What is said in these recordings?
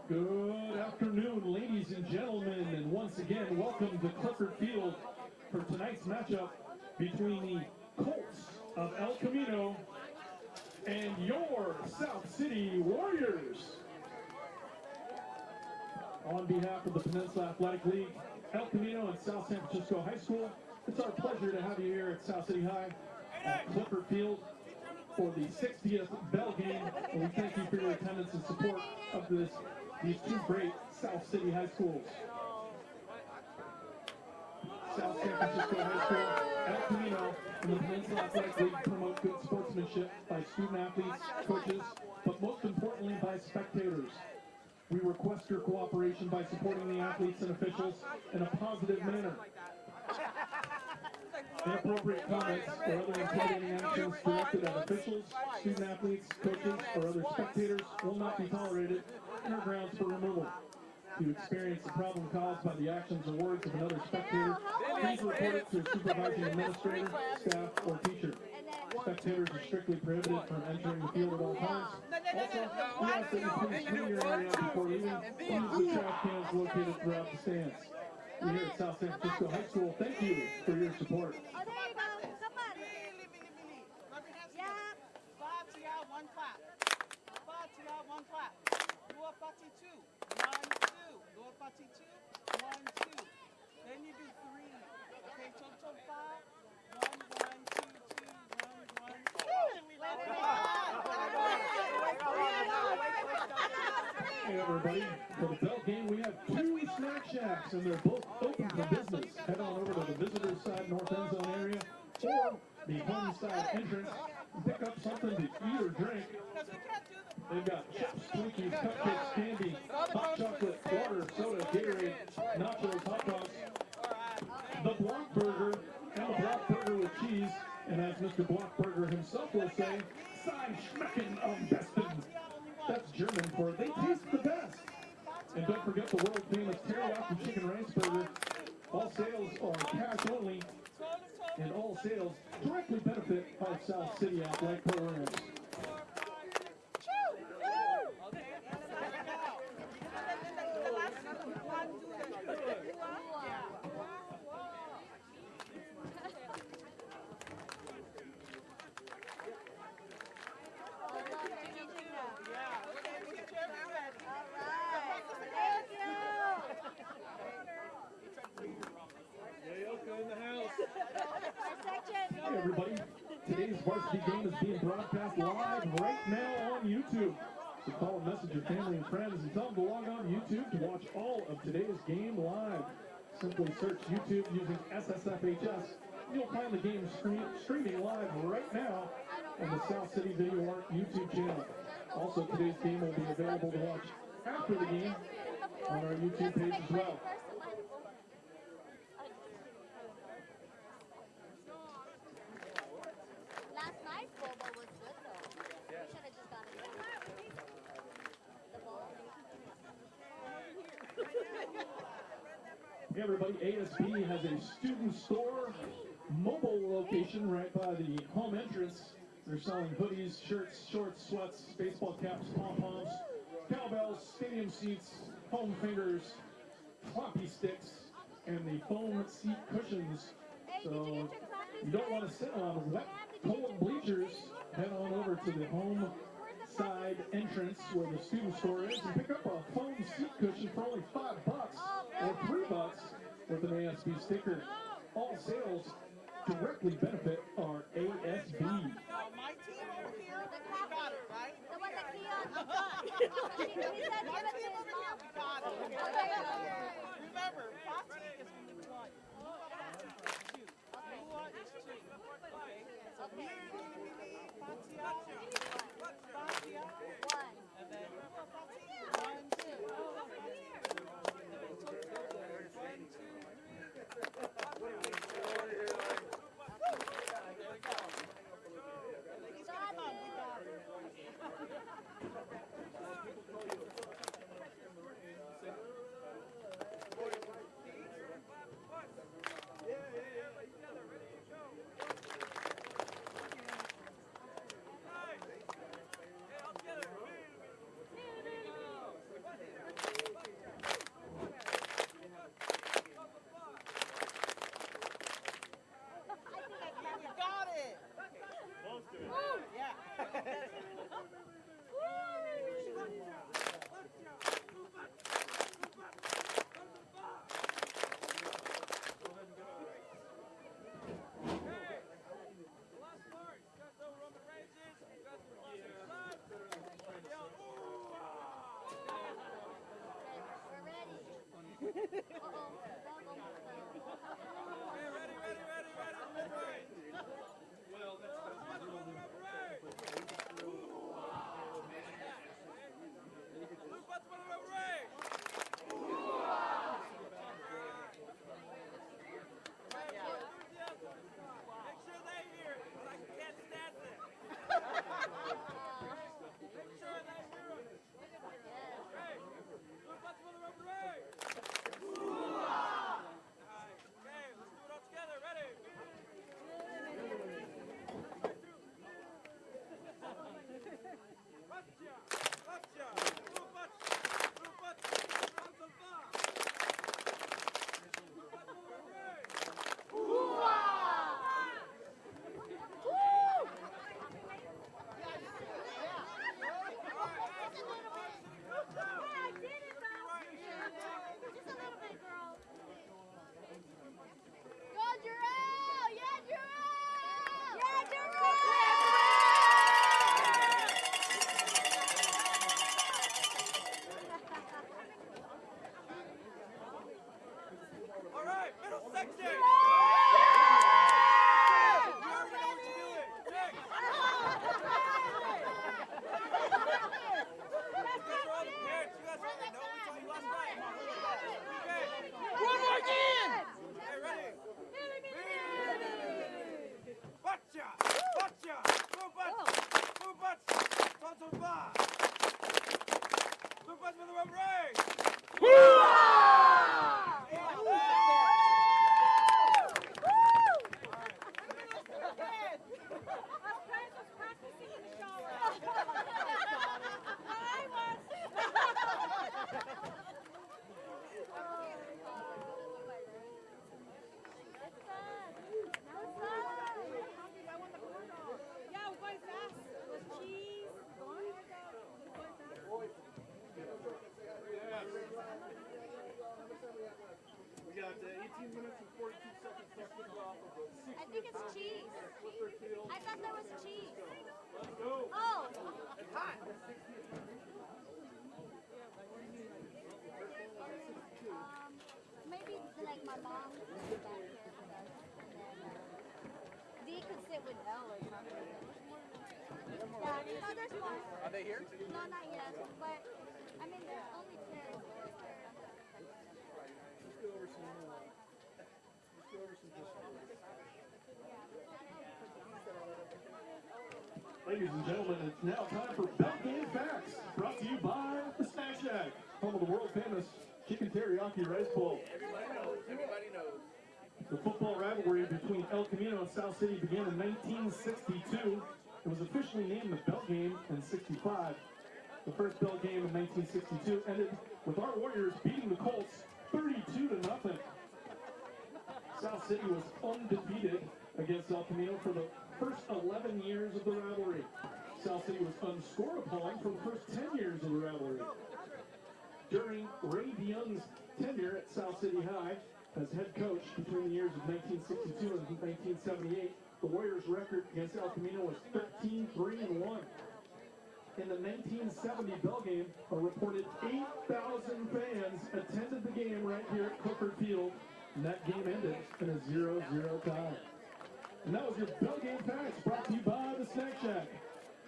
Good afternoon, ladies and gentlemen, and once again, welcome to Clifford Field for tonight's matchup between the Colts of El Camino and your South City Warriors. On behalf of the Peninsula Athletic League, El Camino and South San Francisco High School, it's our pleasure to have you here at South City High at Clifford Field for the 60th bell game, and we thank you for your attendance and support of these two great South City high schools. South San Francisco High School, El Camino, and the Peninsula Athletic League promote good sportsmanship by student athletes, coaches, but most importantly by spectators. We request your cooperation by supporting the athletes and officials in a positive manner. Inappropriate comments or other intimidating actions directed at officials, student athletes, coaches, or other spectators will not be tolerated and are grounds for removal. If you experience a problem caused by the actions or words of another spectator, please report it to a supervising administrator, staff, or teacher. Spectators are strictly prohibited from entering the field at all times. Also, we ask that you please clean your area before leaving. Use the trash cans located throughout the stands. We here at South San Francisco High School thank you for your support. Oh, there you go. Come on. Yeah. One clap. One clap. Lower party 2. 1, 2. Lower party 2. 1, 2. Then you do 3. Okay, total 5. 1, 1, 2, 2, 1, 1. Hey everybody, for the bell game we have 2 snack shacks and they're both open for business. Head on over to the visitors side north end zone area or the home side entrance and pick up something to eat or drink. They've got chips, Twinkies, cupcakes, candy, hot chocolate, water, soda, Gatorade, nachos, hot dogs, the Block Burger, and the Block Burger with cheese. And as Mr. Blockberger himself will say, "Sein schmecken am besten." That's German for "they taste the best." And don't forget the world famous teriyaki chicken rice burger. All sales are cash only, and all sales directly benefit our South City athletic programs. Hey everybody, today's varsity game is being broadcast live right now on YouTube. So call and message your family and friends and tell them to log on to YouTube to watch all of today's game live. Simply search YouTube using SSFHS. You'll find the game streaming live right now on the South City Video Art YouTube channel. Also, today's game will be available to watch after the game on our YouTube page as well. Last night's boba was good though. We should have just gotten the bowl. Hey everybody, ASB has a student store mobile location right by the home entrance. They're selling hoodies, shirts, shorts, sweats, baseball caps, pom-poms, cowbells, stadium seats, foam fingers, floppy sticks, and the foam seat cushions. So you don't want to sit on wet, cold bleachers. Head on over to the home side entrance where the student store is and pick up a foam seat cushion for only $5 or $3 with an ASB sticker. All sales directly benefit our ASB. My team over here, we got it, right? The one that Keon got. He said give it to his mom. Got it. Remember, Fati is when you want. Lua is 2. Okay? So me, Fatia, 1. And then Fati, 1, 2. And then Toto, 1, 2, 3. I think it's cheese. I thought that was cheese. Oh. It's hot. Maybe like my mom is back here. D could sit with L or something. Yeah, no, there's more. Are they here? No, not yet. But I mean, there's only 10. Let's go over some Ladies and gentlemen, it's now time for Bell Game Facts, brought to you by the Snack Shack, home of the world famous chicken teriyaki rice bowl. Everybody knows. Everybody knows. The football rivalry between El Camino and South City began in 1962. It was officially named the Bell Game in '65. The first Bell Game in 1962 ended with our Warriors beating the Colts 32-0. South City was undefeated against El Camino for the first 11 years of the rivalry. South City was unscored upon for the first 10 years of the rivalry. During Ray DeYoung's tenure at South City High as head coach between the years of 1962 and 1978, the Warriors' record against El Camino was 13-3-1. In the 1970 Bell Game, a reported 8,000 fans attended the game right here at Clifford Field, and that game ended in a 0-0 tie. And that was your Bell Game Facts, brought to you by the Snack Shack,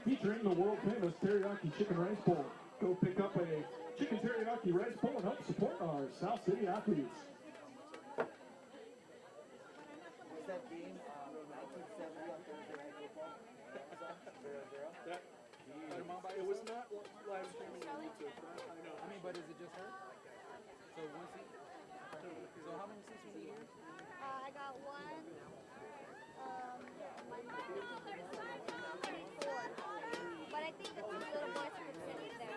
featuring the world-famous teriyaki chicken rice bowl. Go pick up a chicken teriyaki rice bowl and help support our South City athletes. Was that game 1970 on Thursday Night Football? 0-0? It was not live streaming on YouTube. I know. I mean, but is it just her? So one seat? So how many seats were here? I got one. My mom. 4. But I think the 2 little boys could sit there.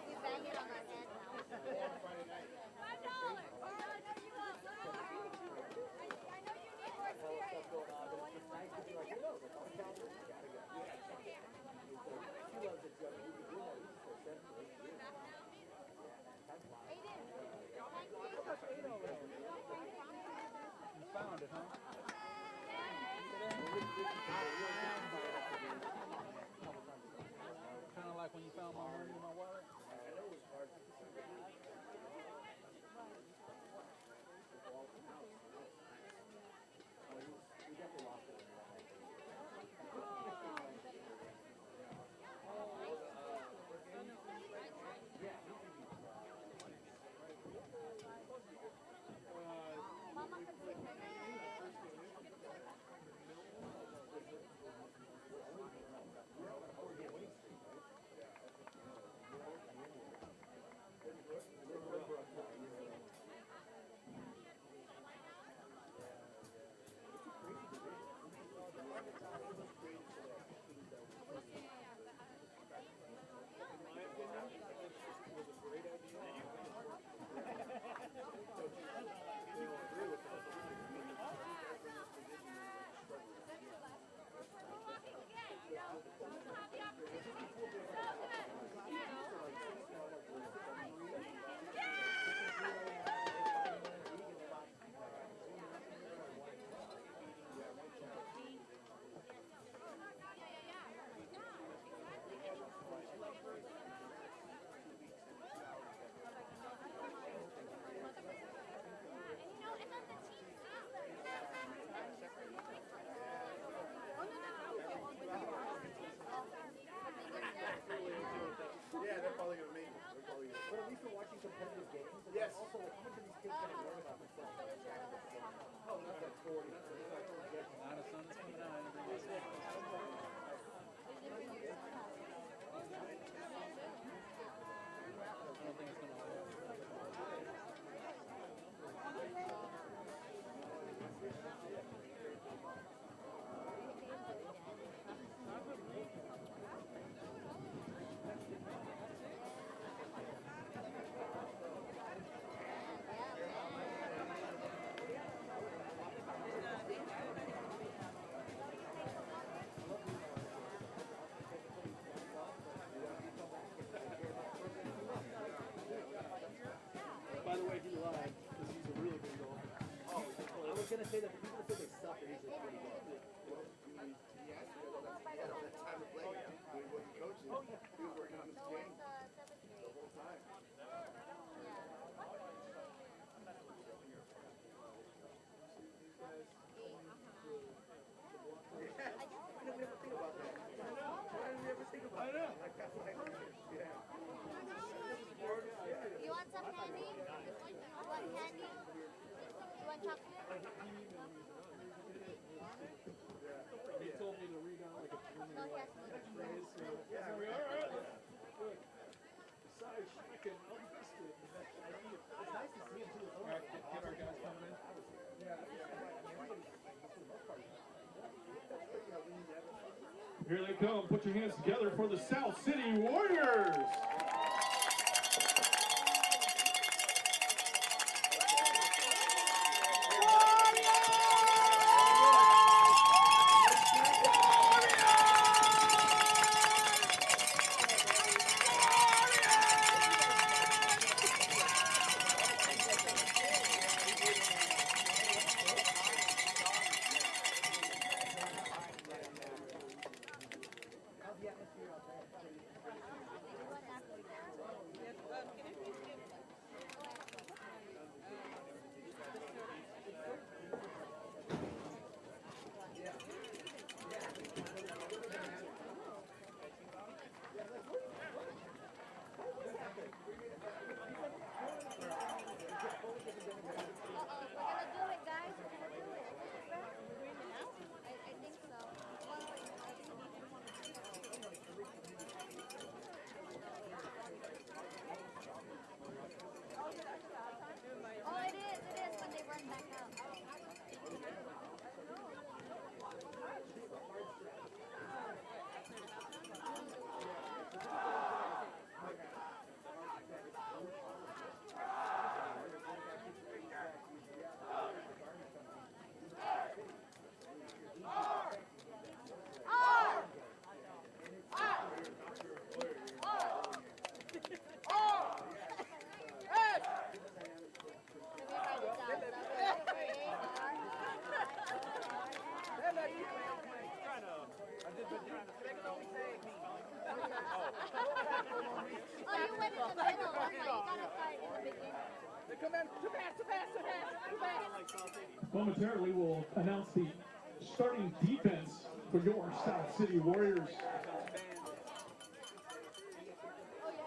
We bang it on our head now. $5. I know you need more experience. So what do you want to do? You found it, huh? Kind of like when you found my money in my wallet. Yeah, they're probably gonna make it. They're probably gonna. But at least we're watching competitive games. And Yes. Also, how much of these kids can learn about themselves? Oh, that's like 40. Now the sun is coming out. I don't think it's gonna hold. By the way, he lied because he's a really good golfer. I was going to say that the people that say they suck are usually pretty good. He asked me about that. He had all that time to play. When he wasn't coaching, he was working on his game the whole time. We never think about that. Why did we ever think about that? Like, that's like, yeah. You want some candy? You want candy? You want chocolate? He told me to read out like a preliminary No, yes. phrase. So yeah, all right. Good. Besides, I can untwist it. It's nice to see him too. All right, get our guys coming in. Here they come. Put your hands together for the South City Warriors. How's the atmosphere out there? Momentarily, we'll announce the starting defense for your South City Warriors. Oh, yeah,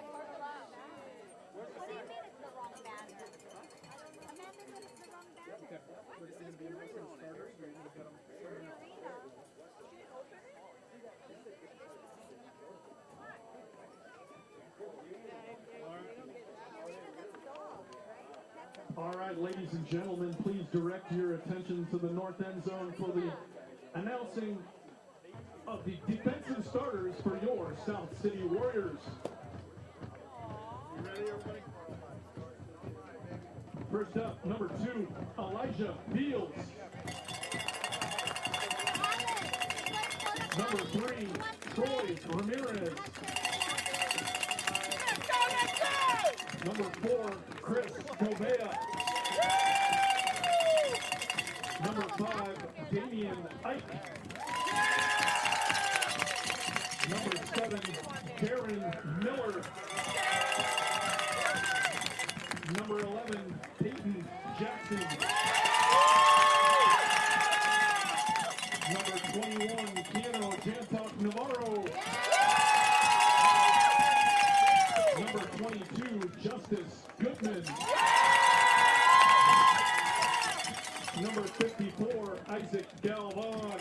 what do you mean it's the wrong banner? Amanda said it's the wrong banner. What? It says Camino on it. Arena. All right, ladies and gentlemen, please direct your attention to the north end zone for the announcing of the defensive starters for your South City Warriors. You ready, everybody? First up, number 2, Elijah Fields. Number 3, Troy Ramirez. Number 4, Chris Gobea. Number 5, Damian Ike. Number 7, Darren Miller. Number 11, Peyton Jackson. Number 21, Camino Jantok Navarro. Number 22, Justice Goodman. Number 54, Isaac Galvan.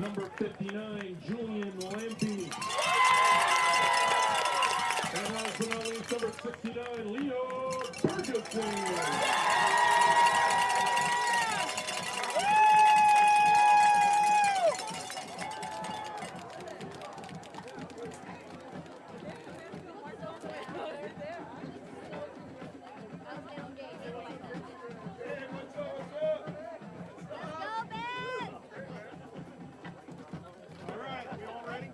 Number 59, Julian Lampy. And last but not least, number 69, Leo Ferguson. All right, we all ready?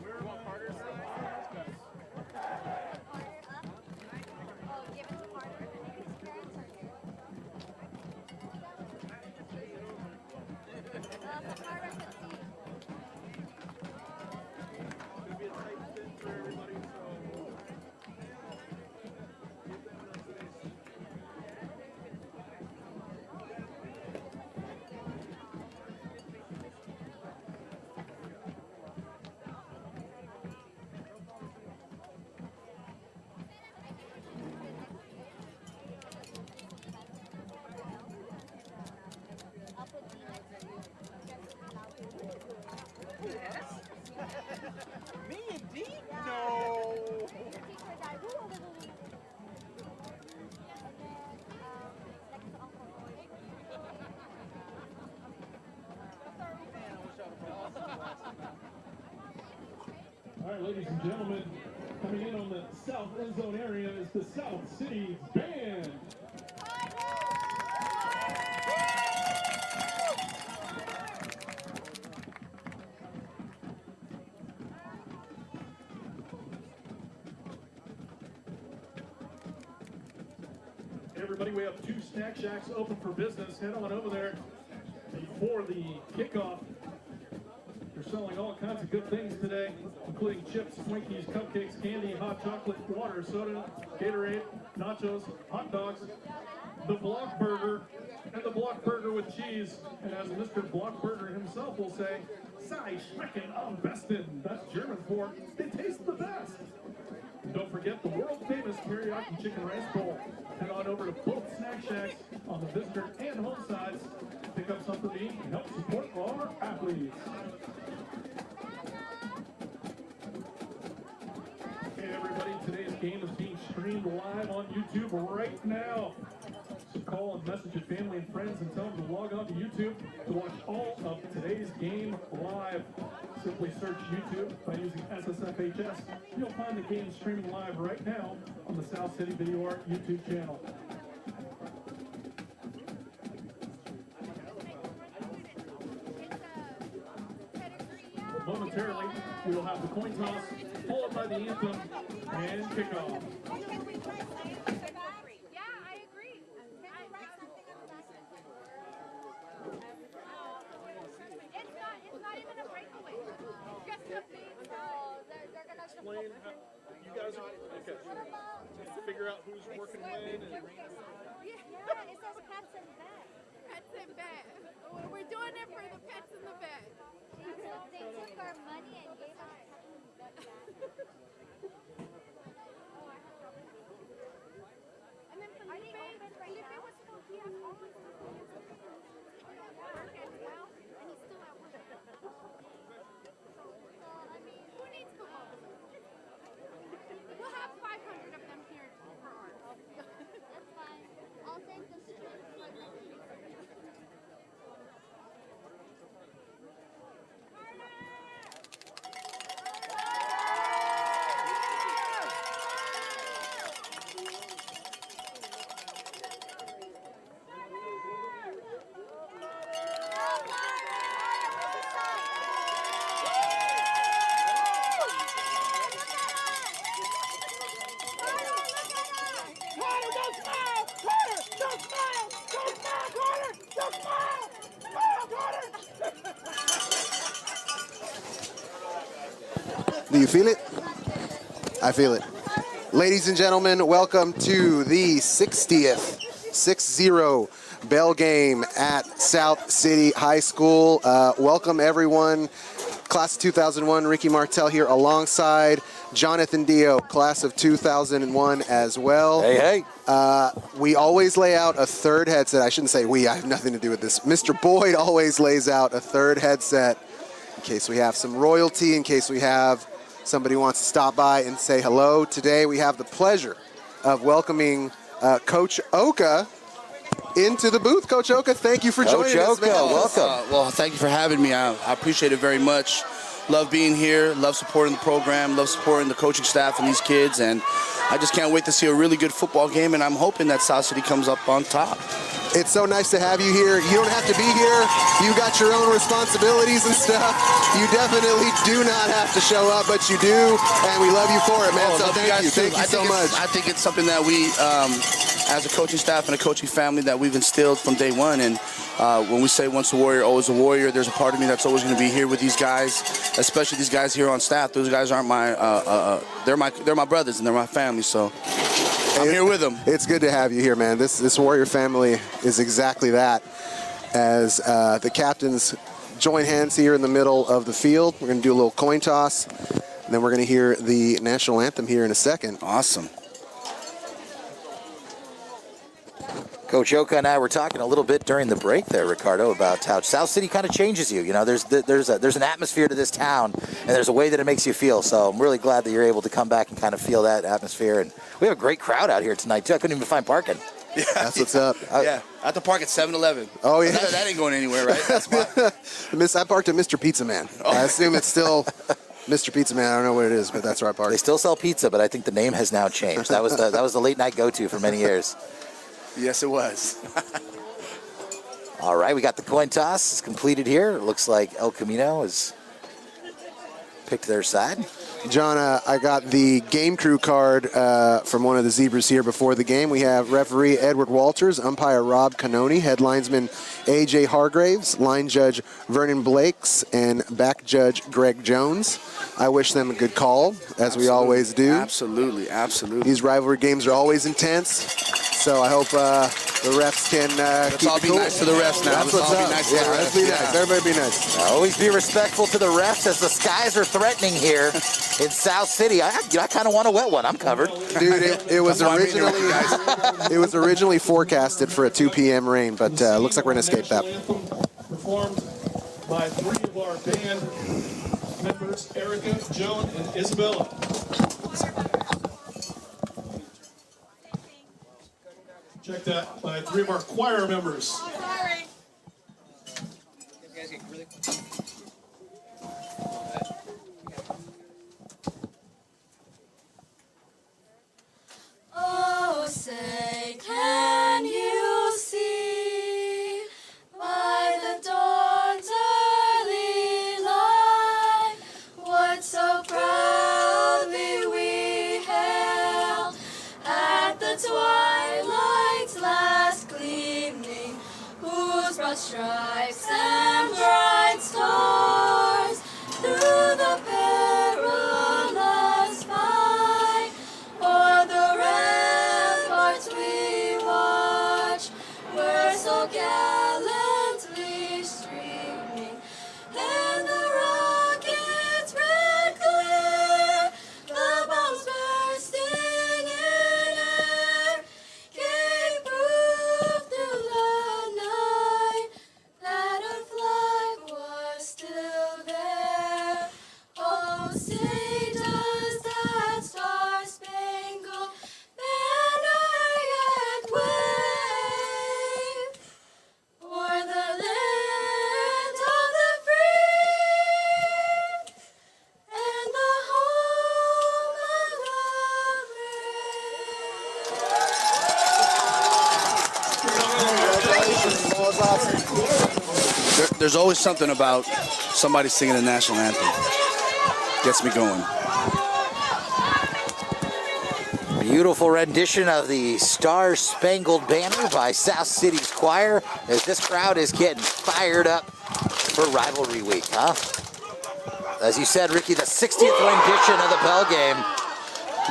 Where am I? Gonna be a tight fit for everybody, so get them up to this. Me and D? No. All right, ladies and gentlemen, coming in on the south end zone area is the South City Band. Everybody, we have 2 snack shacks open for business. Head on over there before the kickoff. They're selling all kinds of good things today, including chips, Twinkies, cupcakes, candy, hot chocolate, water, soda, Gatorade, nachos, hot dogs, the Block Burger, and the Block Burger with cheese. And as Mr. Block Burger himself will say, "Sie schmecken am besten." That's German for "they taste the best." And don't forget the world-famous teriyaki chicken rice bowl. Head on over to both snack shacks on the visitor and home sides. Pick up something to eat and help support our athletes. Hey everybody, today's game is being streamed live on YouTube right now. So call and message your family and friends and tell them to log on to YouTube to watch all of today's game live. Simply search YouTube by using SSFHS. You'll find the game streaming live right now on the South City Video Art YouTube channel. Momentarily, we will have the coin toss, followed by the anthem and kickoff. Yeah, I agree. Can you write something on the back of the It's not even a breakaway. It's just a big they're gonna Explain how you guys are Okay. Figure out who's working when. And... Yeah, it says pets and vet. Pets and vet. We're doing it for the pets and the vet. They took our money and gave us pets and vet back. And then Felipe was supposed to have all his stuff. Work as well, and he's still at work. So, I mean, who needs football? We'll have 500 of them here for ours. That's fine. I'll take the strips for the Do you feel it? I feel it. Ladies and gentlemen, welcome to the 60th 6-0 bell game at South City High School. Welcome everyone. Class of 2001, Ricky Martel here alongside Jonathan Dio, class of 2001 as well. Hey, hey. We always lay out a third headset. I shouldn't say we, I have nothing to do with this. Mr. Boyd always lays out a third headset in case we have some royalty, in case we have somebody who wants to stop by and say hello. Today we have the pleasure of welcoming Coach Oka into the booth. Coach Oka, thank you for joining us. Coach Oka, welcome. Well, thank you for having me. I appreciate it very much. Love being here, love supporting the program, love supporting the coaching staff and these kids, and I just can't wait to see a really good football game, and I'm hoping that South City comes up on top. It's so nice to have you here. You don't have to be here. You got your own responsibilities and stuff. You definitely do not have to show up, but you do, and we love you for it, man. So thank you. Thank you so much. I think it's something that we, as a coaching staff and a coaching family, that we've instilled from day one. And when we say once a warrior, always a warrior, there's a part of me that's always going to be here with these guys, especially these guys here on staff. Those guys aren't they're my brothers and they're my family. So I'm here with them. It's good to have you here, man. This Warrior family is exactly that. As the captains join hands here in the middle of the field, we're going to do a little coin toss, and then we're going to hear the national anthem here in a second. Awesome. Coach Oka and I were talking a little bit during the break there, Ricardo, about how South City kind of changes you. You know, there's an atmosphere to this town, and there's a way that it makes you feel. So I'm really glad that you're able to come back and kind of feel that atmosphere. And we have a great crowd out here tonight, too. I couldn't even find parking. Yeah, that's what's up. Yeah, I have to park at 7-Eleven. Oh, yeah. That ain't going anywhere, right? That's fine. I parked at Mr. Pizza Man. Oh. I assume it's still Mr. Pizza Man. I don't know what it is, but that's where I parked. They still sell pizza, but I think the name has now changed. That was the late night go-to for many years. Yes, it was. All right, we got the coin toss. It's completed here. It looks like El Camino has picked their side. John, I got the game crew card from one of the Zebras here before the game. We have referee Edward Walters, umpire Rob Canoni, head linesman A.J. Hargraves, line judge Vernon Blakes, and back judge Greg Jones. I wish them a good call, as we always do. Absolutely, absolutely. These rivalry games are always intense, so I hope the refs can keep it cool. Let's all be nice to the refs now. That's what's up. Let's be nice. Everybody be nice. Always be respectful to the refs as the skies are threatening here in South City. I kind of want a wet one. I'm covered. Dude, it was originally forecasted for a 2 p.m. rain, but looks like we're going to escape that. Performed by 3 of our band members, Erica, Joan, and Isabella. Check that by 3 of our choir members. Sorry. Oh, say, can you see by the dawn's early light what so proudly we hailed at the twilight's last gleaming, whose broad stripes and bright stars through the perilous fight was awesome. There's always something about somebody singing the national anthem. Gets me going. Beautiful rendition of the Star Spangled Banner by South City's choir, as this crowd is getting fired up for Rivalry Week, huh? As you said, Ricky, the 60th rendition of the Bell Game.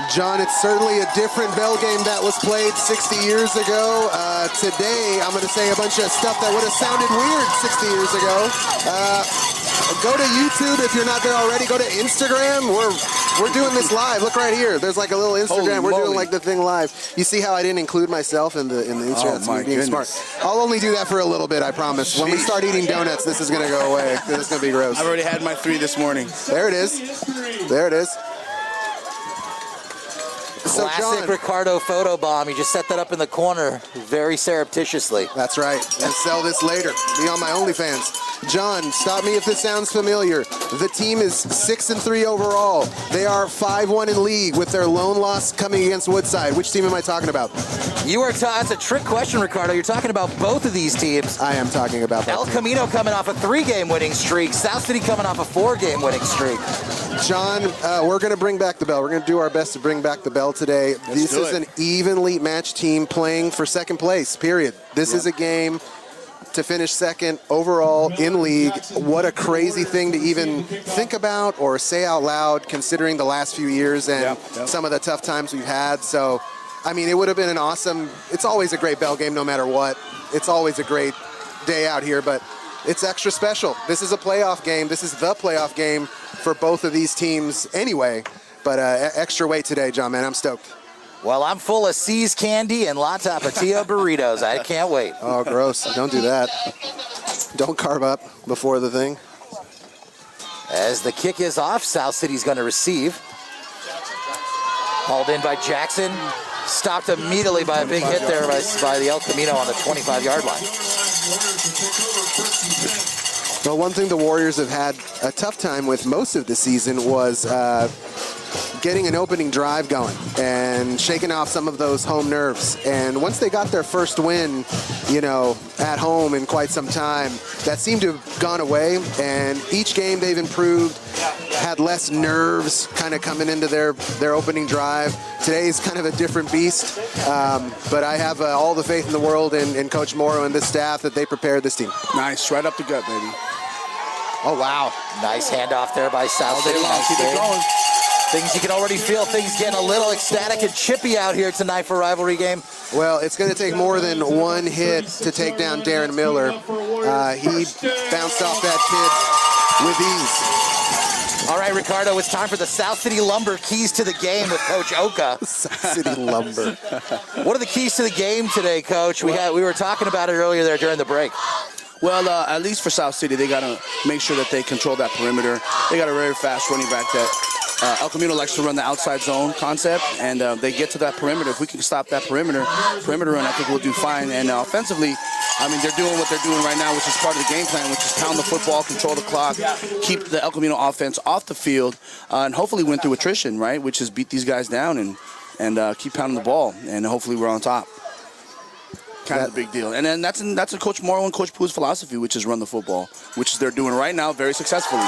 John, it's certainly a different Bell Game that was played 60 years ago. Today, I'm going to say a bunch of stuff that would have sounded weird 60 years ago. Go to YouTube if you're not there already. Go to Instagram. We're doing this live. Look right here. There's like a little Instagram. We're doing like the thing live. You see how I didn't include myself in the Instagram? Oh, my being goodness. smart. I'll only do that for a little bit, I promise. When we start eating donuts, this is going to go away. This is going to be gross. I've already had my 3 this morning. There it is. There it is. So Classic John, Ricardo photo bomb. You just set that up in the corner very surreptitiously. that's right. And sell this later. Be on my OnlyFans. John, stop me if this sounds familiar. The team is 6-3 overall. They are 5-1 in league with their lone loss coming against Woodside. Which team am I talking about? You are that's a trick question, Ricardo. You're talking about both of these teams. I am talking about that. El Camino coming off a 3-game winning streak. South City coming off a 4-game winning streak. John, we're going to bring back the bell. We're going to do our best to bring back the bell today. This is an evenly matched team playing for second place, period. This is a game to finish second overall in league. What a crazy thing to even think about or say out loud, considering the last few years and some of the tough times we've had. So, I mean, it would have been an awesome, it's always a great Bell game no matter what. It's always a great day out here, but it's extra special. This is a playoff game. This is the playoff game for both of these teams anyway. But extra weight today, John, man. I'm stoked. Well, I'm full of C's candy and La Tapatio burritos. I can't wait. Oh, gross. Don't do that. Don't carb up before the thing. As the kick is off, South City's going to receive. Hauled in by Jackson. Stopped immediately by a big hit there by the El Camino on the 25-yard line. Well, one thing the Warriors have had a tough time with most of the season was getting an opening drive going and shaking off some of those home nerves. And once they got their first win, you know, at home in quite some time, that seemed to have gone away. And each game they've improved, had less nerves kind of coming into their opening drive. Today's kind of a different beast, but I have all the faith in the world in Coach Morrow and this staff that they prepared this team. Nice, right up the gut, baby. Oh, wow. Nice handoff there by South City. Keep it going. Things you can already feel, things getting a little ecstatic and chippy out here tonight for Rivalry Game. Well, it's going to take more than one hit to take down Darren Miller. He bounced off that kid with ease. All right, Ricardo, it's time for the South City Lumber keys to the game with Coach Oka. South City Lumber. What are the keys to the game today, Coach? We were talking about it earlier there during the break. Well, at least for South City, they got to make sure that they control that perimeter. They got a very fast running back that El Camino likes to run the outside zone concept, and they get to that perimeter. If we can stop that perimeter run, I think we'll do fine. And offensively, I mean, they're doing what they're doing right now, which is part of the game plan, which is pound the football, control the clock, keep the El Camino offense off the field, and hopefully win through attrition, right, which is beat these guys down and keep pounding the ball, and hopefully we're on top. Kind of a big deal. And then that's a Coach Morrow and Coach Poo's philosophy, which is run the football, which they're doing right now very successfully.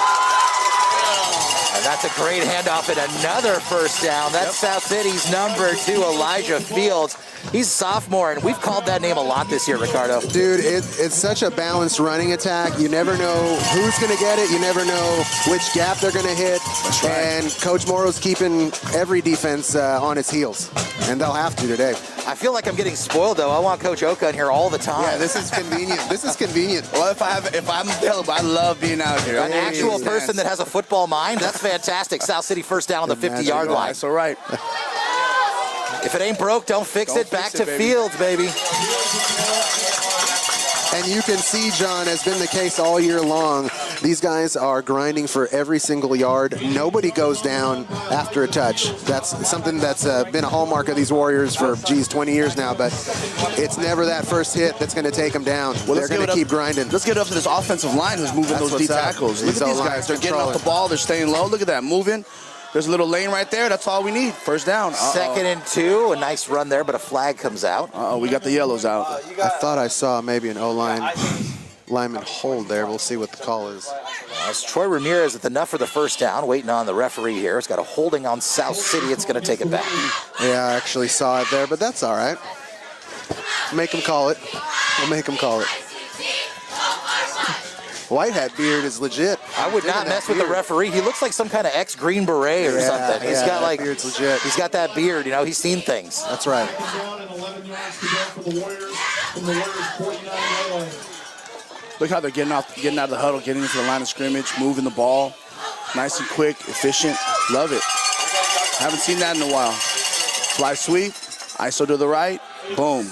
And that's a great handoff and another first down. That's South City's number 2, Elijah Fields. He's a sophomore, and we've called that name a lot this year, Ricardo. Dude, it's such a balanced running attack. You never know who's going to get it. You never know which gap they're going to hit. That's right. And Coach Morrow's keeping every defense on its heels, and they'll have to today. I feel like I'm getting spoiled, though. I want Coach Oka in here all the time. Yeah, this is convenient. This is convenient. Well, if I'm available, I love being out here. An actual person that has a football mind? That's fantastic. South City first down on the 50-yard line. That's all right. If it ain't broke, don't fix it. Back to Fields, baby. And you can see, John, has been the case all year long. These guys are grinding for every single yard. Nobody goes down after a touch. That's something that's been a hallmark of these Warriors for, 20 years now. But it's never that first hit that's going to take them down. Well, they're going to keep grinding. Let's get up to this offensive line who's moving those D tackles. Look at these guys. They're getting off the ball. They're staying low. Look at that, moving. There's a little lane right there. That's all we need. First down. Second and 2. A nice run there, but a flag comes out. We got the yellows out. I thought I saw maybe an lineman hold there. We'll see what the call is. It's Troy Ramirez with enough for the first down, waiting on the referee here. It's got a holding on South City. It's going to take it back. Yeah, I actually saw it there, but that's all right. Make him call it. We'll make him call it. White hat beard is legit. I would not mess with the referee. He looks like some kind of ex-Green Beret or something. He's got like beard's legit. He's got that beard. You know, he's seen things. That's right. Down and 11 yards to go for the Warriors from the Warriors 49 line. Look how they're getting out of the huddle, getting into the line of scrimmage, moving the ball. Nice and quick, efficient. Love it. Haven't seen that in a while. Fly sweep, ISO to the right, boom.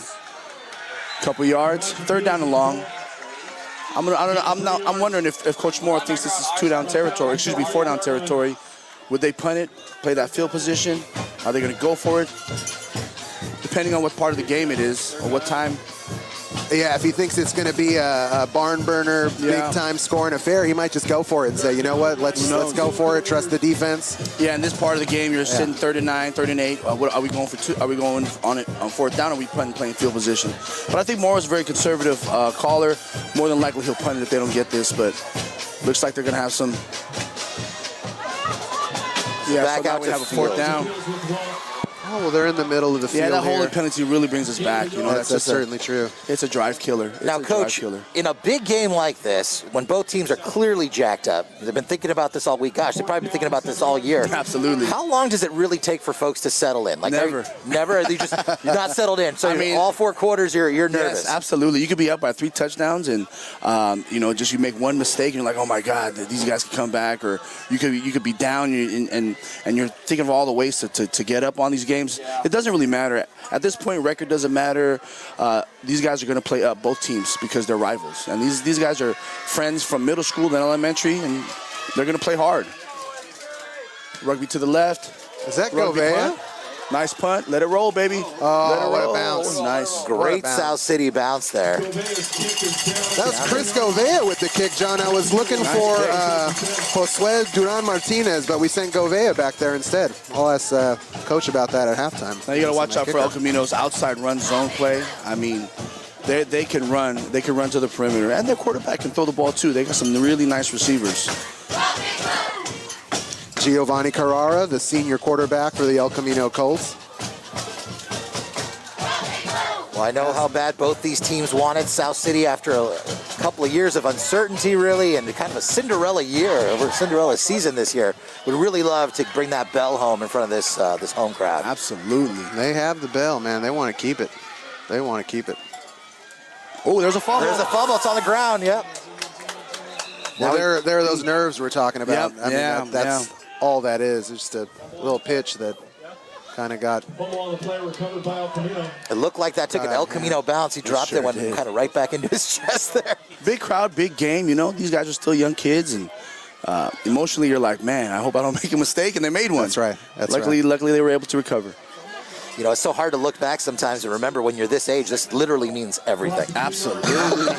Couple yards, third down and long. I'm wondering if Coach Moore thinks this is 2-down territory, 4-down territory. Would they punt it, play that field position? Are they going to go for it? Depending on what part of the game it is or what time. Yeah, if he thinks it's going to be a barn burner, big-time scoring affair, he might just go for it and say, you know what, let's go for it, trust the defense. Yeah, in this part of the game, you're sitting 3rd and 9, 3rd and 8. What, are we going for 2? Are we going on it on 4th down, or are we playing field position? But I think Moore is a very conservative caller. More than likely, he'll punt it if they don't get this, but looks like they're going to have some. Yeah, back so out we to have a 4th down. Oh, well, they're in the middle of the field. Yeah, that here. holding penalty really brings us back. You know, that's certainly true. It's a drive killer. Now, Coach, in a big game like this, when both teams are clearly jacked up, they've been thinking about this all week. Gosh, they've probably been thinking about this all year. Absolutely. How long does it really take for folks to settle in? Like Never. Never? You're not settled in. So all 4 quarters, you're nervous. Yes, absolutely. You could be up by 3 touchdowns, and just you make one mistake, and you're like, oh my God, these guys could come back, or you could be down, and you're thinking of all the ways to get up on these games. It doesn't really matter. At this point, record doesn't matter. These guys are going to play up, both teams, because they're rivals. And these guys are friends from middle school and elementary, and they're going to play hard. Rugby to the left. Is that Govea? Nice punt. Let it roll, baby. Oh, what a bounce. Nice. Great South City bounce there. That was Chris Govea with the kick, John. I was looking for Josué Duran Martinez, but we sent Govea back there instead. I'll ask Coach about that at halftime. Now you got to watch out for El Camino's outside run zone play. I mean, they can run. They can run to the perimeter, and their quarterback can throw the ball too. They got some really nice receivers. Giovanni Carrara, the senior quarterback for the El Camino Colts. Well, I know how bad both these teams wanted South City after a couple of years of uncertainty, really, and kind of a Cinderella season this year. Would really love to bring that bell home in front of this home crowd. Absolutely. They have the bell, man. They want to keep it. They want to keep it. Oh, there's a fumble. There's a fumble. It's on the ground, yep. Well, there are those nerves we're talking about. Yep. I mean, that's all that is. It's just a little pitch that kind of got. It looked like that took an El Camino bounce. He dropped it, went kind of right back into his chest there. Big crowd, big game. You know, these guys are still young kids, and emotionally, you're like, man, I hope I don't make a mistake, and they made one. That's right. Luckily, they were able to recover. You know, it's so hard to look back sometimes and remember when you're this age, this literally means everything. Absolutely.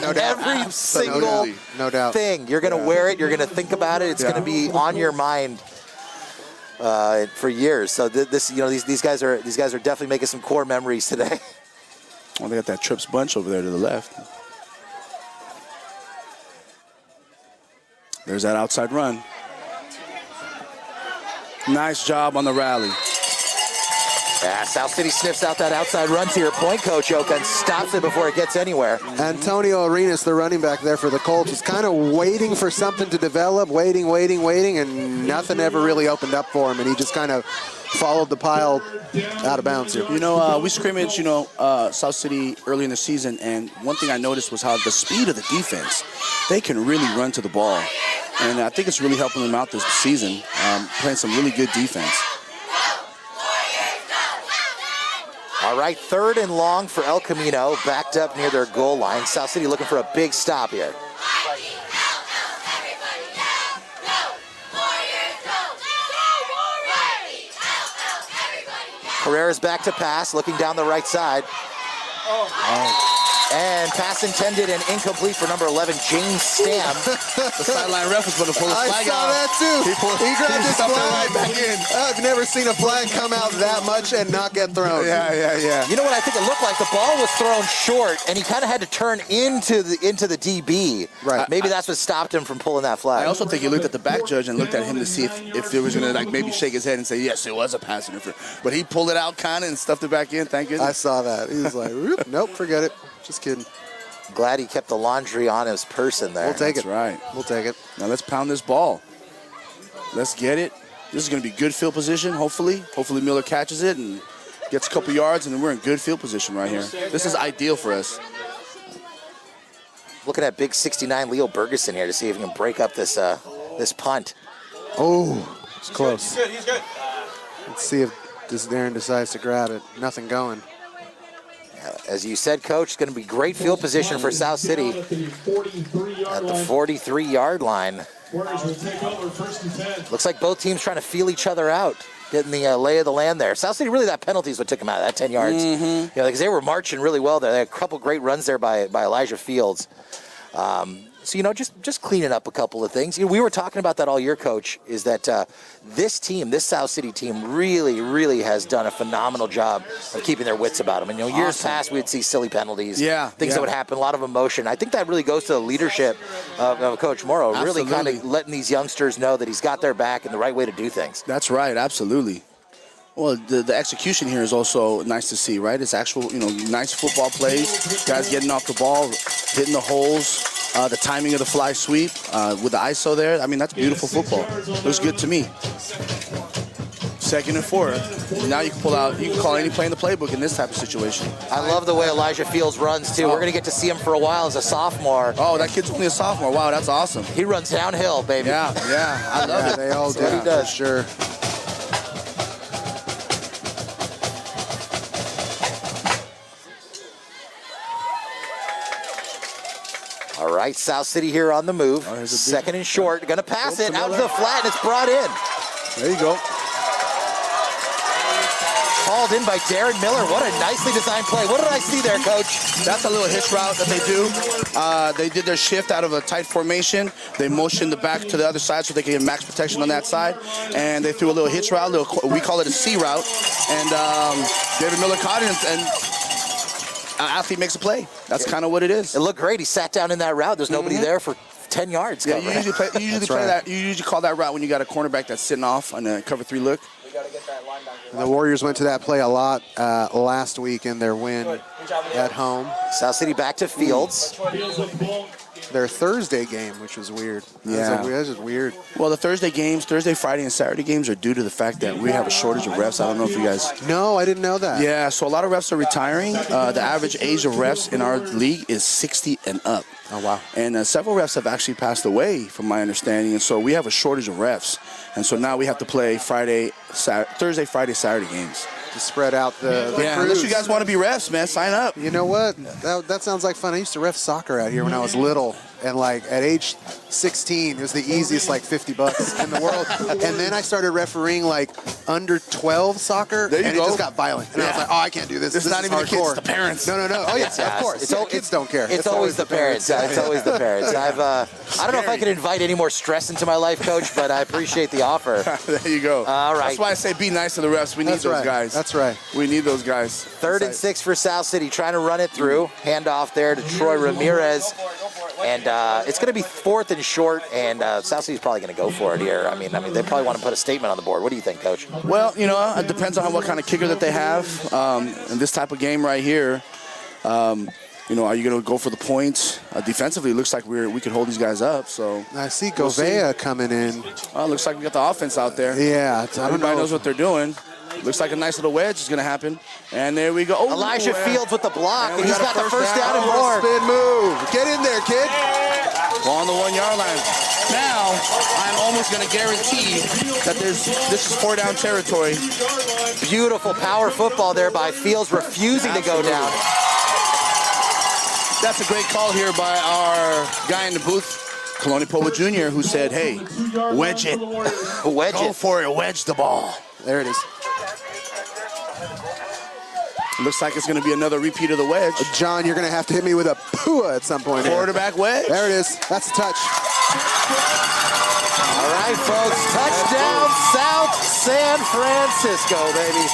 No doubt. Every single thing. You're going to wear it. You're going to think about it. It's going to be on your mind for years. So these guys are definitely making some core memories today. Well, they got that Trips bunch over there to the left. There's that outside run. Nice job on the rally. Yeah, South City sniffs out that outside run, to your point, Coach Oka, and stops it before it gets anywhere. Antonio Arenas, the running back there for the Colts, was kind of waiting for something to develop, waiting, and nothing ever really opened up for him, and he just kind of followed the pile out of bounds here. You know, we scrimmaged, South City early in the season, and one thing I noticed was how the speed of the defense, they can really run to the ball. And I think it's really helping them out this season, playing some really good defense. All right, 3rd and long for El Camino, backed up near their goal line. South City looking for a big stop here. Herrera's back to pass, looking down the right side. And pass intended and incomplete for number 11, James Stam. The sideline ref was going to pull the flag out. I saw that too. He grabbed his stuffed it flag. right back in. I've never seen a flag come out that much and not get thrown. Yeah. You know what I think it looked like? The ball was thrown short, and he kind of had to turn into the DB. Right. Maybe that's what stopped him from pulling that flag. I also think he looked at the back judge and looked at him to see if there was going to like maybe shake his head and say, yes, it was a pass interference. But he pulled it out kind of and stuffed it back in. Thank goodness. I saw that. He was like, "Whoop, nope, forget it. Just kidding." Glad he kept the laundry on his person there. We'll take That's it. right. We'll take it. Now let's pound this ball. Let's get it. This is going to be good field position, hopefully. Hopefully Miller catches it and gets a couple yards, and then we're in good field position right here. This is ideal for us. Looking at big 69 Leo Bergeson here to see if he can break up this this punt. Oh, it's close. He's good. Let's see if this Darren decides to grab it. Nothing going. As you said, Coach, it's going to be great field position for South City at the 43-yard line. Looks like both teams trying to feel each other out, getting the lay of the land there. South City, really, that penalty is what took them out of that 10 yards. You know, because they were marching really well there. They had a couple great runs there by Elijah Fields. So, you know, just cleaning up a couple of things. You know, we were talking about that all year, Coach, is that this team, this South City team, really has done a phenomenal job of keeping their wits about them. And, you know, years past, we'd see silly penalties, things that would happen, a lot of emotion. I think that really goes to the leadership of Coach Morrow, really kind of letting these youngsters know that he's got their back and the right way to do things. That's right, absolutely. Well, the execution here is also nice to see, right? It's actual, you know, nice football plays, guys getting off the ball, hitting the holes. The timing of the fly sweep with the ISO there, I mean, that's beautiful football. Looks good to me. 2nd and 4. Now you can pull out, you can call any play in the playbook in this type of situation. I love the way Elijah Fields runs, too. We're going to get to see him for a while as a sophomore. Oh, that kid's only a sophomore. Wow, that's awesome. He runs downhill, baby. Yeah, I love it. They all do, what he does. for sure. All right, South City here on the move. 2nd and short. Going to pass it out to the flat, and it's brought in. There you go. Called in by Darren Miller. What a nicely designed play. What did I see there, Coach? That's a little hitch route that they do. They did their shift out of a tight formation. They motioned the back to the other side so they can get max protection on that side. And they threw a little hitch route. We call it a C route. And David Miller caught it, and athlete makes a play. That's kind of what it is. It looked great. He sat down in that route. There's nobody there for 10 yards. Yeah, you usually call that route when you got a cornerback that's sitting off on a cover 3 look. And the Warriors went to that play a lot last week in their win at home. South City back to Fields. Their Thursday game, which was weird. Yeah. That's just weird. Well, the Thursday, Friday, and Saturday games are due to the fact that we have a shortage of refs. I don't know if you guys... No, I didn't know that. Yeah, so a lot of refs are retiring. The average age of refs in our league is 60 and up. Oh, wow. And several refs have actually passed away, from my understanding. And so we have a shortage of refs. And so now we have to play Thursday, Friday, Saturday games. To spread out the yeah, crews. unless you guys want to be refs, man, sign up. You know what? That sounds like fun. I used to ref soccer out here when I was little. And, like, at age 16, it was the easiest, like, $50 in the world. And then I started refereeing, like, under 12 soccer. There you and go. it just got violent. And I was like, oh, I can't do this. It's not even the kids, it's the parents. No. Oh, yes, of course. Kids don't care. It's always the parents. It's always the parents. I don't know if I can invite any more stress into my life, Coach, but I appreciate the offer. There you go. All right. That's why I say be nice to the refs. We need those guys. That's right. We need those guys. 3rd and 6 for South City, trying to run it through. Handoff there to Troy Ramirez. And it's going to be 4th and short, and South City's probably going to go for it here. I mean, they probably want to put a statement on the board. What do you think, Coach? Well, you know, it depends on what kind of kicker that they have. In this type of game right here, you know, are you going to go for the points? Defensively, it looks like we could hold these guys up. So I see Govea coming in. Well, looks like we got the offense out there. Yeah, everybody knows what they're doing. Looks like a nice little wedge is going to happen. And there we go. Oh, Elijah Fields with the block, and he's got the first down and more. more. Spin move. Get in there, kid. Ball on the 1-yard line. Now, I'm almost going to guarantee that this is 4-down territory. Beautiful power football there by Fields, refusing to go down. That's a great call here by our guy in the booth, Kaloni Powa Jr., who said, hey, wedge it. Wedge Go it. for it. Wedge the ball. There it is. Looks like it's going to be another repeat of the wedge. John, you're going to have to hit me with a pua at some point. Quarterback wedge. There it is. That's a touch. All right, folks. Touchdown, South San Francisco, baby.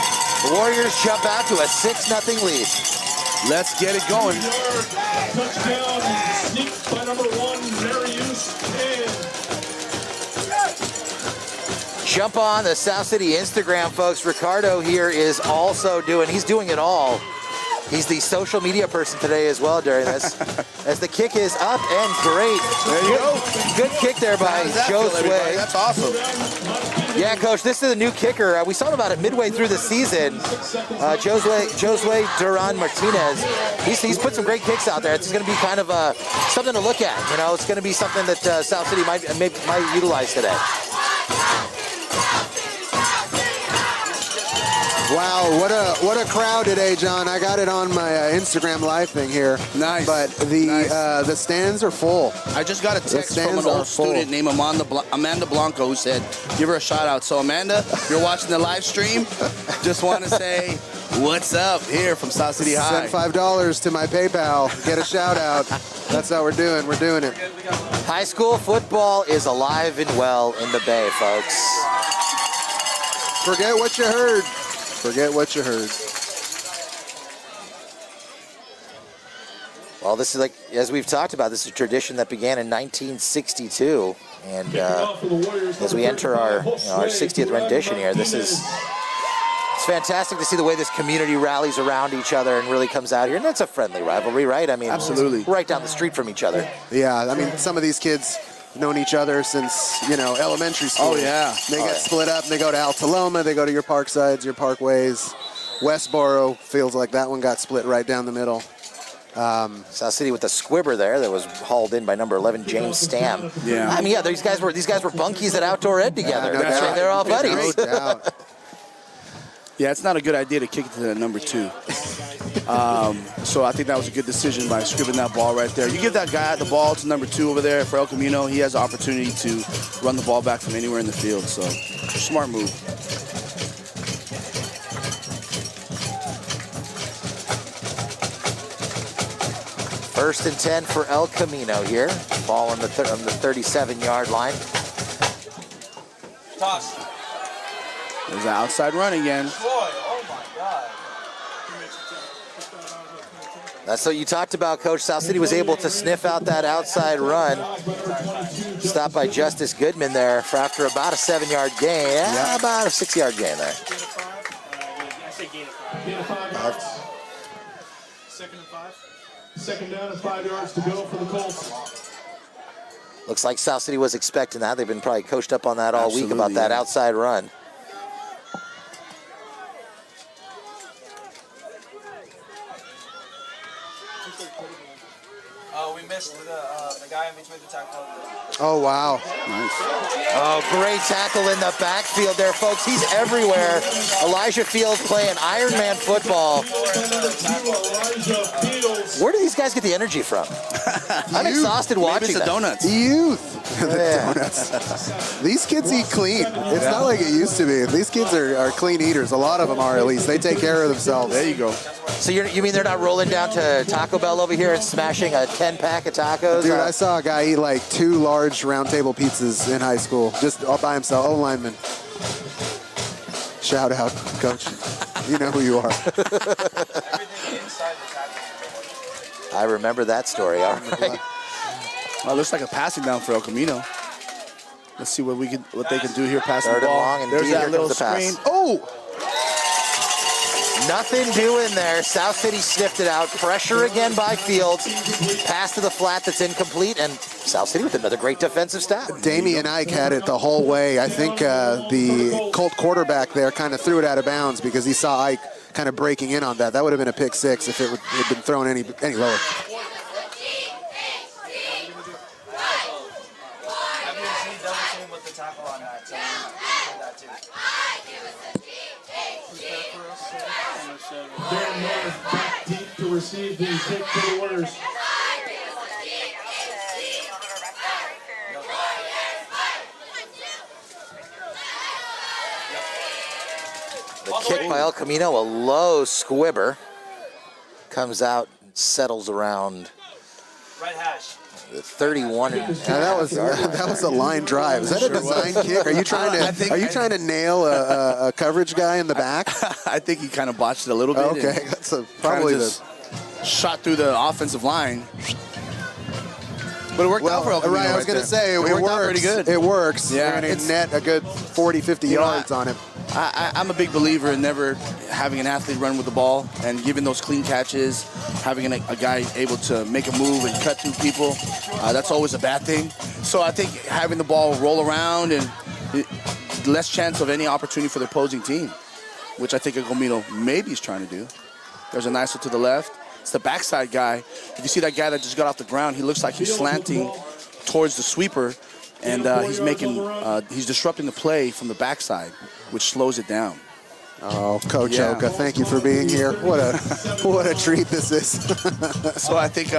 The Warriors jump out to a 6-0 lead. Let's get it going. Touchdown, sneaked by number 1, Marius and Jump on the South City Instagram, folks. Ricardo here is also he's doing it all. He's the social media person today as well during this. As the kick is up and great. There you go. Good kick there by Josue. That's awesome. Yeah, Coach, this is a new kicker. We saw about it midway through the season. Josue Duran Martinez. He's put some great kicks out there. It's going to be kind of something to look at. You know, it's going to be something that South City might utilize today. Wow, what a crowd today, John. I got it on my Instagram live thing here. Nice. But the stands are full. I just got a text from an old student named Amanda Blanco who said, give her a shout out. So Amanda, if you're watching the live stream, just want to say, what's up here from South City High. Send $5 to my PayPal. Get a shout out. That's how we're doing. We're doing it. High school football is alive and well in the Bay, folks. Forget what you heard. Forget what you heard. Well, this is like, as we've talked about, this is a tradition that began in 1962. And as we enter our 60th rendition here, it's fantastic to see the way this community rallies around each other and really comes out here. And it's a friendly rivalry, right? I mean, absolutely. Right down the street from each other. Yeah, I mean, some of these kids have known each other since, elementary school. Oh, yeah. They get split up, and they go to Altaloma, they go to your Parksides, your Parkways. Westboro feels like that one got split right down the middle. South City with the squibber there that was hauled in by number 11, James Stam. Yeah. I mean, yeah, these guys were bunkies at Outdoor Ed together. No doubt. They're all buddies. No doubt. Yeah, it's not a good idea to kick it to the number 2. So I think that was a good decision by scribbing that ball right there. You give that guy the ball to number 2 over there for El Camino, he has the opportunity to run the ball back from anywhere in the field. So, smart move. First and 10 for El Camino here. Ball on the 37-yard line. Toss. There's an outside run again. Oh my God. That's what you talked about, Coach. South City was able to sniff out that outside run. Stopped by Justice Goodman there for after about a 7-yard gain. Yeah, about a 6-yard gain there. gain of 5 yards. Second and 5. Second down and 5 yards to go for the Colts. Looks like South City was expecting that. They've been probably coached up on that all week about that outside run. We missed the guy in between the tackle. Oh, wow. Nice. Oh, great tackle in the backfield there, folks. He's everywhere. Elijah Fields playing Ironman football. Where do these guys get the energy from? I'm exhausted watching the donuts. Youth. The donuts. These kids eat clean. It's not like it used to be. These kids are clean eaters. A lot of them are, at least. They take care of themselves. There you go. So you mean they're not rolling down to Taco Bell over here and smashing a 10-pack of tacos? Dude, I saw a guy eat like 2 large round table pizzas in high school, just all by himself. Oh, lineman. Shout out, Coach. You know who you are. I remember that story. All right. Well, it looks like a passing down for El Camino. Let's see what they can do here passing the Third and ball. long, and There's here that little comes the pass. screen. Oh! Nothing doing there. South City sniffed it out. Pressure again by Fields. Pass to the flat that's incomplete, and South City with another great defensive stop. Damian Ike had it the whole way. I think the Colt quarterback there kind of threw it out of bounds because he saw Ike kind of breaking in on that. That would have been a pick 6 if it had been thrown any lower. Darren Norris back deep to receive the kick for the Warriors. The kick by El Camino, a low squibber. comes out and settles around Right hash. the 31. That was a line drive. Is that a design kick? Are you trying to nail a coverage guy in the back? I think he kind of botched it a little bit. Okay, that's probably just shot through the offensive line. But it worked out for El Camino. Right, I was going to say, it worked works. out pretty good. It works. Yeah, You're going it's to net a good 40, 50 yards on him. I'm a big believer in never having an athlete run with the ball and giving those clean catches, having a guy able to make a move and cut through people. That's always a bad thing. So I think having the ball roll around and less chance of any opportunity for the opposing team, which I think El Camino maybe is trying to do. There's a nice one to the left. It's the backside guy. If you see that guy that just got off the ground, he looks like he's slanting towards the sweeper, and he's disrupting the play from the backside, which slows it down. Oh, Coach Oka, thank you for being here. What a treat this is. So I think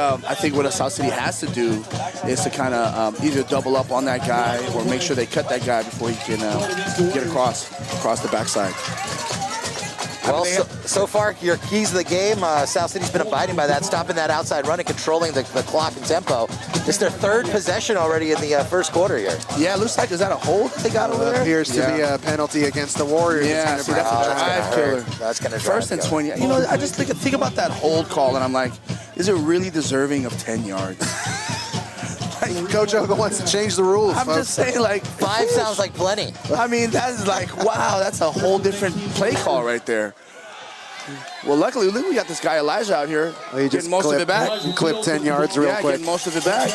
what South City has to do is to kind of either double up on that guy or make sure they cut that guy before he can get across the backside. Well, so far, your keys to the game, South City's been abiding by that, stopping that outside run and controlling the clock and tempo. It's their third possession already in the first quarter here. Yeah, it looks like, is that a hold they got over there? Appears to be a penalty against the Warriors. Yeah, see, that's a drive killer. That's going to First and 20. You know, I just think about that hold call, and I'm like, is it really deserving of 10 yards? Coach Oka wants to change the rules. I'm just saying, like, 5 sounds like plenty. I mean, that is like, wow, that's a whole different play call right there. Well, luckily, we got this guy Elijah out here getting most of it back. Clip 10 yards real quick. Getting most of it back.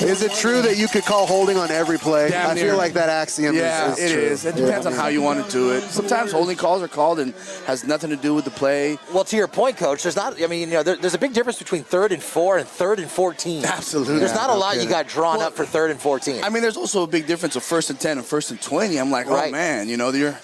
Is it true that you could call holding on every play? Damn I near. feel like that axiom is true. Yeah, it is. It depends on how you want to do it. Sometimes holding calls are called and has nothing to do with the play. Well, to your point, Coach, there's not. I mean, you know, there's a big difference between 3rd and 4 and 3rd and 14. Absolutely. There's not a lot you got drawn up for 3rd and 14. I mean, there's also a big difference of 1st and 10 and 1st and 20. I'm like, oh man, you know, you're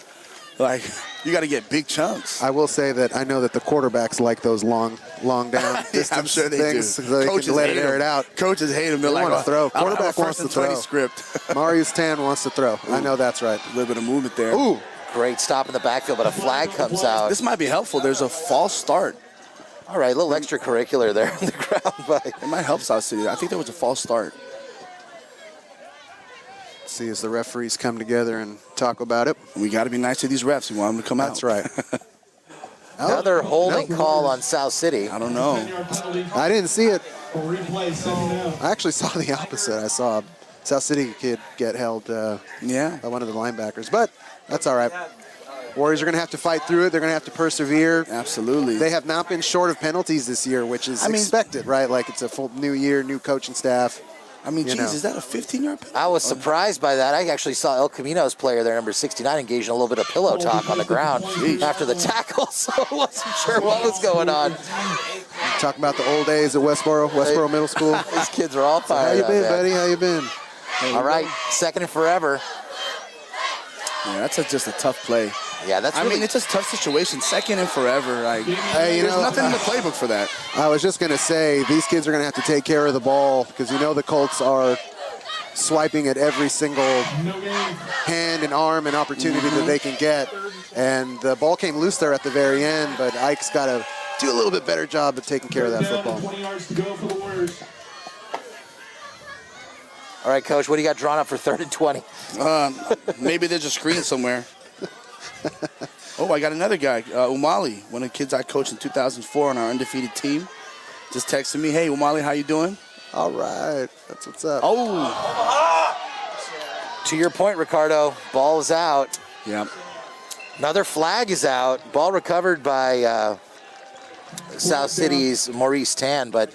like, you got to get big chunks. I will say that I know that the quarterbacks like those long down distance I'm sure they things do. so they Coaches can let it hate air them. it out. Coaches hate them. They They're want like, to throw. I don't have a Quarterback wants 1st to and throw. 20 script. Marius Tan wants to throw. I know that's right. A little bit of movement there. Ooh. Great stop in the backfield, but a flag comes out. This might be helpful. There's a false start. All right, a little extracurricular there on the ground. But it might help South City. I think there was a false start. See as the referees come together and talk about it. We got to be nice to these refs. We want them to come out. That's right. Another holding call on South City. I don't know. I didn't see it. I actually saw the opposite. I saw a South City kid get held by one of the linebackers. But that's all right. Warriors are going to have to fight through it. They're going to have to persevere. Absolutely. They have not been short of penalties this year, which is expected, right? Like it's a full new year, new coaching staff. I mean, geez, is that a 15-yard penalty? I was surprised by that. I actually saw El Camino's player there, number 69, engaged in a little bit of pillow talk on the ground after the tackle, so I wasn't sure what was going on. Talking about the old days at Westboro Middle School. These kids are all fired up. How you been, buddy? How you been? All right, 2nd and forever. Yeah, that's just a tough play. Yeah, that's. I mean, it's just a tough situation. 2nd and forever. Like, hey, there's nothing in the playbook for that. I was just going to say these kids are going to have to take care of the ball because you know the Colts are swiping at every single hand and arm and opportunity that they can get. And the ball came loose there at the very end, but Ike's got to do a little bit better job of taking care of that football. 20 yards to go for the Warriors. All right, Coach, what do you got drawn up for 3rd and 20? Maybe there's a screen somewhere. Oh, I got another guy, Umali, one of the kids I coached in 2004 on our undefeated team. Just texted me, hey, Umali, how you doing? All right, that's what's up. Oh. To your point, Ricardo, ball is out. Yep. Another flag is out. Ball recovered by South City's Maurice Tan, but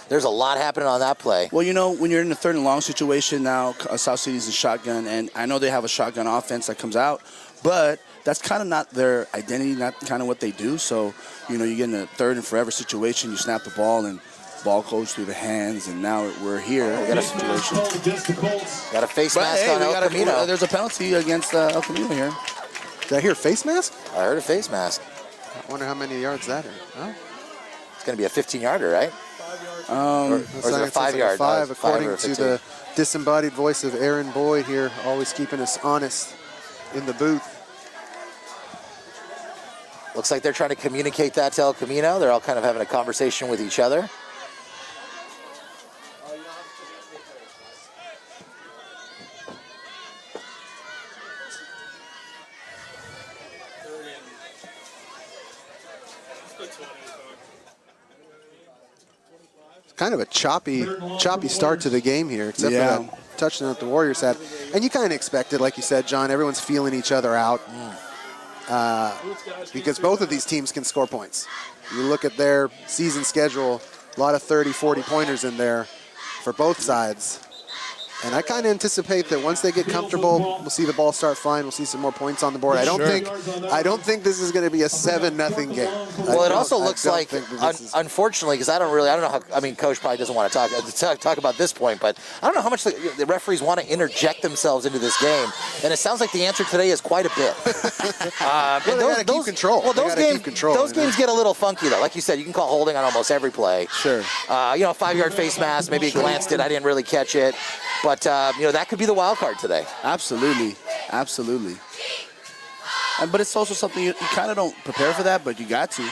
there's a lot happening on that play. Well, you know, when you're in a 3rd and long situation now, South City's a shotgun, and I know they have a shotgun offense that comes out, but that's kind of not their identity, not kind of what they do. So, you know, you get in a 3rd and forever situation, you snap the ball, and ball goes through the hands, and now we're here. We got a situation. Got a face mask on El Camino. There's a penalty against El Camino here. Did I hear face mask? I heard a face mask. I wonder how many yards that is. Oh. It's going to be a 15-yarder, right? Or is it a 5-yard? 5, according to the disembodied voice of Aaron Boyd here, always keeping us honest in the booth. Looks like they're trying to communicate that to El Camino. They're all kind of having a conversation with each other. Kind of a choppy start to the game here, except for that touchdown that the Warriors had. And you kind of expected, like you said, John, everyone's feeling each other out because both of these teams can score points. You look at their season schedule, a lot of 30, 40-pointers in there for both sides. And I kind of anticipate that once they get comfortable, we'll see the ball start flying. We'll see some more points on the board. I don't think this is going to be a 7-0 game. Well, it also looks like, unfortunately, because I don't know how. I mean, Coach probably doesn't want to talk about this point, but I don't know how much the referees want to interject themselves into this game. And it sounds like the answer today is quite a bit. Keep control. Well, those games get a little funky though. Like you said, you can call holding on almost every play. Sure. You know, 5-yard face mask. Maybe glanced it. I didn't really catch it. But, you know, that could be the wild card today. Absolutely. Absolutely. But it's also something you kind of don't prepare for that, but you got to.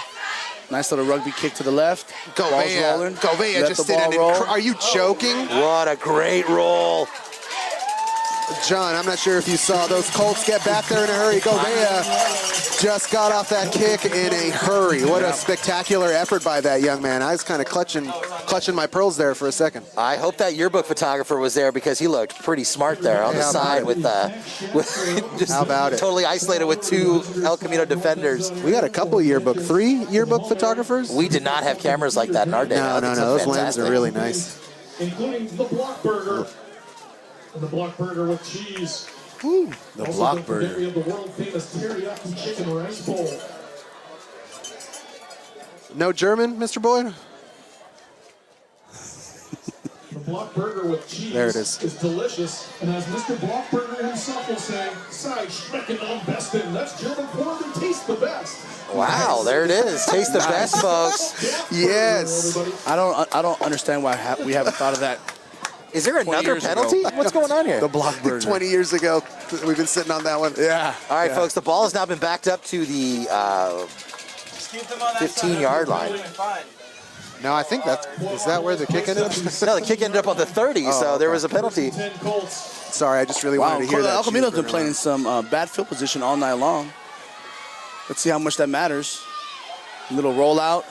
Nice little rugby kick to the left. Govea just did an Are you joking? What a great roll. John, I'm not sure if you saw those Colts get back there in a hurry. Govea just got off that kick in a hurry. What a spectacular effort by that young man. I was kind of clutching my pearls there for a second. I hope that yearbook photographer was there because he looked pretty smart there on the side with just how about it? Totally isolated with 2 El Camino defenders. We got a couple of 3 yearbook photographers. We did not have cameras like that in our day. No. Those lenses are really nice. Including the block burger. And the block burger with cheese. Ooh, the Also block don't forget burger. we have the world famous teriyaki chicken rice bowl. No German, Mr. Boyd? The block burger with cheese There it is. delicious. And as Mr. Blockburger himself will say, sei schmecken am besten. That's German for to taste the best. Wow, there it is. Taste the best, folks. Yes. I don't understand why we haven't thought of that. Is there another penalty? What's going on here? The block burger. 20 years ago, we've been sitting on that one. Yeah. All right, folks, the ball has now been backed up to the 15-yard line. No, I think is that where the kick ended up? No, the kick ended up on the 30, so there was a penalty. Sorry, I just really wanted to hear that. El Camino's been playing in some bad field position all night long. Let's see how much that matters. Little rollout.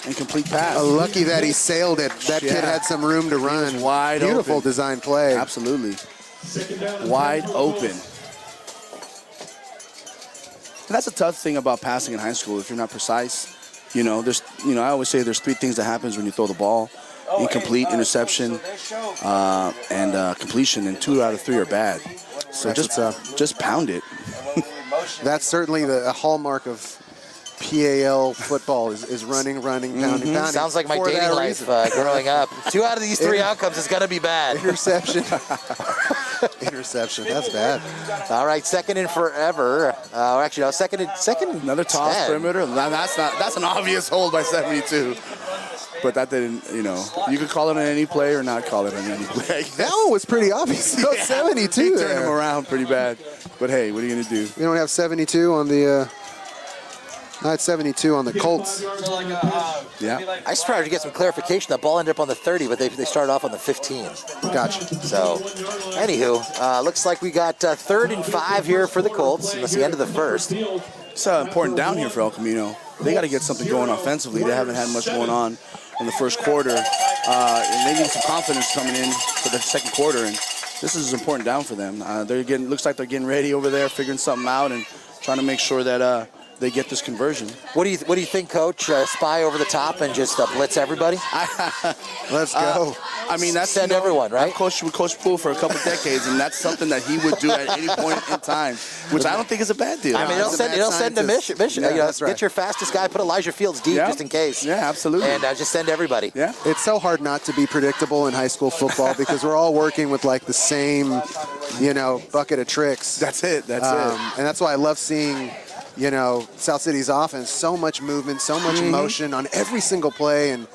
Incomplete pass. Lucky that he sailed it. That kid had some room to run. Wide Beautiful open. Design play. Absolutely. Wide open. And that's a tough thing about passing in high school. If you're not precise, I always say there's 3 things that happens when you throw the ball: incomplete, interception, and completion. And 2 out of 3 are bad. So just pound it. That's certainly a hallmark of PAL football is running, pounding. Sounds like my dating life growing up. 2 out of these 3 outcomes is going to be bad. Interception. Interception. That's bad. All right, second and forever. Actually, no, second. Another toss perimeter. That's an obvious hold by 72. But that didn't, you could call it on any play or not call it on any play. That one was pretty obvious. 72 He there. turned him around pretty bad. But hey, what are you going to do? We don't have 72 on the... Not 72 on the Colts. Yeah. I just tried to get some clarification. That ball ended up on the 30, but they started off on the 15. Gotcha. So, anywho, looks like we got 3rd and 5 here for the Colts. And that's the end of the first. It's important down here for El Camino. They got to get something going offensively. They haven't had much going on in the first quarter. And they need some confidence coming in for the second quarter. And this is important down for them. Looks like they're getting ready over there, figuring something out, and trying to make sure that they get this conversion. What do you think, Coach? Spy over the top and just blitz everybody? Let's go. I mean, that's send everyone, right? I've coached with Coach Poole for a couple decades, and that's something that he would do at any point in time, which I don't think is a bad deal. I mean, it'll send a mission. Yeah, that's right. Get your fastest guy, put Elijah Fields deep just in case. Yeah, absolutely. And just send everybody. Yeah. It's so hard not to be predictable in high school football because we're all working with like the same, bucket of tricks. That's it. That's it. And that's why I love seeing, South City's offense, so much movement, so much motion on every single play, and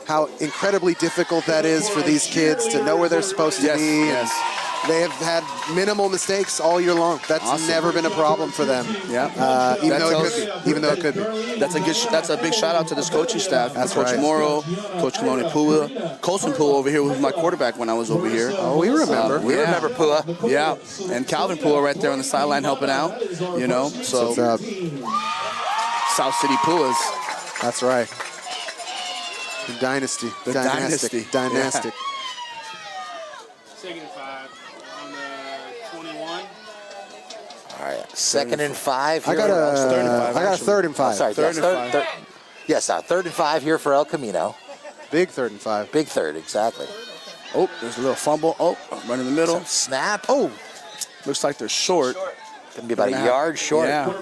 how incredibly difficult that is for these kids to know where they're supposed to be. And They have had minimal mistakes all year long. That's Awesome. never been a problem for them. Yeah. Even though it could be. Even though it could be. That's a big shout out to this coaching staff. That's Coach right. Morrow, Coach Kaloni Pua, Colson Pua over here was my quarterback when I was over here. Oh, we remember. We remember Pua. Yeah, and Calvin Pua right there on the sideline helping out. You know, so What's up? South City Puas. That's right. The dynasty. The Dynastic. dynasty. Dynastic. Second and 5 on the 21. All right, 2nd and 5. I got a third and 5. Oh, sorry, Third yes, and 5. Yes, 3rd and 5 here for El Camino. Big 3rd and 5. Big third, exactly. Oh, there's a little fumble. Oh, run in the middle. Snap. Oh, looks like they're short. Gonna be about a yard short. Yeah.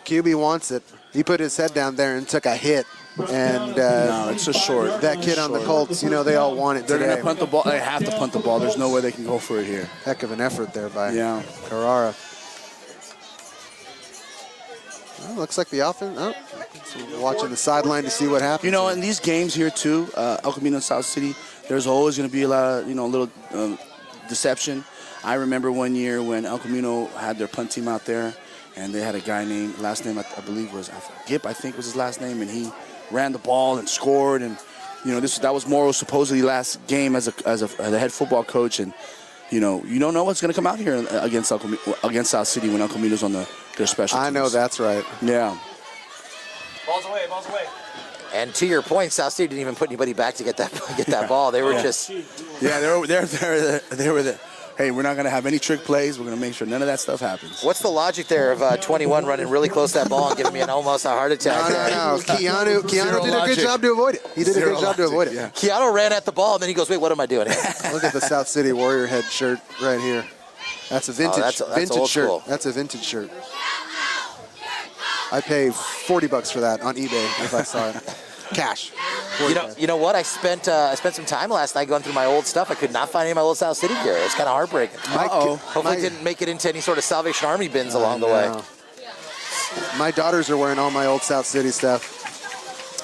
QB wants it. He put his head down there and took a hit. And No, it's a short. that kid on the Colts, you know, they all want it They're today. gonna punt the ball. They have to punt the ball. There's no way they can go for it here. Heck of an effort there by Yeah. Carrara. Well, looks like the offense. Oh, watching the sideline to see what happens. You know, in these games here too, El Camino and South City, there's always going to be a lot of, a little deception. I remember one year when El Camino had their punt team out there, and they had a guy named, last name I believe was Gip, I think was his last name, and he ran the ball and scored, and that was Morrow's supposedly last game as the head football coach, and you don't know what's going to come out here against South City when El Camino's on their special teams. I know that's right. Yeah. Balls away, balls away. And to your point, South City didn't even put anybody back to get that ball. They were just. Yeah, they were the. Hey, we're not going to have any trick plays. We're going to make sure none of that stuff happens. What's the logic there of 21 running really close to that ball and giving me almost a heart attack? No. Keanu did a good job to avoid it. He did a good job to avoid it. Yeah. Keanu ran at the ball, and then he goes, wait, what am I doing here? Look at the South City Warrior head shirt right here. That's a vintage, that's vintage old shirt. school. That's a vintage shirt. I pay $40 for that on eBay if I saw it. Cash. You know what? I spent some time last night going through my old stuff. I could not find any of my old South City gear. It was kind of heartbreaking. Hopefully, it didn't make it into any sort of Salvation Army bins along the way. My daughters are wearing all my old South City stuff.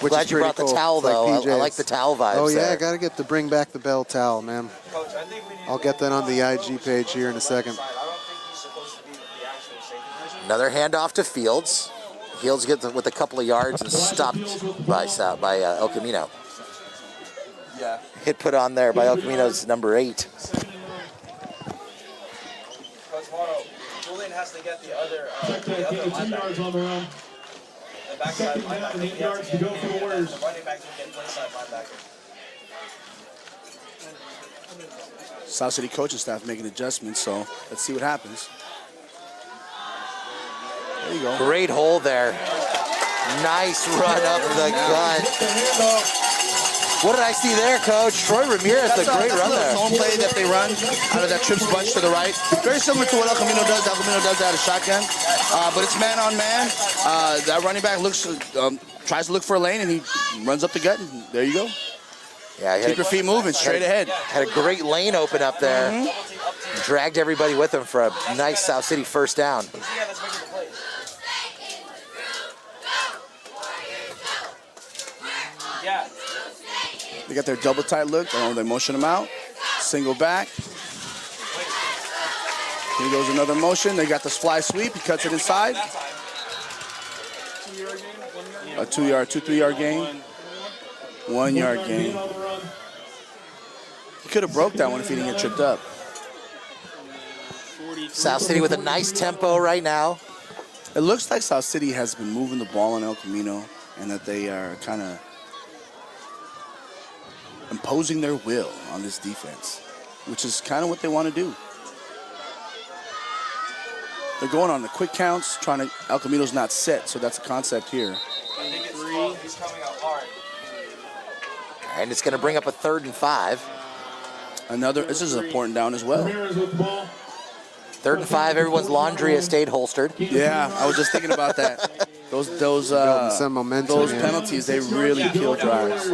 Which Glad is you pretty brought the cool. towel, It's like though. I PJs. like the towel vibes. Oh yeah, there. I gotta get the bring back the bell towel, man. Coach, I think we need I'll get that on the IG page here in a second. I don't think he's supposed to be the actual safety position. Another handoff to Fields. Fields gets with a couple of yards and stopped by El Camino. Yeah. Hit put on there by El Camino's number 8. Coach Morrow, Julian has to get the other yards on their own. the backside linebacker. 8 yards to go for the Warriors. The running backs will get inside linebacker. South City coaching staff making adjustments, so let's see what happens. There you go. Great hole there. Nice run up the gut. What did I see there, Coach? Troy Ramirez, a great run there. Zone play that they run out of that trips bunch to the right. Very similar to what El Camino does. El Camino does that out of shotgun, but it's man on man. That running back tries to look for a lane, and he runs up the gut, and there you go. Yeah, Keep your feet moving, straight ahead. Had a great lane open up there. Dragged everybody with him for a nice South City first down. Yeah. They got their double tight look. They motion him out. Single back. Here goes another motion. They got this fly sweep. He cuts it inside. A 3-yard gain. 1 yard gain. He could have broke that one if he didn't get tripped up. South City with a nice tempo right now. It looks like South City has been moving the ball on El Camino, and that they are kind of imposing their will on this defense, which is kind of what they want to do. They're going on the quick counts, El Camino's not set, so that's a concept here. I think it's 3. He's coming out hard. And it's going to bring up a 3rd and 5. This is an important down as well. 3rd and 5, everyone's laundry has stayed holstered. Yeah, I was just thinking about that. Those some momentum, those penalties, they really kill drives.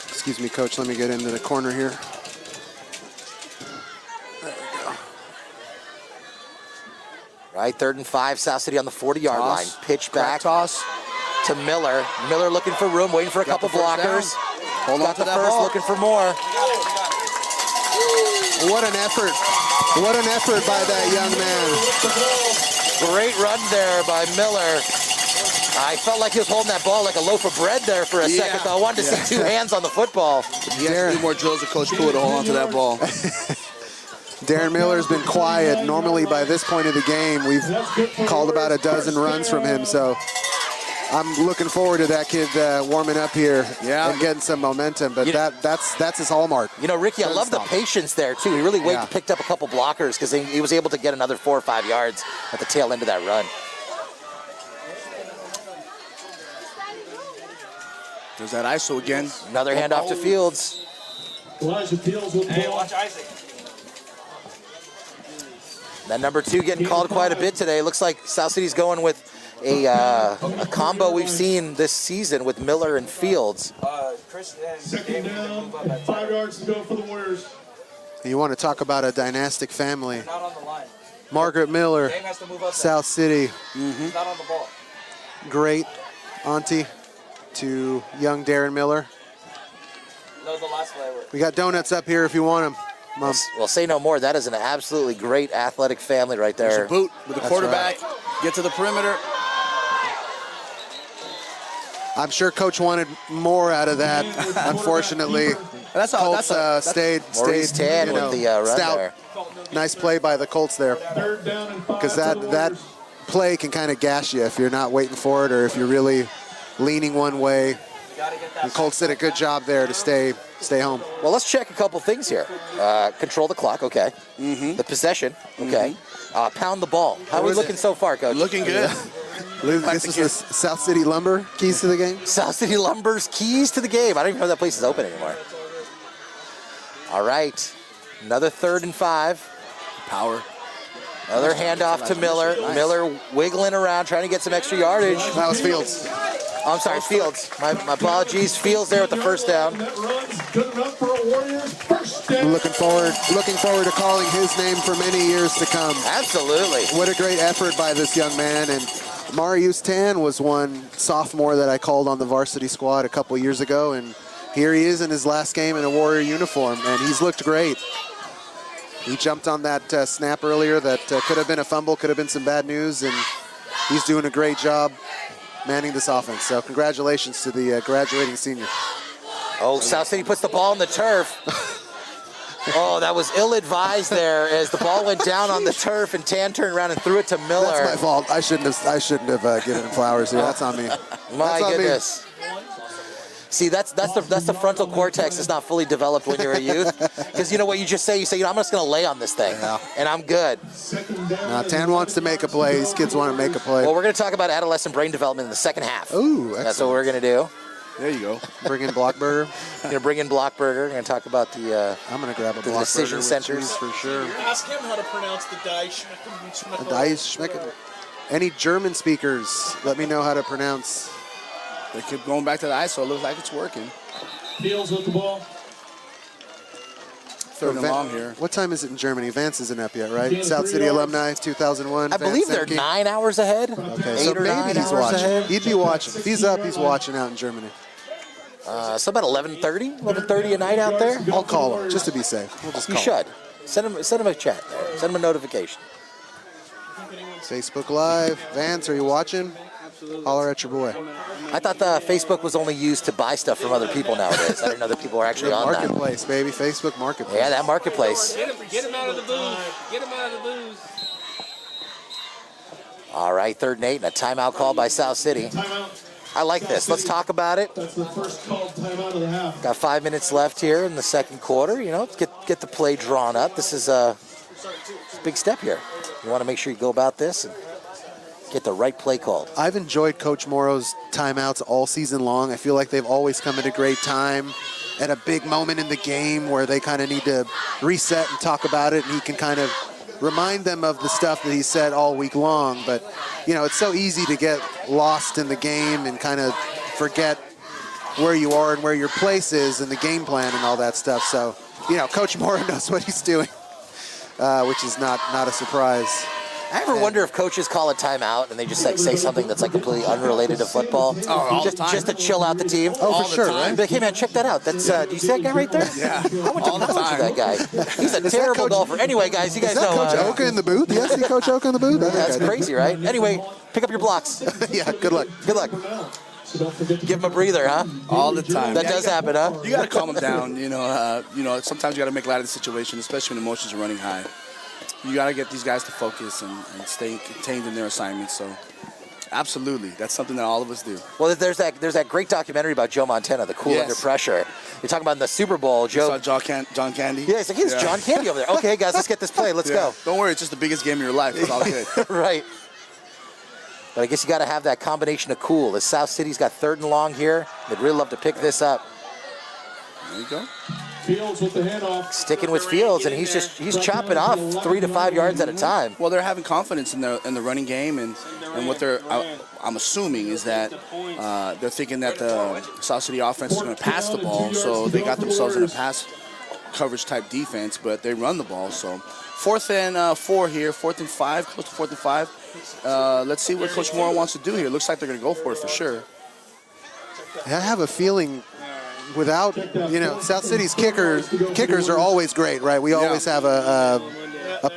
Excuse me, Coach. Let me get into the corner here. Right, 3rd and 5, South City on the 40-yard line. Toss. Pitch Crack back toss. to Miller. Miller looking for room, waiting for a couple the first blockers. Hold on Got to the that first, ball. looking for more. What an effort. What an effort by that young man. Great run there by Miller. I felt like he was holding that ball like a loaf of bread there for a second, though. I wanted to see 2 hands on the football. He has to do more drills to Coach Pua to hold on to that ball. Darren Miller's been quiet. Normally by this point of the game, we've called about a dozen runs from him, so I'm looking forward to that kid warming up here and getting some momentum, but that's his hallmark. You know, Ricky, I love the patience there, too. He really picked up a couple blockers because he was able to get another 4 or 5 yards at the tail end of that run. There's that ISO again. Another handoff to Fields. Elijah Fields with the ball. Watch Isaac. That number 2 getting called quite a bit today. Looks like South City's going with a combo we've seen this season with Miller and Fields. Chris and Second down, 5 yards to go for the Warriors. You want to talk about a dynastic family. not on the line. Margaret Miller, Dame has to move up. South City, He's not on the ball. great auntie to young Darren Miller. That was the last play. We got donuts up here if you want them, Mom. Well, say no more. That is an absolutely great athletic family right there. There's a boot with the That's quarterback. Get to the perimeter. I'm sure Coach wanted more out of that. Unfortunately, That's all. Colts stayed Maurice Tan with the run stout. there. Nice play by the Colts there, Third down and 5 because for the that Warriors. play can kind of gash you if you're not waiting for it or if you're really leaning one way. The Colts did a good job there to stay home. Well, let's check a couple things here. Control the clock, okay. The possession, okay. Pound the ball. How are we looking so far, Coach? Looking good. This is the South City Lumber keys to the game. South City Lumber's keys to the game. I don't even know if that place is open anymore. All right. Another 3rd and 5. Power. Another handoff to Miller. Nice. Miller wiggling around, trying to get some extra yardage. That was Fields. Oh, I'm sorry, Fields. My apologies. Fields there with the first down. That run's good enough for a Warriors first down. Looking forward to calling his name for many years to come. Absolutely. What a great effort by this young man. And Maurice Tan was one sophomore that I called on the varsity squad a couple years ago, and here he is in his last game in a Warrior uniform, and he's looked great. He jumped on that snap earlier that could have been a fumble, could have been some bad news, and he's doing a great job manning this offense. So congratulations to the graduating senior. Oh, South City puts the ball on the turf. Oh, that was ill-advised there as the ball went down on the turf and Tan turned around and threw it to Miller. That's my fault. I shouldn't have given him flowers here. That's on me. My That's on me. goodness. See, that's the frontal cortex that's not fully developed when you're a youth. Because you know what you just say? You say, I'm just going to lay on this thing, and I'm good. Now, Tan wants to make a play. These kids want to make a play. Well, we're going to talk about adolescent brain development in the second half. Ooh, that's what we're going to do. There you go. Bring in Blockburger. Going to bring in Blockburger. We're going to talk about the I'm going to grab a the Blockburger decision with centers. cheese for sure. Ask him how to pronounce the Die Schmecken. Dice Schmecken. Any German speakers, let me know how to pronounce. They keep going back to the ISO. It looks like it's working. Fields with the ball. 3rd and long here. What time is it in Germany? Vance isn't up yet, right? Yeah, South 3 City hours. alumni, 2001. I believe Vance they're Semke. 9 hours ahead. Okay, 8 so or 9 maybe he's hours watching. ahead. He'd be watching. If he's up, he's watching out in Germany. So about 11:30 at night out there. I'll call him just to be safe. We'll just You call should. Send him a chat there. Send him a notification. Facebook Live. Vance, are you watching? Holler at your boy. I thought Facebook was only used to buy stuff from other people nowadays. I didn't know that people were actually on that. Marketplace, baby. Facebook Marketplace. Yeah, that marketplace. Get him out of the booth. Get him out of the booth. All right, 3rd and 8, and a timeout call by South City. Timeout. I like this. Let's talk about it. That's the first called timeout of the half. Got 5 minutes left here in the second quarter. You know, let's get the play drawn up. This is a big step here. You want to make sure you go about this and get the right play called. I've enjoyed Coach Morrow's timeouts all season long. I feel like they've always come at a great time, at a big moment in the game where they kind of need to reset and talk about it, and he can kind of remind them of the stuff that he said all week long. But, you know, it's so easy to get lost in the game and kind of forget where you are and where your place is and the game plan and all that stuff. So, you know, Coach Morrow knows what he's doing, which is not a surprise. I ever wonder if coaches call a timeout and they just like say something that's like completely unrelated to football, all just the time. just to chill out the team. Oh, for sure, time. right? Like, hey man, check that out. That's do you see that guy right there? Yeah, I went to all the college time. with that guy. He's a that terrible Coach- golfer. Anyway, guys, you guys Is that know. Coach Oka in the booth? Yes, see Coach Oka in the booth? That's crazy, right? Anyway, pick up your blocks. Yeah, good luck. Good luck. So don't forget to Give him a breather, huh? All the time. That Yeah, does you happen, huh? You got to calm them down. You know, sometimes you got to make light of the situation, especially when emotions are running high. You got to get these guys to focus and stay contained in their assignments. So, absolutely, that's something that all of us do. Well, there's that great documentary about Joe Montana, The Cool Yes. Under Pressure. You're talking about in the Super Bowl, You Joe. saw John Candy? Yeah, he's like, here's John Candy over there. Okay, guys, let's get this play. Let's go. Don't worry, it's just the biggest game of your life. It's all good. Right. But I guess you got to have that combination of cool. As South City's got 3rd and long here, they'd really love to pick this up. There you go. Fields with the handoff. Sticking with Fields, and he's chopping off 3 to 5 yards at a time. Well, they're having confidence in the running game, and what they're I'm assuming is that they're thinking that the South City offense is going to pass the ball, so they got themselves in a pass coverage type defense, but they run the ball. So 4th and 4 here, 4th and 5, close to 4th and 5. Let's see what Coach Moore wants to do here. Looks like they're going to go for it for sure. I have a feeling without, South City's kickers are always great, right? We always have a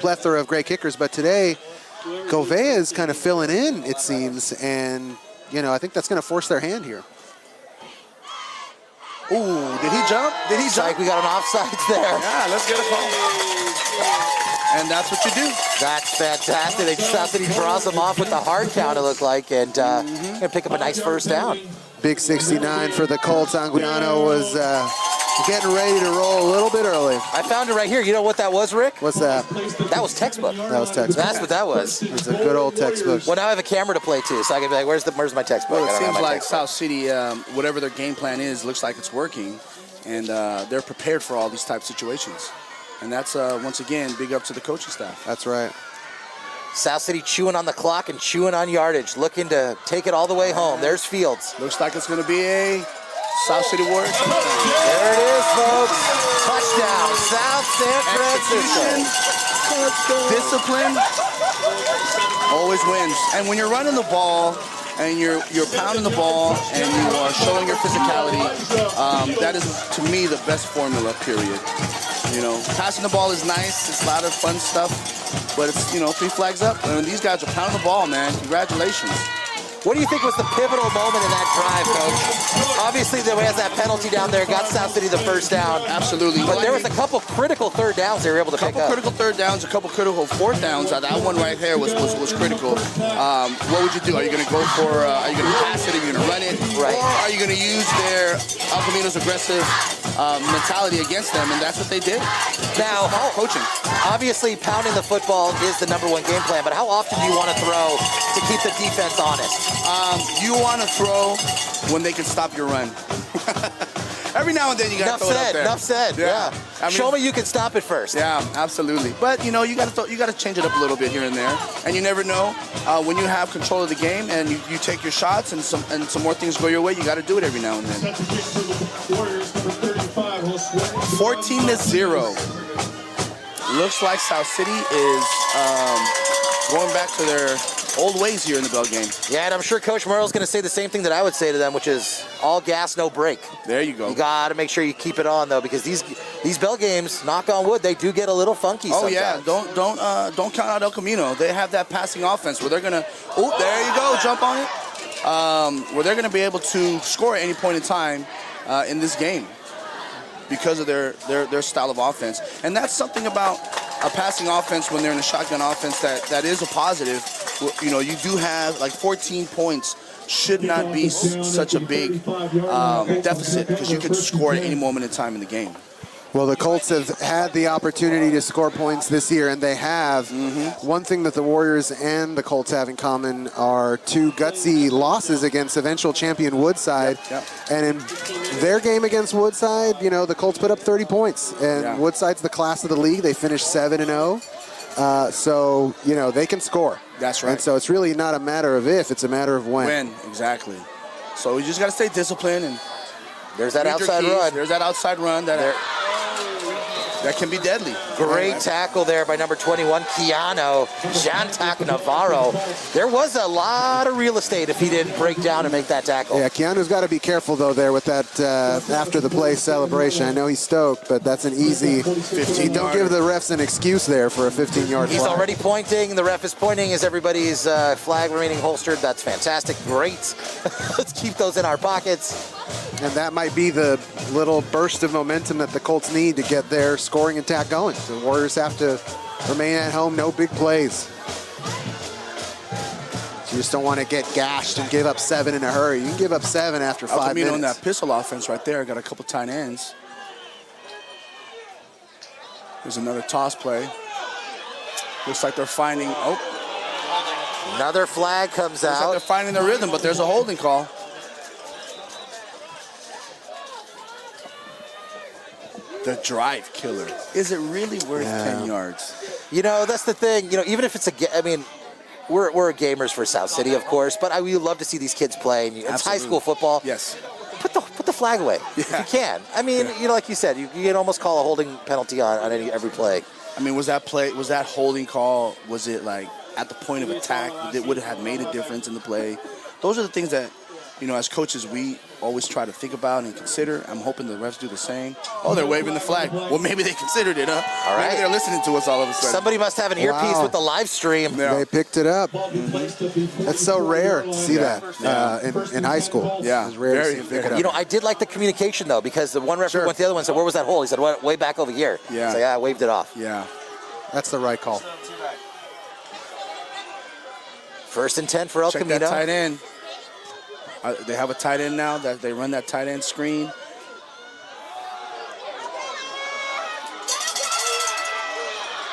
plethora of great kickers, but today Gouveia is kind of filling in, it seems, and, I think that's going to force their hand here. Ooh, did he jump? Did he Looks jump? like we got an offsides there. Yeah, let's get a call. And that's what you do. That's fantastic. South City draws them off with the hard count, it looked like, and going to pick up a nice 1st down. Big 69 for the Colts. Anguiano was getting ready to roll a little bit early. I found it right here. You know what that was, Rick? What's that? That was textbook. That was textbook. That's what that was. It's a good old textbook. Well, now I have a camera to play too, so I can be like, where's my textbook? Well, I it don't have seems my like textbook. South City, whatever their game plan is, looks like it's working, and they're prepared for all these type of situations. And that's, once again, big up to the coaching staff. That's right. South City chewing on the clock and chewing on yardage, looking to take it all the way home. There's Fields. Looks like it's going to be a South City Warriors. There it is, folks. Touchdown, South San Francisco. Discipline always wins. And when you're running the ball and you're pounding the ball and you are showing your physicality, that is, to me, the best formula, period. Passing the ball is nice. It's a lot of fun stuff. But it's, 3 flags up. And these guys are pounding the ball, man. Congratulations. What do you think was the pivotal moment in that drive, Coach? Obviously, there was that penalty down there, got South City the 1st down. Absolutely. But there was a couple critical 3rd downs they were able to pick up. A couple critical 3rd downs, a couple critical 4th downs. That one right there was critical. What would you do? Are you going to go for, are you going to pass it? Are you going to run it? Right. Or are you going to use their Camino's aggressive mentality against them? And that's what they did. Now, Coaching. Obviously, pounding the football is the #1 game plan, but how often do you want to throw to keep the defense honest? You want to throw when they can stop your run. Every now and then you got to throw it up there. Enough said. Yeah. I mean, show me you can stop it first. Yeah, absolutely. But you got to change it up a little bit here and there. And you never know when you have control of the game and you take your shots and some more things go your way. You got to do it every now and then. 14-0. Looks like South City is going back to their old ways here in the Bell game. Yeah, and I'm sure Coach Murrell's going to say the same thing that I would say to them, which is all gas, no brake. There you go. You got to make sure you keep it on, though, because these Bell games, knock on wood, they do get a little funky sometimes. Yeah, don't count out El Camino. They have that passing offense where they're going to, there you go, jump on it, where they're going to be able to score at any point in time in this game because of their style of offense. And that's something about a passing offense when they're in a shotgun offense that is a positive. You do have like 14 points should not be such a big deficit because you can score at any moment in time in the game. Well, the Colts have had the opportunity to score points this year, and they have. One thing that the Warriors and the Colts have in common are 2 gutsy losses against eventual champion Woodside. Yep. And in their game against Woodside, the Colts put up 30 points. And Woodside's the class of the league. They finished 7-0. So, they can score. That's right. And so it's really not a matter of if, it's a matter of when. When, exactly. So you just got to stay disciplined. And there's that outside run. There's that outside run. That that can be deadly. Great tackle there by number 21, Keanu, Jantak Navarro. There was a lot of real estate if he didn't break down and make that tackle. Yeah, Keanu's got to be careful, though, there with that after the play celebration. I know he's stoked, but that's an easy 15. Don't give the refs an excuse there for a 15-yard He's flag. already pointing. The ref is pointing as everybody's flag remaining holstered. That's fantastic. Great. Let's keep those in our pockets. And that might be the little burst of momentum that the Colts need to get their scoring attack going. The Warriors have to remain at home, no big plays. You just don't want to get gashed and give up 7 in a hurry. You can give up 7 after 5 minutes. On that pistol offense right there, got a couple tight ends. There's another toss play. Looks like they're finding, Another flag comes looks out. like they're finding their rhythm, but there's a holding call. The drive killer. Is it really worth 10 yards? You know, that's the thing. You know, even if it's I mean, we're gamers for South City, of course, but we would love to see these kids play. It's high school football. Yes. Put the flag away if you can. I mean, you know, like you said, you can almost call a holding penalty on every play. I mean, was that holding call, was it like at the point of attack that would have made a difference in the play? Those are the things that, you know, as coaches, we always try to think about and consider. I'm hoping the refs do the same. Oh, they're waving the flag. Well, maybe they considered it, huh? All right. Maybe they're listening to us all of a sudden. Somebody must have an earpiece with the live stream. Yeah. They picked it up. That's so rare to see that in high school. Yeah. It's rare to see it pick it up. You know, I did like the communication, though, because the one referee went to the other one and said, where was that hole? He said, way back over here. Yeah. So, I waved it off. Yeah. That's the right call. 1st and 10 for El Check Camino. that tight end. They have a tight end now. That they run that tight end screen.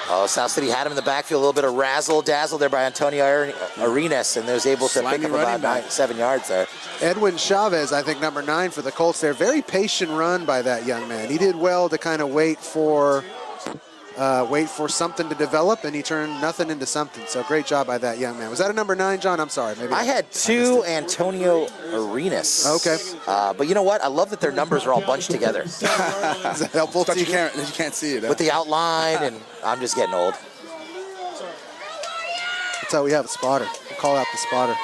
Oh, South City had him in the backfield. A little bit of razzle-dazzle there by Antonio Arenas, and was able to pick up about 7 yards there. Edwin Chavez, I think number 9 for the Colts there. Very patient run by that young man. He did well to kind of wait for something to develop, and he turned nothing into something. So great job by that young man. Was that a number 9, John? I'm sorry. Maybe I had 2 Antonio Arenas. Okay. But you know what? I love that their numbers are all bunched together. Is that helpful to you can't see it. Huh? With the outline, and I'm just getting old. That's how we have a spotter. We'll call out the spotter.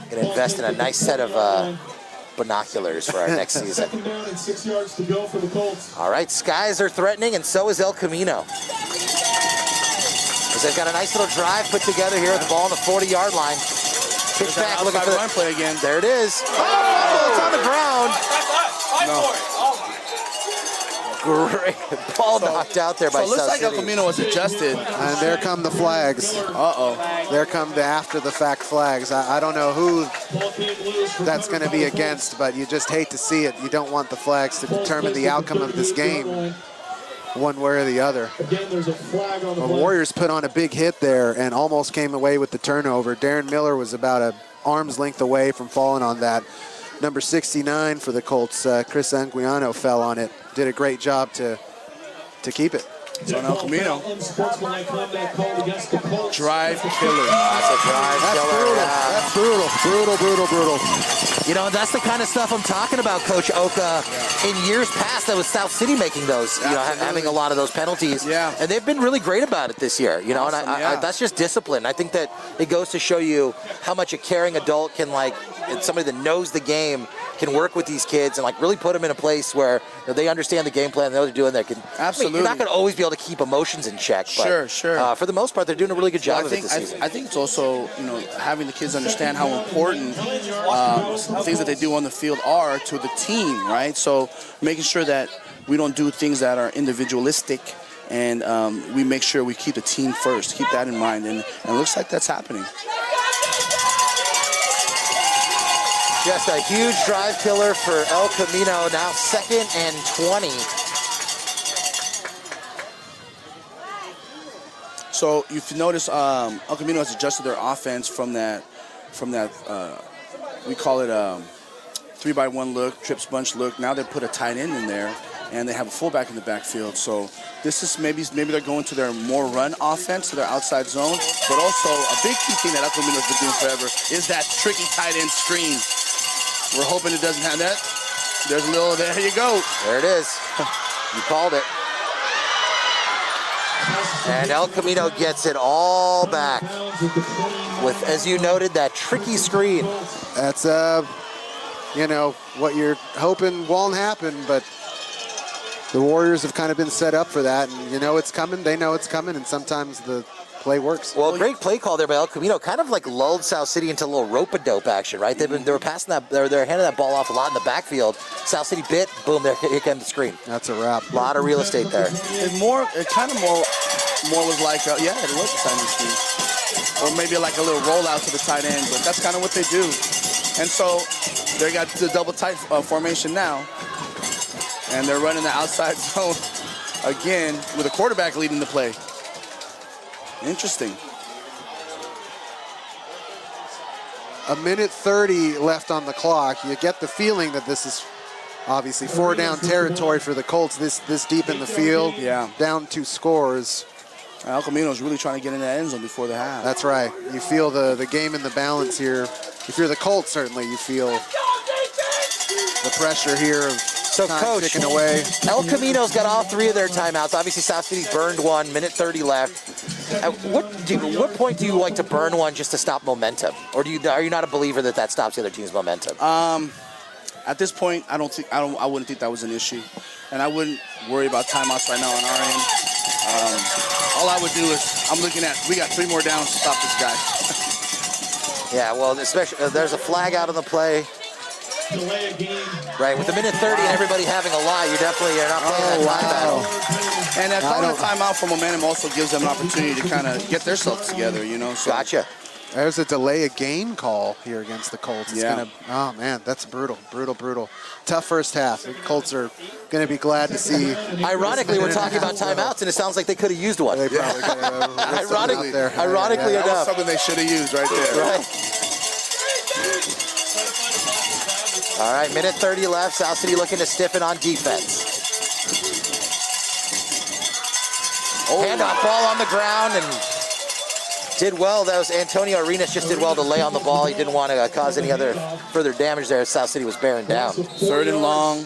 Gonna invest in a nice set of binoculars for our next season. 2nd down and 6 yards to go for the Colts. All right, skies are threatening, and so is El Camino. As they've got a nice little drive put together here with the ball on the 40-yard line. Pitch back, looking for the run play again. There it is. Oh, it's on the ground. No. Great ball knocked out there by So it looks South like El City. Camino was adjusted. And there come the flags. Uh-oh. There come the after-the-fact flags. I don't know who that's going to be against, but you just hate to see it. You don't want the flags to determine the outcome of this game, one way or the other. Again, there's a flag on the The play. Warriors put on a big hit there and almost came away with the turnover. Darren Miller was about an arm's length away from falling on that. Number 69 for the Colts, Chris Anguiano, fell on it. Did a great job to keep it. So now Camino. Unsportsmanlike conduct called against the Colts. Drive killer. That's a drive That's killer. brutal. Yeah. That's brutal. Brutal, brutal, brutal. You know, that's the kind of stuff I'm talking about, Coach Oka. In years past, that was South City making those, you know, having a lot of those penalties. Yeah. And they've been really great about it this year, you know, Awesome, and yeah. that's just discipline. I think that it goes to show you how much a caring adult can, like, and somebody that knows the game can work with these kids and, like, really put them in a place where, you know, they understand the game plan, they know what they're doing. They can, Absolutely. you're not going to always be able to keep emotions in check. But, Sure. for the most part, they're doing a really good job Well, of it this season. I think it's also, you know, having the kids understand how important things that they do on the field are to the team, right? So making sure that we don't do things that are individualistic, and we make sure we keep the team first. Keep that in mind, and it looks like that's happening. Just a huge drive killer for El Camino, now 2nd and 20. So if you notice, El Camino has adjusted their offense from that we call it 3-by-1 look, trips bunch look. Now they put a tight end in there, and they have a fullback in the backfield. So this is maybe they're going to their more run offense, to their outside zone. But also a big key thing that El Camino's been doing forever is that tricky tight end screen. We're hoping it doesn't have that. There you go. There it is. You called it. And El Camino gets it all back with, as you noted, that tricky screen. That's, you know, what you're hoping won't happen, but the Warriors have kind of been set up for that, and you know it's coming, they know it's coming, and sometimes the play works. Well, great play call there by El Camino. Kind of like lulled South City into a little rope-a-dope action, right? They were passing that, they're handing that ball off a lot in the backfield. South City bit, boom, there, here came the screen. That's a wrap. A lot of real estate there. It kind of more was like, yeah, it was a signing scheme. Or maybe like a little rollout to the tight end, but that's kind of what they do. And so they got the double tight formation now. And they're running the outside zone again with a quarterback leading the play. Interesting. A minute 30 left on the clock. You get the feeling that this is obviously 4-down territory for the Colts this deep in the field. Yeah. Down 2 scores. El Camino's really trying to get in that end zone before the half. That's right. You feel the game in the balance here. If you're the Colts, certainly you feel the pressure here of time Coach, ticking away. El Camino's got all 3 of their timeouts. Obviously, South City's burned 1, minute 30 left. At what point do you like to burn one just to stop momentum? Or are you not a believer that stops the other team's momentum? At this point, I wouldn't think that was an issue. And I wouldn't worry about timeouts right now on our end. All I would do is, we got 3 more downs to stop this guy. Yeah, well, especially, there's a flag out on the play. Delay a game. Right, with the minute 30 and everybody having a lot, you're not playing that time battle. And that calling a timeout for momentum also gives them an opportunity to kind of get themselves together, you know. So. Gotcha. There's a delay a game call here against the Colts. It's yeah. Oh man, that's brutal. Tough first half. The Colts are going to be glad to see. Ironically, we're talking about timeouts, and it sounds like they could have used one. They probably could have. Ironically enough. That was something they should have used right there. Right. All right, minute 30 left. South City looking to stiffen on defense. Handoff, ball on the ground, and did well. That was Antonio Arenas, just did well to lay on the ball. He didn't want to cause any other further damage there as South City was bearing down. 3rd and long.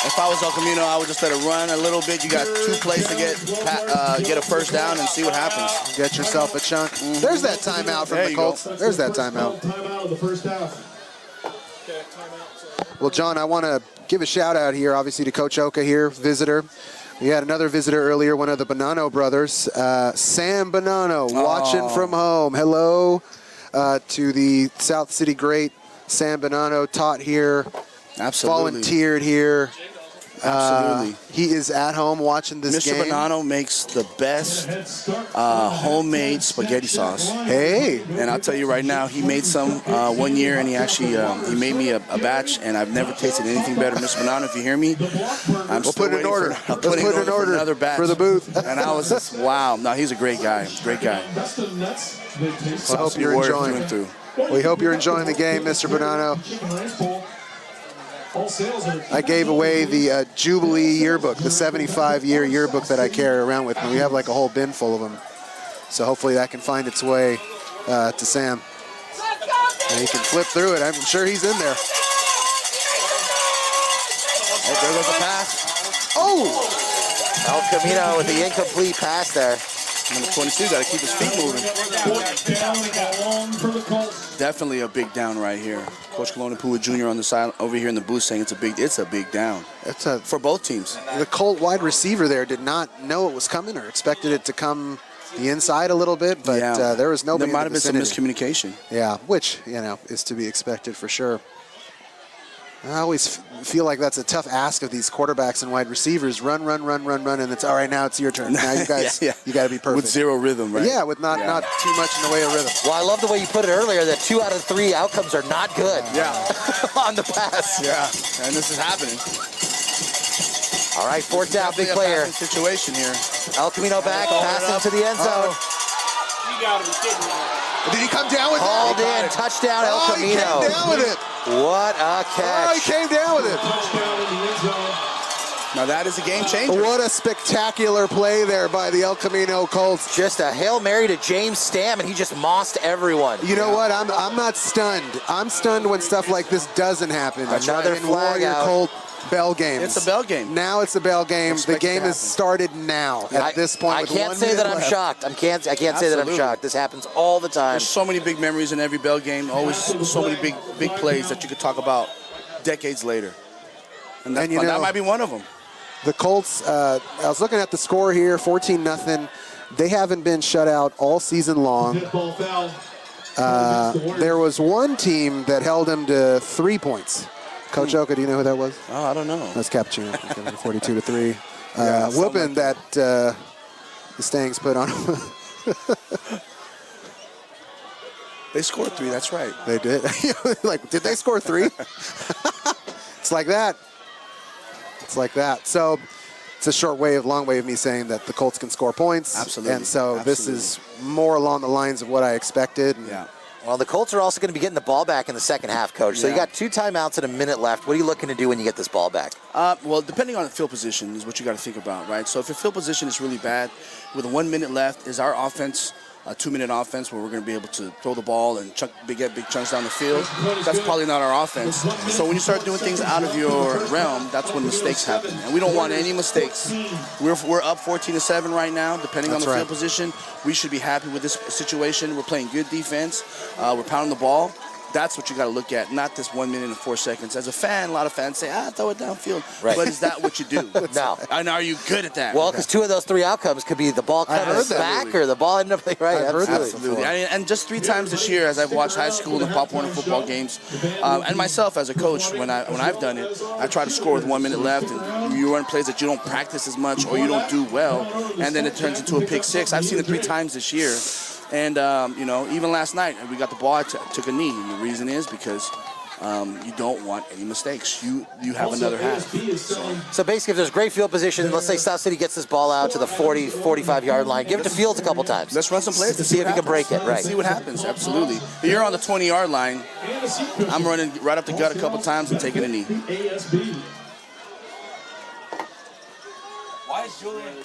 If I was El Camino, I would just let it run a little bit. You got 2 plays to get a first down and see what happens. Get yourself a chunk. There's that timeout from the Colts. There's that timeout. Timeout of the first half. Well, John, I want to give a shout out here, obviously, to Coach Oka here, visitor. We had another visitor earlier, one of the Bonanno brothers, Sam Bonanno, watching from home. Hello to the South City great Sam Bonanno, taught here, volunteered here. Absolutely. He is at home watching this game. Mr. Bonanno makes the best homemade spaghetti sauce. Hey. And I'll tell you right now, he made some one year, and he actually he made me a batch, and I've never tasted anything better. Mr. Bonanno, if you hear me, we'll put an order. Let's put an order another batch for the booth. And I was just, wow. No, he's a great guy. Great guy. I hope you're enjoying. We hope you're enjoying the game, Mr. Bonanno. I gave away the Jubilee yearbook, the 75-year yearbook that I carry around with me. We have like a whole bin full of them. So hopefully that can find its way to Sam. And he can flip through it. I'm sure he's in there. Oh, there goes the pass. Oh! El Camino with the incomplete pass there. Number 22, got to keep his feet moving. Definitely a big down right here. Coach Colonapua Jr. on the side over here in the booth saying it's a big down. For both teams. The Colt wide receiver there did not know it was coming or expected it to come the inside a little bit, but there was nobody. There might have been some miscommunication. Yeah, which is to be expected for sure. I always feel like that's a tough ask of these quarterbacks and wide receivers. Run, and it's all right. Now it's your turn. Now you guys, you got to be perfect with zero rhythm, right? Yeah, with not too much in the way of rhythm. Well, I love the way you put it earlier that 2 out of 3 outcomes are not good. Yeah, on the pass. Yeah, and this is happening. All right, 4th down, big player. Situation here. El Camino back, passing to the end zone. You gotta be kidding me. Did he come down with Hauled that? in, touchdown, El Camino. He came down with it. What a catch. Oh, he came down with it. Now that is a game changer. What a spectacular play there by the El Camino Colts. Just a Hail Mary to James Stam, and he just mossed everyone. You know what? I'm not stunned. I'm stunned when stuff like this doesn't happen. Another and flag Warrior out. Colt bell games. It's a bell game. Now it's a bell game. Expect The it to game has happen. started now at this point. I with can't 1 say that minute I'm left. shocked. I can't say that I'm Absolutely. shocked. This happens all the time. There's so many big memories in every bell game. Always so many big plays that you could talk about decades later. And And you that know- might be one of them. The Colts, I was looking at the score here, 14-0. They haven't been shut out all season long. Dead ball foul. There was one team that held them to 3 points. Coach Oka, do you know who that was? Oh, I don't know. That's Cappuccino, 42-3. Yeah, Whooping that the Stangs put on them. They scored 3, that's right. They did. Like, did they score 3? It's like that. It's like that. So it's a long way of me saying that the Colts can score points. Absolutely. And so this is more along the lines of what I expected. Yeah. Well, the Colts are also going to be getting the ball back in the second half, Coach. So you Yeah. got 2 timeouts and a minute left. What are you looking to do when you get this ball back? Well, depending on the field position is what you got to think about, right? So if your field position is really bad, with 1 minute left, is our offense a 2-minute offense where we're going to be able to throw the ball and get big chunks down the field? That's probably not our offense. So when you start doing things out of your realm, that's when mistakes happen. And we don't want any mistakes. We're up 14-7 right now, depending on the field position. We should be happy with this situation. We're playing good defense. We're pounding the ball. That's what you got to look at, not this 1 minute and 4 seconds. As a fan, a lot of fans say, throw it downfield. Right. But is that what you do? No. And are you good at that? Well, because 2 of those 3 outcomes could be the ball cut heard us that. back or the ball ended up right. I've heard that. Absolutely. I mean, and just 3 times this year, as I've watched high school and Pop Warner football games, and myself as a coach, when I've done it, I try to score with 1 minute left, and you run plays that you don't practice as much or you don't do well, and then it turns into a pick 6. I've seen it 3 times this year. And, even last night, we got the ball, I took a knee. And the reason is because you don't want any mistakes. You have another half. So basically, if there's great field position, let's say South City gets this ball out to the 40, 45-yard line, give it to Fields a couple times. Let's run some plays to see if he can break it. Right. See what happens. Absolutely. If you're on the 20-yard line, I'm running right up the gut a couple times and taking a knee. ASB. Why is Julian?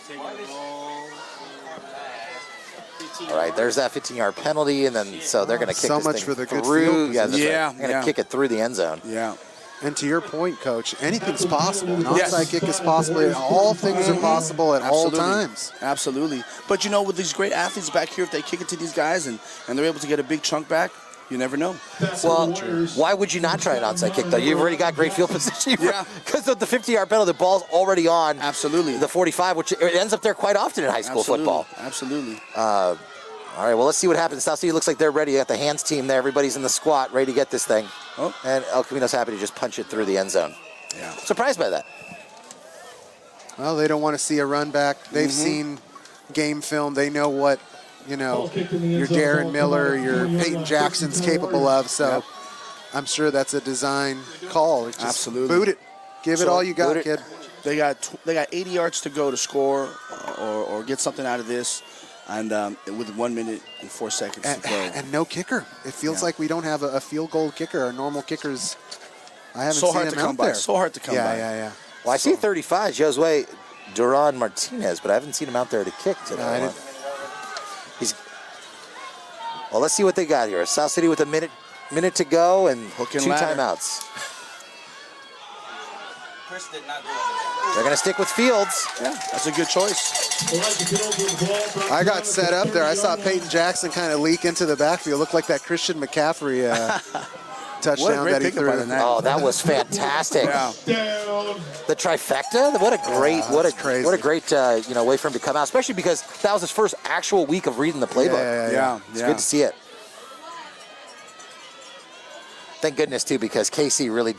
All right, there's that 15-yard penalty, and then so they're going to kick So this much thing for the good through. field Yeah, that's position. right. Yeah, They're going to kick it through the end zone. Yeah. And to your point, Coach, anything's possible. An Yes. onside kick is possible. All things are possible at all Absolutely. times. Absolutely. But, with these great athletes back here, if they kick it to these guys and they're able to get a big chunk back, you never know. Well, why would you not try an onside kick, though? You've already got great field position. Yeah. Because of the 50-yard penalty, the ball's already on Absolutely. the 45, which it ends up there quite often in high school football. Absolutely. All right, well, let's see what happens. South City looks like they're ready. You got the hands team there. Everybody's in the squat, ready to get this thing. Oh. And El Camino's happy to just punch it through the end zone. Yeah. Surprised by that. Well, they don't want to see a run back. They've seen game film. They know what, Ball kicked in the end your zone, Darren ball Miller, kicked. your Peyton Jackson's capable of. So I'm sure that's a design call. It's just Absolutely. boot it. Give it So, all you got, boot it. kid. They got 80 yards to go to score or get something out of this, and with 1 minute and 4 seconds to go. And no kicker. It feels like we don't have a field goal kicker. Our normal kickers, I haven't So seen hard him to come out by. there. So hard to come by. Yeah. Well, I see 35, Josue Duran Martinez, but I haven't seen him out there to kick today. I didn't- Well, let's see what they got here. South City with a minute to go and Hook and 2 ladder. timeouts. Chris did not do it. They're going to stick with Fields. Yeah, that's a good choice. I got set up there. I saw Peyton Jackson kind of leak into the backfield. Looked like that Christian McCaffrey touchdown great that he pickup threw. by the net. Oh, that was fantastic. Yeah. The trifecta. What a great, crazy. what a great, way for him to come out. Especially because that was his first actual week of reading the playbook. Yeah. It's good to see it. Thank goodness too, because KC really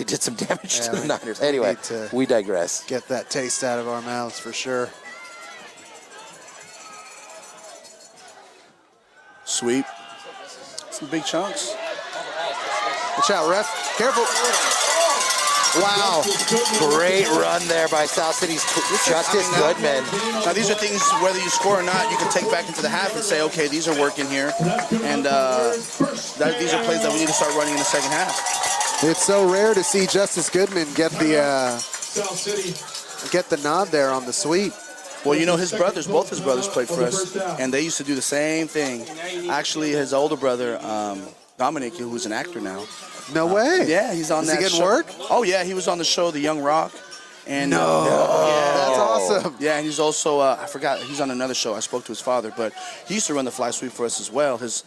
did some damage to the Niners. Anyway, need to we digress. Get that taste out of our mouths for sure. Sweep. Some big chunks. Watch out, ref. Careful. Wow. Great run there by South City's Justice Goodman. Now, these are things, whether you score or not, you can take back into the half and say, okay, these are working here. And these are plays that we need to start running in the second half. It's so rare to see Justice Goodman get the South City. nod there on the sweep. Well, you know, both his brothers played for us, and they used to do the same thing. Actually, his older brother, Dominic, who's an actor now. No way. Yeah, he's on Is that he getting show. work? Oh, yeah, he was on the show The Young Rock. And, No. That's awesome. Yeah, and he's also, I forgot, he's on another show. I spoke to his father, but he used to run the fly sweep for us as well. His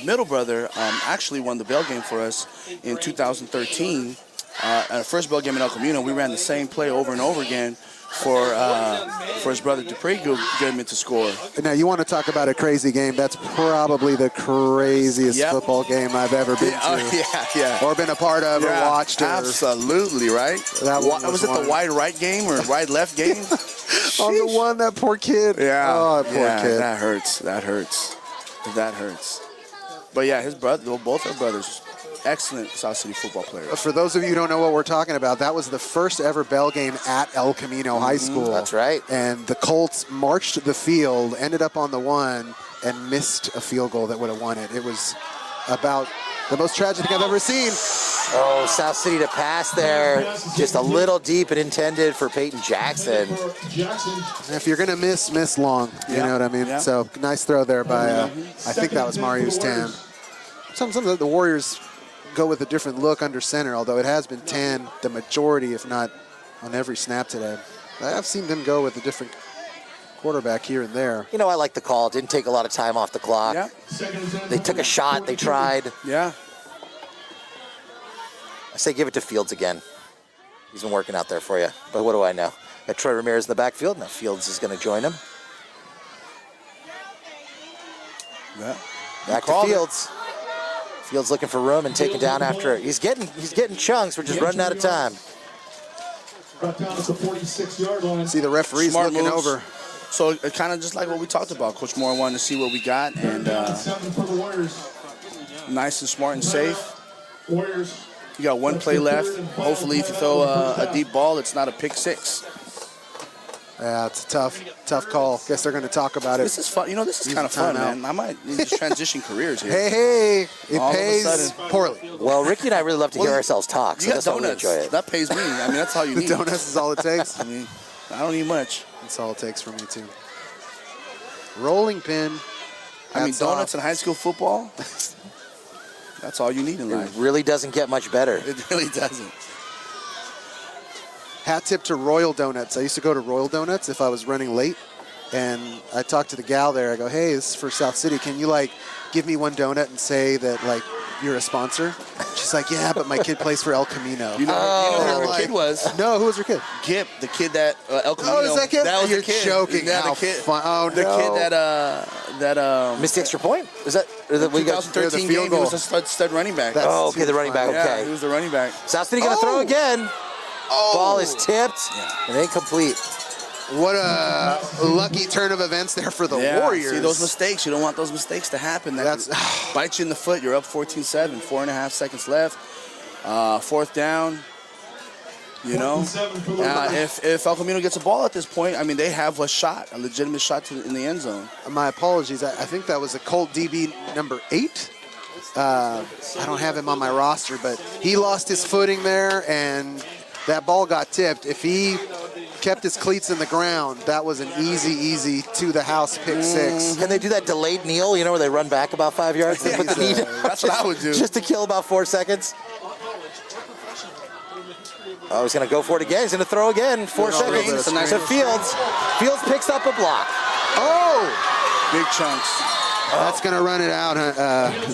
middle brother actually won the bell game for us in 2013. At our first bell game in El Camino, we ran the same play over and over again for his brother Dupree to get him into score. Now, you want to talk about a crazy game? That's probably the craziest football game I've ever been to. Yeah. Or been a part of or watched. Absolutely, right? That one was it the wide right game or wide left game? On the one, that poor kid. Yeah. Oh, poor kid. That hurts. That hurts. But yeah, both our brothers, excellent South City football players. For those of you who don't know what we're talking about, that was the first ever bell game at El Camino High School. That's right. And the Colts marched the field, ended up on the one, and missed a field goal that would have won it. It was about the most tragic thing I've ever seen. Oh, South City to pass there. Just a little deep and intended for Peyton Jackson. And if you're going to miss long. You know what I mean? Yeah. So, nice throw there by, I think that was Marius Tam. Some of the Warriors go with a different look under center, although it has been Tan the majority, if not on every snap today. I've seen them go with a different quarterback here and there. You know, I like the call. Didn't take a lot of time off the clock. Yeah. They took a shot. They tried. Yeah. I say give it to Fields again. He's been working out there for you. But what do I know? Got Troy Ramirez in the backfield. Now Fields is going to join him. Yeah. Back to Fields. Fields looking for room and taking down after it. He's getting chunks. We're just running out of time. Brought down at the 46-yard line. See the referees Smart looking moves. over. So it kind of just like what we talked about. Coach Moore wanted to see what we got, and 7 for the Warriors. nice and smart and safe. Warriors. You got one play left. Hopefully, if you throw a deep ball, it's not a pick six. Yeah, it's a tough call. Guess they're going to talk about it. This is fun. You know, this is kind of fun, man. I might need to transition careers here. Hey, it All of a pays sudden. poorly. Well, Ricky and I really love to hear ourselves talk, so You got that's why we donuts. enjoy it. That pays me. I mean, that's all you The need. donuts is all it takes. I mean, I don't need much. That's all it takes for me, too. Rolling pin. I mean, Hats donuts off. in high school football, that's all you need in It life. really doesn't get much better. It really doesn't. Hat tip to Royal Donuts. I used to go to Royal Donuts if I was running late. And I talked to the gal there. I go, hey, this is for South City. Can you, like, give me one donut and say that, like, you're a sponsor? She's like, yeah, but my kid plays for El Camino. You know who her like, kid was? No, who was her kid? Gip, the kid that El Camino. Oh, is that kid? That was You're the kid. joking. Yeah, How the kid. fun. Oh, the no. kid that Missed the extra point? Is that the we got? 2013 field game? goal. He was a stud running back. That's Oh, okay, too the running back. fun. Yeah, Okay. he was the running back. South City going to throw again. Ball is tipped and incomplete. What a lucky turn of events there for the Warriors. See those mistakes. You don't want those mistakes to happen. That bites you in the foot. You're up 14-7. 4.5 seconds left. Fourth down. You know, if El Camino gets a ball at this point, I mean, they have a shot, a legitimate shot in the end zone. My apologies. I think that was a Colt DB number 8. I don't have him on my roster, but he lost his footing there, and that ball got tipped. If he kept his cleats in the ground, that was an easy to the house pick six. Can they do that delayed kneel? You know, where they run back about 5 yards? They put the knee down That's what I would do. just to kill about 4 seconds. Oh, he's going to go for it again. He's going to throw again. 4 seconds to Fields. Fields picks up a block. Oh! Big chunks. That's going to run it out.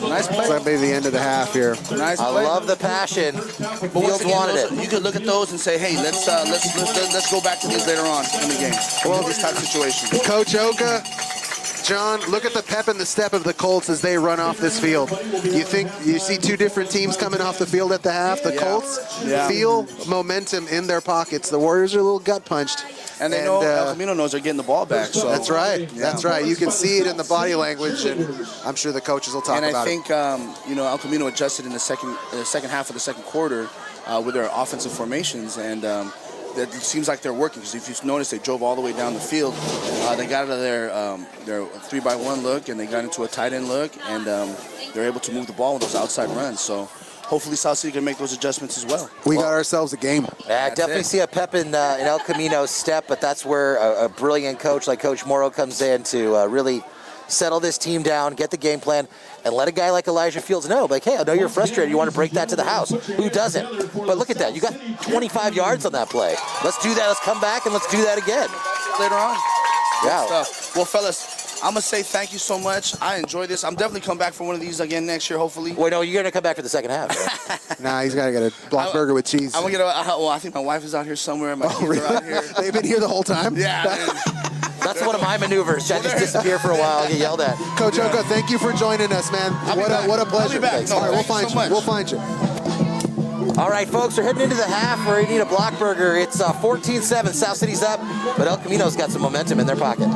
Nice play. That'll be the end of the half here. Nice I play. love the passion. But once Fields again, wanted it. you could look at those and say, hey, let's go back to these later on in the game. Well, these type of situations. Coach Oka, John, look at the pep and the step of the Colts as they run off this field. You see two different teams coming off the field at the half. The Colts feel momentum in their pockets. The Warriors are a little gut punched. And they know El Camino knows they're getting the ball back. So That's right. That's right. You can see it in the body language, and I'm sure the coaches will talk and about I it. think El Camino adjusted in the second half of the second quarter with their offensive formations, and it seems like they're working. Because if you notice, they drove all the way down the field. They got out of their 3-by-1 look, and they got into a tight end look, and they're able to move the ball with those outside runs. So hopefully South City can make those adjustments as well. We got ourselves a game. Yeah, I definitely see a pep in El Camino's step, but that's where a brilliant coach like Coach Morrow comes in to really settle this team down, get the game plan, and let a guy like Elijah Fields know, like, hey, I know you're frustrated. You want to break that to the house. Who doesn't? But look at that. You got 25 yards on that play. Let's do that. Let's come back and let's do that again. Later on. Yeah. Well, fellas, I'm going to say thank you so much. I enjoyed this. I'm definitely coming back for one of these again next year, hopefully. Wait, no, you're going to come back for the second half. Right? Nah, he's got to get a block burger with cheese. I'm going to get well, I think my wife is out here somewhere. My kids are out here. They've been here the whole time? Yeah. That's one of my maneuvers. I just disappear for a while and get yelled at. Coach Oka, thank you for joining us, man. What a pleasure. I'll be back. No, all right, we'll thank you find so you. much. We'll find you. All right, folks, we're heading into the half where we need a block burger. It's 14-7. South City's up, but El Camino's got some momentum in their pocket.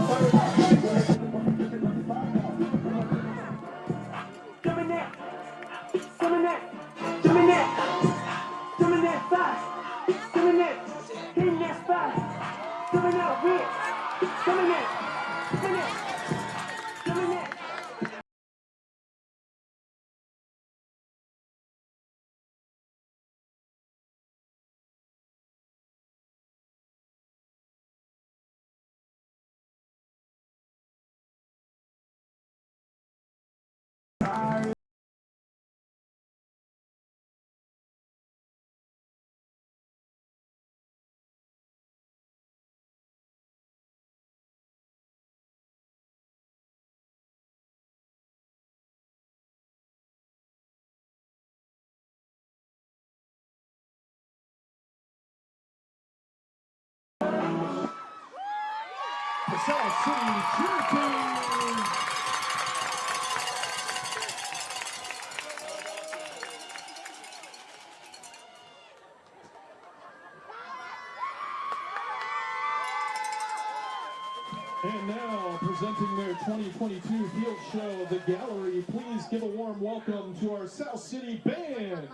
The South City cheer team. And now, presenting their 2022 field show, the gallery, please give a warm welcome to our South City band.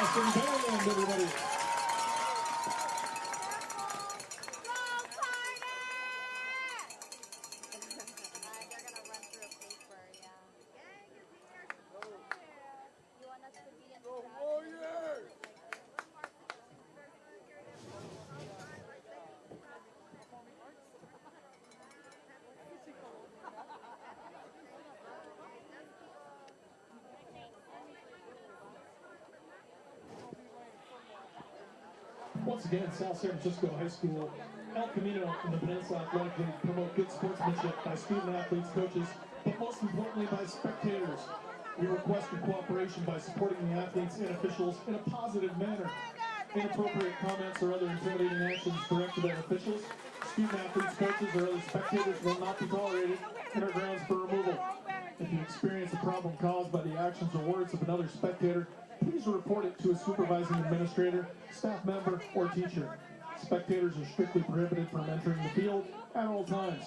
awesome band, everybody. Once again, South San Francisco High School, El Camino, and the Peninsula Athletic League promote good sportsmanship by student athletes, coaches, but most importantly by spectators. We request your cooperation by supporting the athletes and officials in a positive manner. Inappropriate comments or other intimidating actions directed at officials, student athletes, coaches, or other spectators will not be tolerated and are grounds for removal. If you experience a problem caused by the actions or words of another spectator, please report it to a supervising administrator, staff member, or teacher. Spectators are strictly prohibited from entering the field at all times.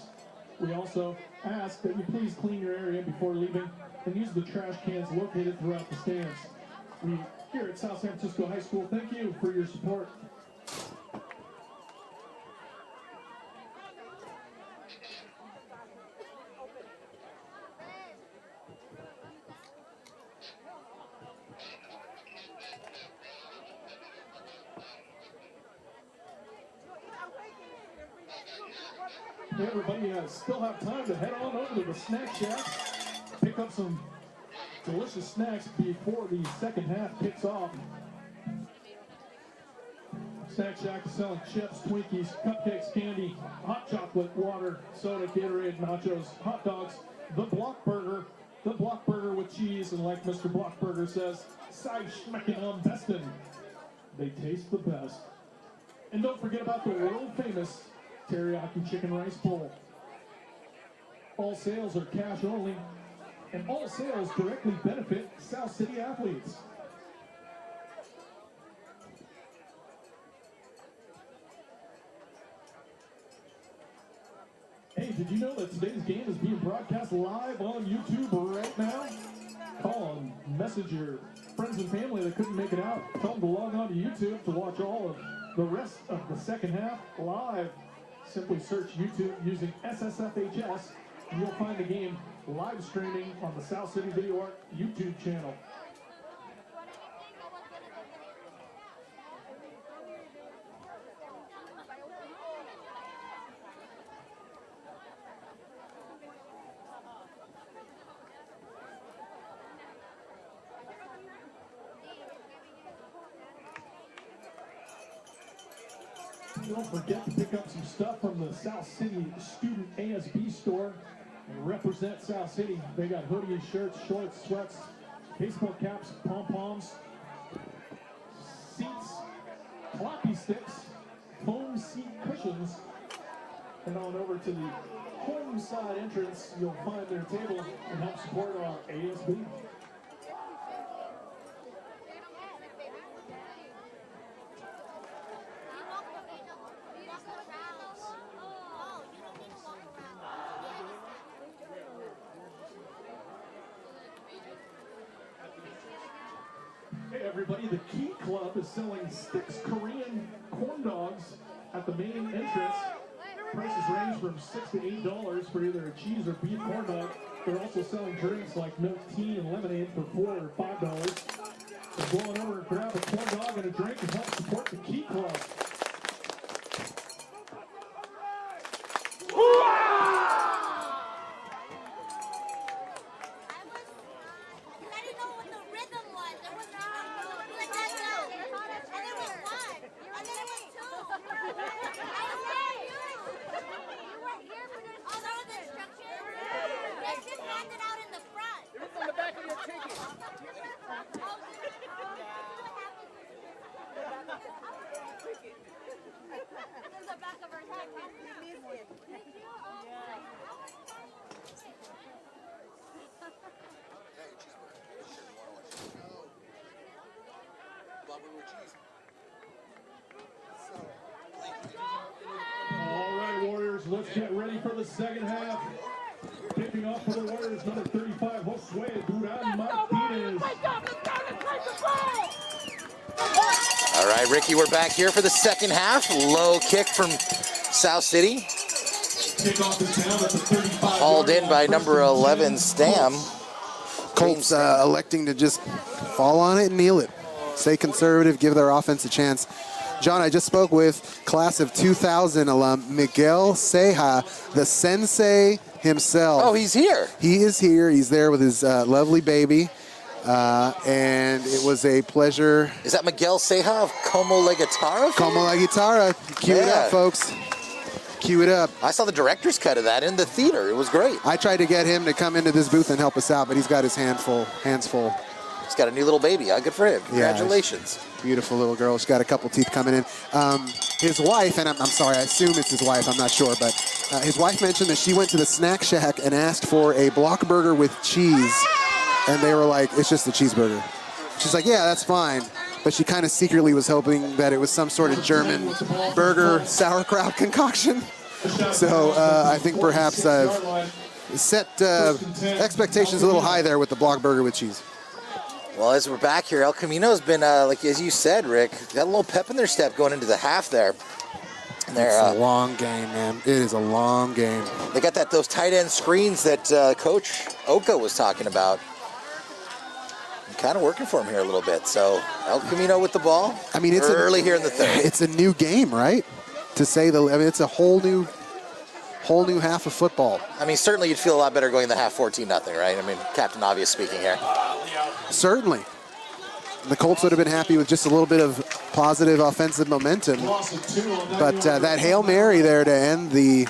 We also ask that you please clean your area before leaving and use the trash cans located throughout the stands. We here at South San Francisco High School thank you for your support. Hey everybody, still have time to head on over to the snack shack, pick up some delicious snacks before the second half kicks off. Snack Shack is selling chips, Twinkies, cupcakes, candy, hot chocolate, water, soda, Gatorade, nachos, hot dogs, the Blockburger with cheese, and like Mr. Blockburger says, sei schmecken am besten. They taste the best. And don't forget about the world famous teriyaki chicken rice bowl. All sales are cash only, and all sales directly benefit South City athletes. Hey, did you know that today's game is being broadcast live on YouTube right now? Call and message your friends and family that couldn't make it out. Tell them to log on to YouTube to watch all of the rest of the second half live. Simply search YouTube using SSFHS, and you'll find the game live streaming on the South City VideoArt YouTube channel. Don't forget to pick up some stuff from the South City Student ASB store and represent South City. They got hoodies, shirts, shorts, sweats, baseball caps, pom-poms, seats, floppy sticks, foam seat cushions. And on over to the home side entrance, you'll find their table and help support our ASB. Hey everybody, the Key Club is selling Sticks Korean corn dogs at the main entrance. Prices range from $6 to $8 for either a cheese or beef corn dog. They're also selling drinks like milk tea and lemonade for $4 or $5. So go on over and grab a corn dog and a drink and help support the Key Club. All right, Warriors, let's get ready for the second half. Kicking off for the Warriors, number 35, Josue Duran Martinez. Wake up, let's go, let's take the ball! All right, Ricky, we're back here for the second half. Low kick from South City. Kickoff is down at the 35. Hauled in by number 11, Stam. Colts electing to just fall on it and kneel it. Stay conservative, give their offense a chance. John, I just spoke with class of 2000 alum Miguel Ceja, the sensei himself. Oh, he's here. He is here. He's there with his lovely baby. And it was a pleasure. Is that Miguel Ceja of Como La Guitarra? Como La Guitarra. Cue it up, folks. Cue it up. I saw the director's cut of that in the theater. It was great. I tried to get him to come into this booth and help us out, but he's got his hands full. He's got a new little baby. Good for him. Congratulations. Yeah, beautiful little girl. She's got a couple teeth coming in. His wife, and I'm sorry, I assume it's his wife. I'm not sure, but his wife mentioned that she went to the snack shack and asked for a block burger with cheese, and they were like, it's just a cheeseburger. She's like, yeah, that's fine. But she kind of secretly was hoping that it was some sort of German burger sauerkraut concoction. So I think perhaps I've set expectations a little high there with the block burger with cheese. Well, as we're back here, El Camino's been, like as you said, Rick, got a little pep in their step going into the half there. It's a long game, man. It is a long game. They got those tight end screens that Coach Oka was talking about. Kind of working for him here a little bit. So El Camino with the ball. I mean, it's early here in the third. It's a new game, right? It's a whole new half of football. I mean, certainly you'd feel a lot better going in the half 14-0, right? I mean, Captain Obvious speaking here. Certainly. The Colts would have been happy with just a little bit of positive offensive momentum. But that Hail Mary there to end the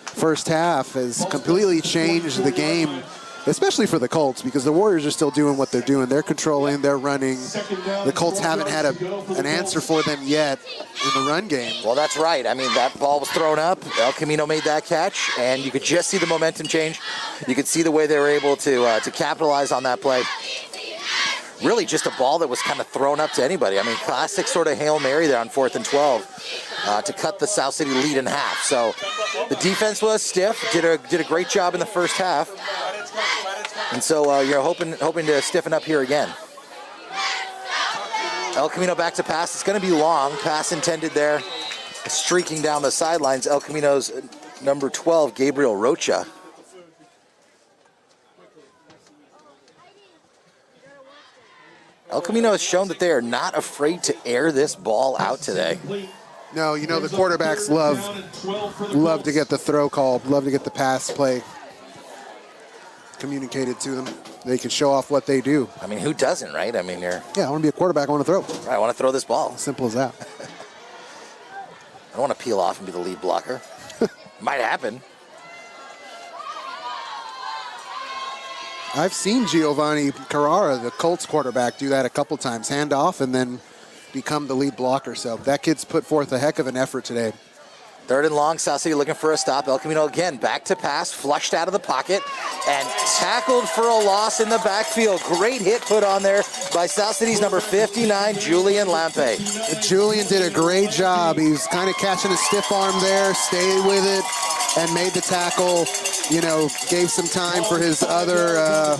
first half has completely changed the game, especially for the Colts, because the Warriors are still doing what they're doing. They're controlling, they're running. The Colts haven't had an answer for them yet in the run game. Well, that's right. I mean, that ball was thrown up. El Camino made that catch, and you could just see the momentum change. You could see the way they were able to capitalize on that play. Really just a ball that was kind of thrown up to anybody. I mean, classic sort of Hail Mary there on 4th and 12 to cut the South City lead in half. So the defense was stiff, did a great job in the first half. And so you're hoping to stiffen up here again. El Camino back to pass. It's going to be long. Pass intended there. Streaking down the sidelines, El Camino's number 12, Gabriel Rocha. El Camino has shown that they are not afraid to air this ball out today. No, you know the quarterbacks love to get the throw call, love to get the pass play communicated to them. They can show off what they do. I mean, who doesn't, right? I mean, Yeah, I want to be a quarterback. I want to throw. Right, I want to throw this ball. Simple as that. I don't want to peel off and be the lead blocker. Might happen. I've seen Giovanni Carrara, the Colts quarterback, do that a couple times. Hand off and then become the lead blocker. So that kid's put forth a heck of an effort today. 3rd and long, South City looking for a stop. El Camino again, back to pass, flushed out of the pocket, and tackled for a loss in the backfield. Great hit put on there by South City's number 59, Julian Lampe. Julian did a great job. He was kind of catching a stiff arm there, stayed with it, and made the tackle. You know, gave some time for his other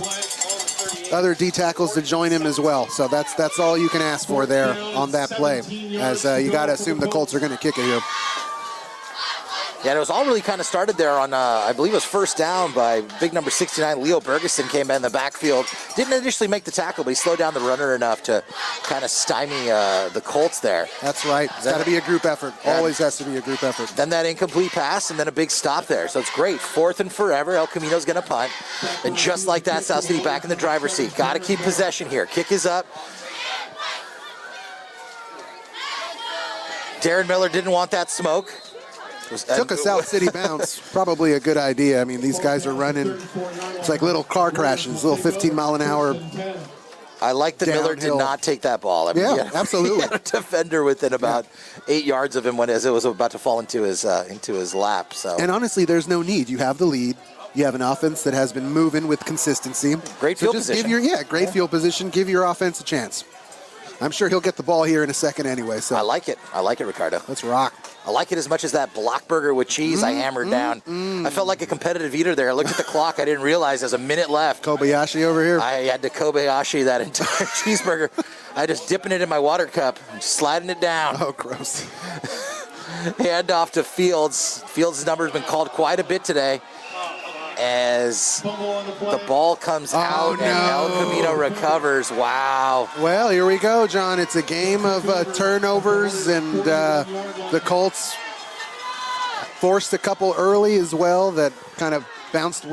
D tackles to join him as well. So that's all you can ask for there on that play, as you got to assume the Colts are going to kick it here. Yeah, it was all really kind of started there on, I believe it was first down by big number 69, Leo Bergeson came in the backfield. Didn't initially make the tackle, but he slowed down the runner enough to kind of stymie the Colts there. That's right. It's got to be a group effort. Always has to be a group effort. Then that incomplete pass and then a big stop there. So it's great. 4th and forever. El Camino's going to punt. And just like that, South City back in the driver's seat. Got to keep possession here. Kick is up. Darren Miller didn't want that smoke. Took a South City bounce. Probably a good idea. I mean, these guys are running. It's like little car crashes, little 15-mile-an-hour. I like that Miller did not take that ball. I mean, yeah, absolutely. He had a defender within about 8 yards of him as it was about to fall into his lap. So. And honestly, there's no need. You have the lead. You have an offense that has been moving with consistency. Great field position. Great field position. Give your offense a chance. I'm sure he'll get the ball here in a second anyway. So I like it. I like it, Ricardo. Let's rock. I like it as much as that block burger with cheese I hammered down. I felt like a competitive eater there. I looked at the clock. I didn't realize there's a minute left. Kobayashi over here. I had to Kobayashi that entire cheeseburger. I just dipping it in my water cup, sliding it down. Oh, gross. Hand off to Fields. Fields' number has been called quite a bit today as the ball comes out and El Camino recovers. Wow. Well, here we go, John. It's a game of turnovers, and the Colts forced a couple early as well that kind of bounced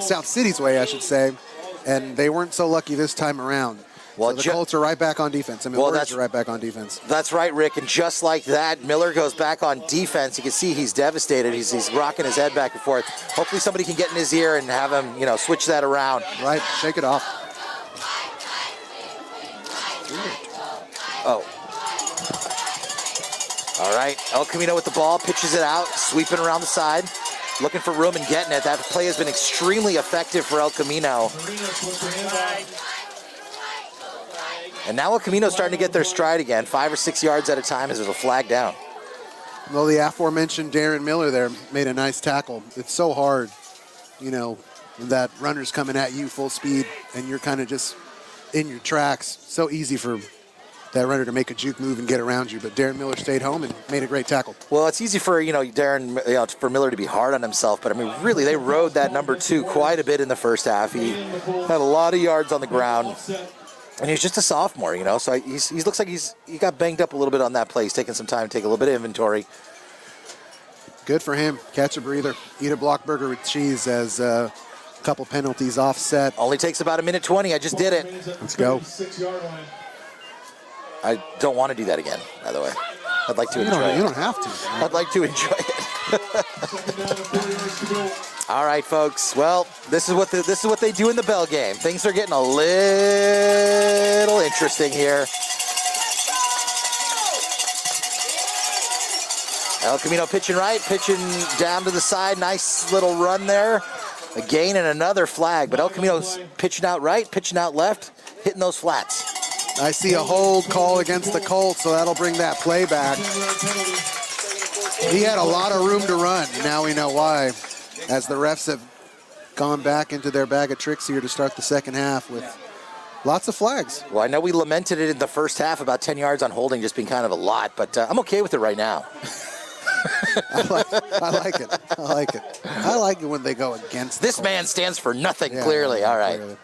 South City's way, I should say, and they weren't so lucky this time around. Well, so the Colts are right back on defense. I mean, Warriors are right back on defense. That's right, Rick. And just like that, Miller goes back on defense. You can see he's devastated. He's rocking his head back and forth. Hopefully somebody can get in his ear and have him, switch that around. Right, shake it off. Oh. All right, El Camino with the ball, pitches it out, sweeping around the side, looking for room and getting it. That play has been extremely effective for El Camino. And now El Camino's starting to get their stride again, 5 or 6 yards at a time as there's a flag down. Well, the aforementioned Darren Miller there made a nice tackle. It's so hard, that runner's coming at you full speed and you're kind of just in your tracks. So easy for that runner to make a juke move and get around you. But Darren Miller stayed home and made a great tackle. Well, it's easy for, for Miller to be hard on himself. But, I mean, really, they rode that number 2 quite a bit in the first half. He had a lot of yards on the ground. And he's just a sophomore, so he looks like he got banged up a little bit on that play. He's taking some time to take a little bit of inventory. Good for him. Catch a breather. Eat a block burger with cheese as a couple penalties offset. Only takes about 1:20. I just did it. Let's go. I don't want to do that again, by the way. I'd like to enjoy it. You don't have to. I'd like to enjoy it. All right, folks. Well, this is what they do in the Bell game. Things are getting a little interesting here. El Camino pitching right, pitching down to the side. Nice little run there. A gain and another flag. But El Camino's pitching out right, pitching out left, hitting those flats. I see a hold call against the Colts, so that'll bring that play back. He had a lot of room to run. Now we know why, as the refs have gone back into their bag of tricks here to start the second half with lots of flags. Well, I know we lamented it in the first half, about 10 yards on holding just being kind of a lot, but I'm okay with it right now. I like it. I like it when they go against this man stands for nothing, clearly. All right. Clearly.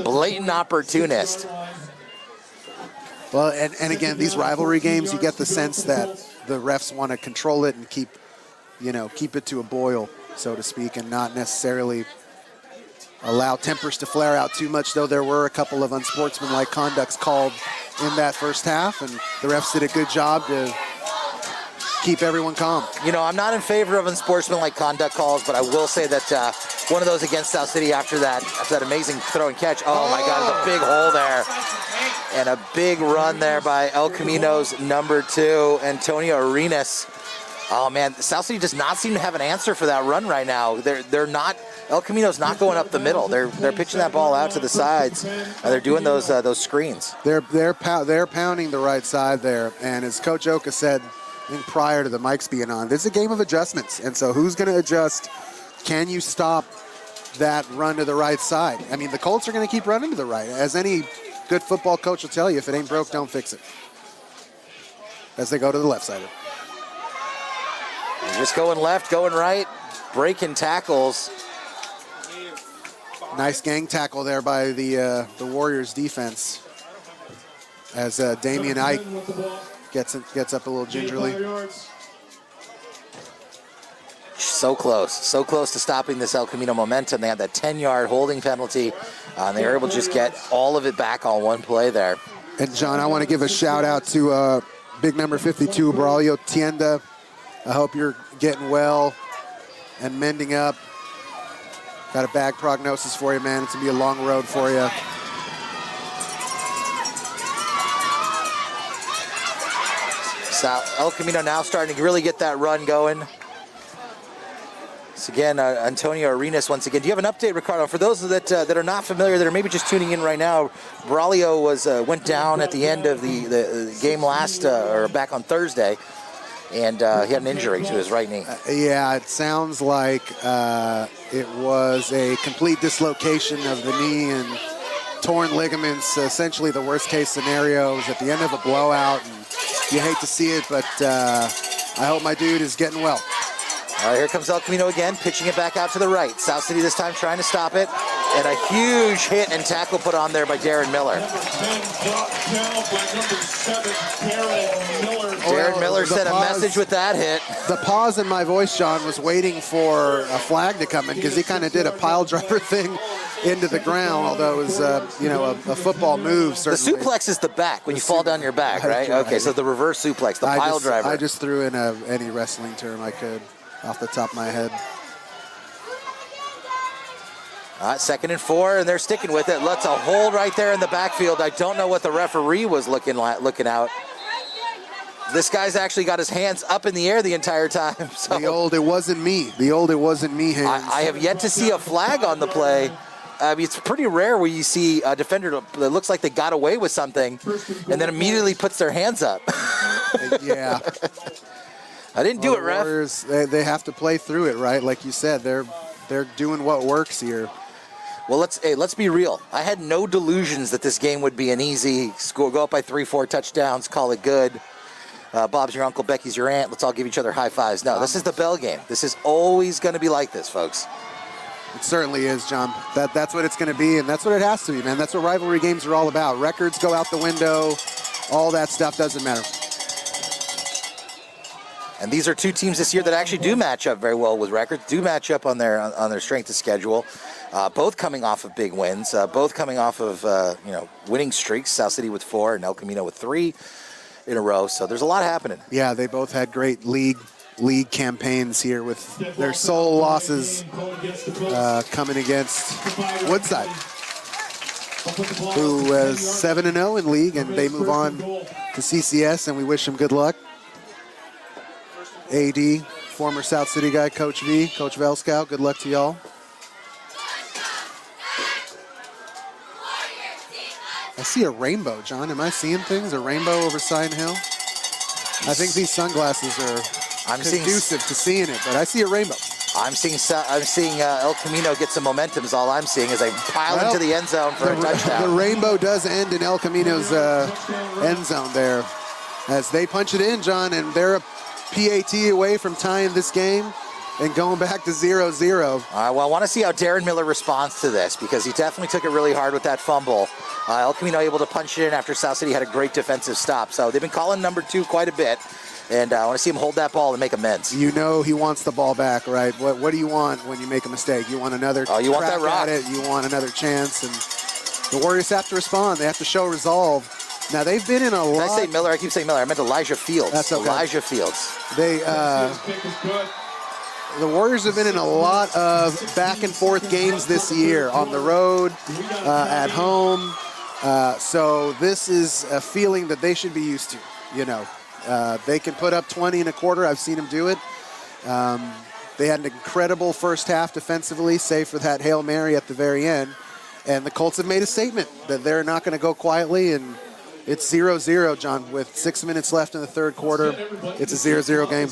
Blatant opportunist. Well, and again, these rivalry games, you get the sense that the refs want to control it and keep it to a boil, so to speak, and not necessarily allow tempers to flare out too much, though there were a couple of unsportsmanlike conducts called in that first half, and the refs did a good job to keep everyone calm. I'm not in favor of unsportsmanlike conduct calls, but I will say that one of those against South City after that amazing throw and catch. Oh my God, there's a big hole there. And a big run there by El Camino's number 2, Antonio Arenas. Oh man, South City does not seem to have an answer for that run right now. They're not. El Camino's not going up the middle. They're pitching that ball out to the sides, and they're doing those screens. They're pounding the right side there, and as Coach Oka said, I think prior to the mics being on, this is a game of adjustments, and so who's going to adjust? Can you stop that run to the right side? I mean, the Colts are going to keep running to the right. As any good football coach will tell you, if it ain't broke, don't fix it. As they go to the left side. Just going left, going right, breaking tackles. Nice gang tackle there by the Warriors defense as Damian Ike gets up a little gingerly. So close to stopping this El Camino momentum. They had that 10-yard holding penalty, and they were able to just get all of it back on one play there. And John, I want to give a shout out to big number 52, Braulio Tienda. I hope you're getting well and mending up. Got a bad prognosis for you, man. It's going to be a long road for you. So El Camino now starting to really get that run going. So again, Antonio Arenas once again. Do you have an update, Ricardo? For those that are not familiar, that are maybe just tuning in right now, Braulio went down at the end of the game last or back on Thursday, and he had an injury to his right knee. Yeah, it sounds like it was a complete dislocation of the knee and torn ligaments. Essentially, the worst case scenario was at the end of a blowout, and you hate to see it, but I hope my dude is getting well. All right, here comes El Camino again, pitching it back out to the right. South City this time trying to stop it. And a huge hit and tackle put on there by Darren Miller. Darren Miller sent a message with that hit. The pause in my voice, John, was waiting for a flag to come in because he kind of did a pile driver thing into the ground, although it was, a football move, certainly. The suplex is the back, when you fall down your back, right? Okay, so the reverse suplex, the pile driver. I just threw in any wrestling term I could off the top of my head. All right, 2nd and 4, and they're sticking with it. Let's a hold right there in the backfield. I don't know what the referee was looking out. This guy's actually got his hands up in the air the entire time. So the old "it wasn't me." The old "it wasn't me" hands. I have yet to see a flag on the play. I mean, it's pretty rare where you see a defender that looks like they got away with something and then immediately puts their hands up. Yeah. I didn't do it, ref. Warriors, they have to play through it, right? Like you said, they're doing what works here. Well, let's be real. I had no delusions that this game would be an easy score. Go up by 3-4 touchdowns, call it good. Bob's your uncle, Becky's your aunt. Let's all give each other high fives. No, this is the Bell game. This is always going to be like this, folks. It certainly is, John. That's what it's going to be, and that's what it has to be, man. That's what rivalry games are all about. Records go out the window. All that stuff doesn't matter. And these are two teams this year that actually do match up very well with records, do match up on their strength of schedule. Both coming off of big wins, both coming off of winning streaks. South City with 4 and El Camino with 3 in a row. So there's a lot happening. Yeah, they both had great league campaigns here with their sole losses coming against Woodside, who is 7-0 in league, and they move on to CCS, and we wish them good luck. AD, former South City guy, Coach V, Coach Velskow, good luck to y'all. I see a rainbow, John. Am I seeing things? A rainbow over Sign Hill? I think these sunglasses are conducive to seeing it, but I see a rainbow. I'm seeing El Camino get some momentum is all I'm seing as they pile into the end zone for a touchdown. The rainbow does end in El Camino's end zone there as they punch it in, John, and they're a PAT away from tying this game and going back to 0-0. All right, well, I want to see how Darren Miller responds to this because he definitely took it really hard with that fumble. El Camino able to punch it in after South City had a great defensive stop. So they've been calling number 2 quite a bit, and I want to see him hold that ball and make amends. You know he wants the ball back, right? What do you want when you make a mistake? You want another you want that rock. At it. You want another chance, and the Warriors have to respond. They have to show resolve. Now, they've been in a lot. Did I say Miller? I keep saying Miller. I meant Elijah Fields. That's okay. Elijah Fields. The Warriors have been in a lot of back-and-forth games this year, on the road, at home. So this is a feeling that they should be used to, They can put up 20 in a quarter. I've seen them do it. They had an incredible first half defensively, save for that Hail Mary at the very end. And the Colts have made a statement that they're not going to go quietly, and it's 0-0, John, with 6 minutes left in the third quarter. It's a 0-0 game.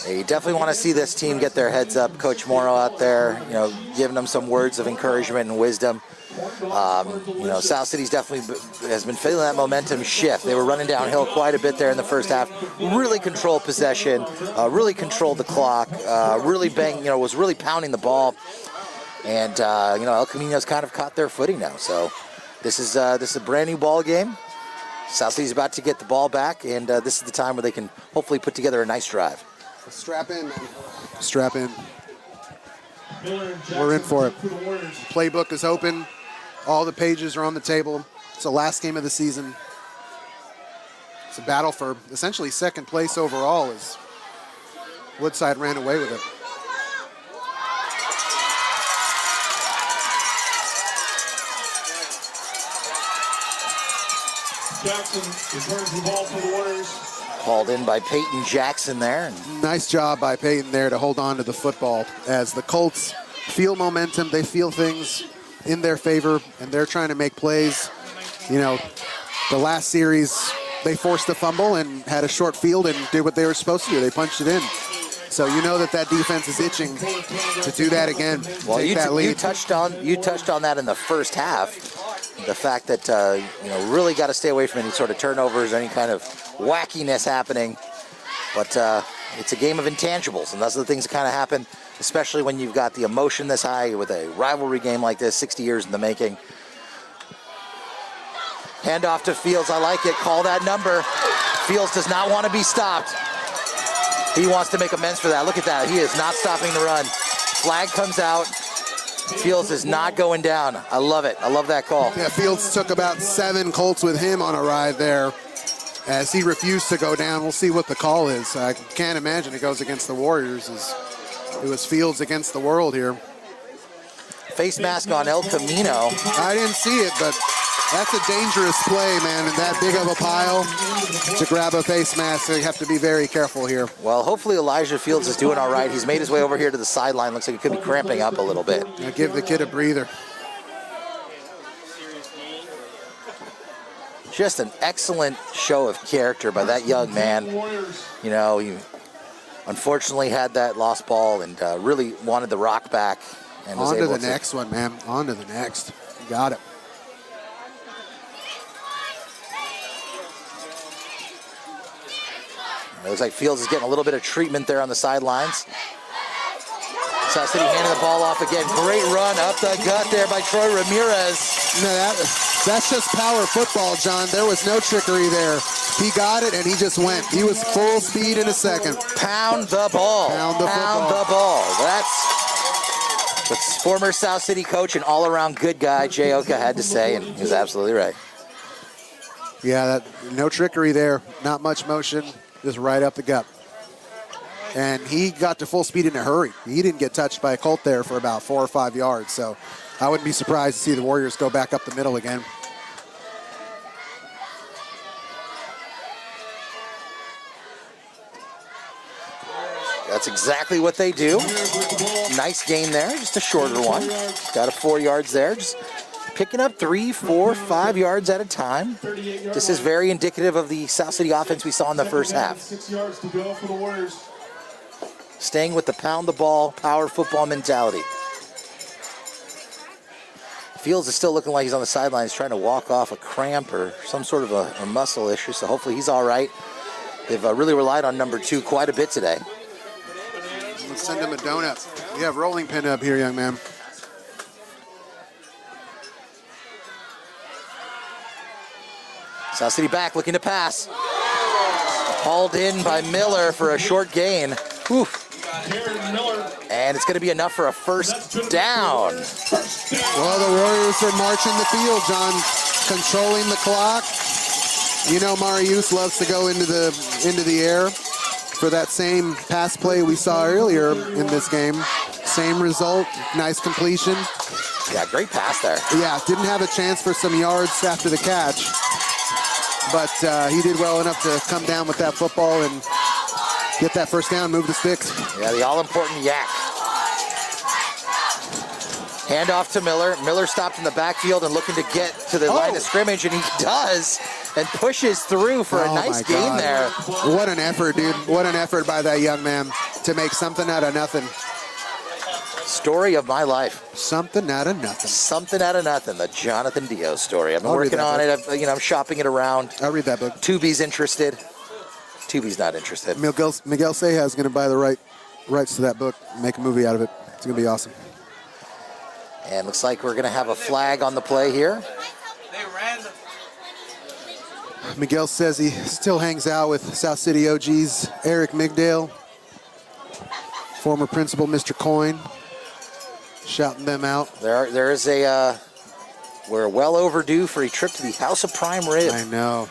Yeah, you definitely want to see this team get their heads up. Coach Morrow out there, giving them some words of encouragement and wisdom. South City's definitely has been feeling that momentum shift. They were running downhill quite a bit there in the first half. Really controlled possession, really controlled the clock, was really pounding the ball. And, El Camino's kind of caught their footing now. So this is a brand new ball game. South City's about to get the ball back, and this is the time where they can hopefully put together a nice drive. Strap in, man. Strap in. We're in for it. The playbook is open. All the pages are on the table. It's the last game of the season. It's a battle for essentially second place overall as Woodside ran away with it. Jackson returns the ball for the Warriors. Called in by Peyton Jackson there. Nice job by Peyton there to hold on to the football as the Colts feel momentum. They feel things in their favor, and they're trying to make plays. You know, the last series, they forced a fumble and had a short field and did what they were supposed to do. They punched it in. So you know that defense is itching to do that again. Well, take that lead. you touched on that in the first half. The fact that you know, really got to stay away from any sort of turnovers or any kind of wackiness happening. But it's a game of intangibles, and those are the things that kind of happen, especially when you've got the emotion this high with a rivalry game like this, 60 years in the making. Handoff to Fields. I like it. Call that number. Fields does not want to be stopped. He wants to make amends for that. Look at that. He is not stopping the run. Flag comes out. Fields is not going down. I love it. I love that call. Yeah, Fields took about 7 Colts with him on a ride there as he refused to go down. We'll see what the call is. I can't imagine it goes against the Warriors. It was Fields against the world here. Face mask on El Camino. I didn't see it, but that's a dangerous play, man, and that big of a pile to grab a face mask. So you have to be very careful here. Well, hopefully Elijah Fields is doing all right. He's made his way over here to the sideline. Looks like he could be cramping up a little bit. Now give the kid a breather. Just an excellent show of character by that young man. You know, he unfortunately had that lost ball and really wanted the rock back. And was on to able the next one, man. On to the next. You got it. It looks like Fields is getting a little bit of treatment there on the sidelines. South City handing the ball off again. Great run up the gut there by Troy Ramirez. No, that's just power football, John. There was no trickery there. He got it, and he just went. He was full speed in a second. Pound the ball. Pound the ball. That's what former South City coach and all-around good guy Jay Oka had to say, and he was absolutely right. Yeah, no trickery there. Not much motion. Just right up the gut. And he got to full speed in a hurry. He didn't get touched by a Colt there for about 4 or 5 yards. So I wouldn't be surprised to see the Warriors go back up the middle again. That's exactly what they do. Nice gain there, just a shorter one. Got a 4 yards there. Just picking up 3, 4, 5 yards at a time. This is very indicative of the South City offense we saw in the first half. 6 yards to go for the Warriors. Staying with the pound the ball, power football mentality. Fields is still looking like he's on the sidelines trying to walk off a cramp or some sort of a muscle issue, so hopefully he's all right. They've really relied on number 2 quite a bit today. Let's send him a donut. You have rolling pin up here, young man. South City back, looking to pass. Hauled in by Miller for a short gain. Oof. And it's going to be enough for a first down. Well, the Warriors are marching the field, John, controlling the clock. You know, Marius loves to go into the air for that same pass play we saw earlier in this game. Same result, nice completion. Yeah, great pass there. Yeah, didn't have a chance for some yards after the catch, but he did well enough to come down with that football and get that first down, move the sticks. Yeah, the all-important yak. Handoff to Miller. Miller stopped in the backfield and looking to get to the line of scrimmage, and he does, and pushes through for a nice gain there. What an effort, dude. What an effort by that young man to make something out of nothing. Story of my life. Something out of nothing. Something out of nothing. The Jonathan Dio story. I've been working on it. I'm shopping it around. I'll read that book. Tubi's interested. Tubi's not interested. Miguel Ceja is going to buy the rights to that book, make a movie out of it. It's going to be awesome. And looks like we're going to have a flag on the play here. Miguel says he still hangs out with South City OGs, Eric Migdale, former principal Mr. Coyne, shouting them out. There is we're well overdue for a trip to the House of Prime Rib. I know.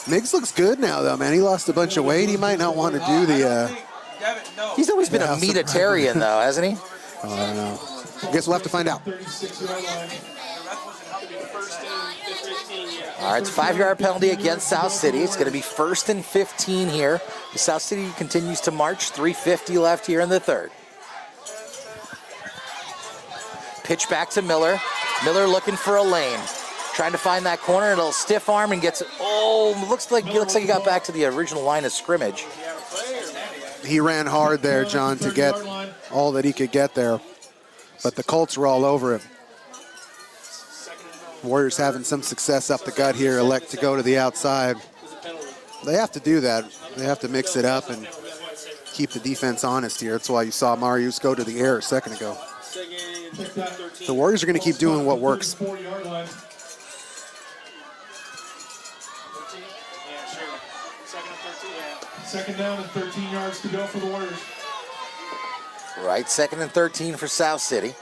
Miggs looks good now, though, man. He lost a bunch of weight. He might not want to do the... He's always been a meatitarian, though, hasn't he? Oh, I don't know. I guess we'll have to find out. All right, it's a 5-yard penalty against South City. It's going to be 1st and 15 here. South City continues to march. 3:50 left here in the third. Pitch back to Miller. Miller looking for a lane. Trying to find that corner. A little stiff arm and gets, looks like he got back to the original line of scrimmage. He ran hard there, John, to get all that he could get there. But the Colts were all over him. Warriors having some success up the gut here, elect to go to the outside. They have to do that. They have to mix it up and keep the defense honest here. That's why you saw Marius go to the air a second ago. The Warriors are going to keep doing what works. Second down and 13 yards to go for the Warriors. Right, 2nd and 13 for South City.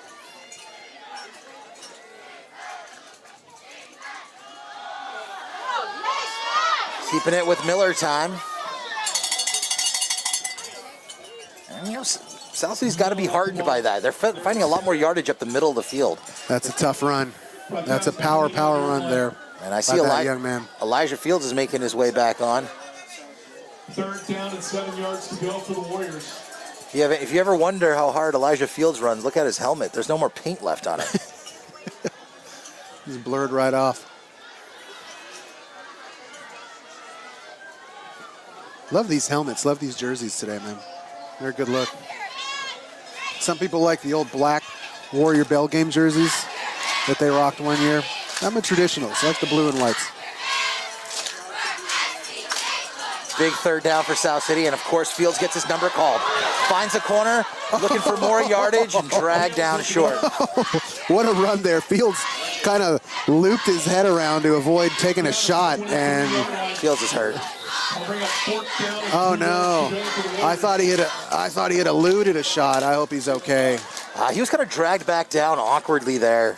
Keeping it with Miller time. And, you know, South City's got to be hardened by that. They're finding a lot more yardage up the middle of the field. That's a tough run. That's a power run there. And I see young man. Elijah Fields is making his way back on. 3rd down and 7 yards to go for the Warriors. If you ever wonder how hard Elijah Fields runs, look at his helmet. There's no more paint left on it. He's blurred right off. Love these helmets. Love these jerseys today, man. They're a good look. Some people like the old black Warrior Bell Game jerseys that they rocked one year. I'm a traditionalist. I like the blue and whites. Big 3rd down for South City, and of course Fields gets his number called. Finds a corner, looking for more yardage, and dragged down short. What a run there. Fields kind of looped his head around to avoid taking a shot, and Fields is hurt. Oh no! I thought he had eluded a shot. I hope he's okay. He was kind of dragged back down awkwardly there.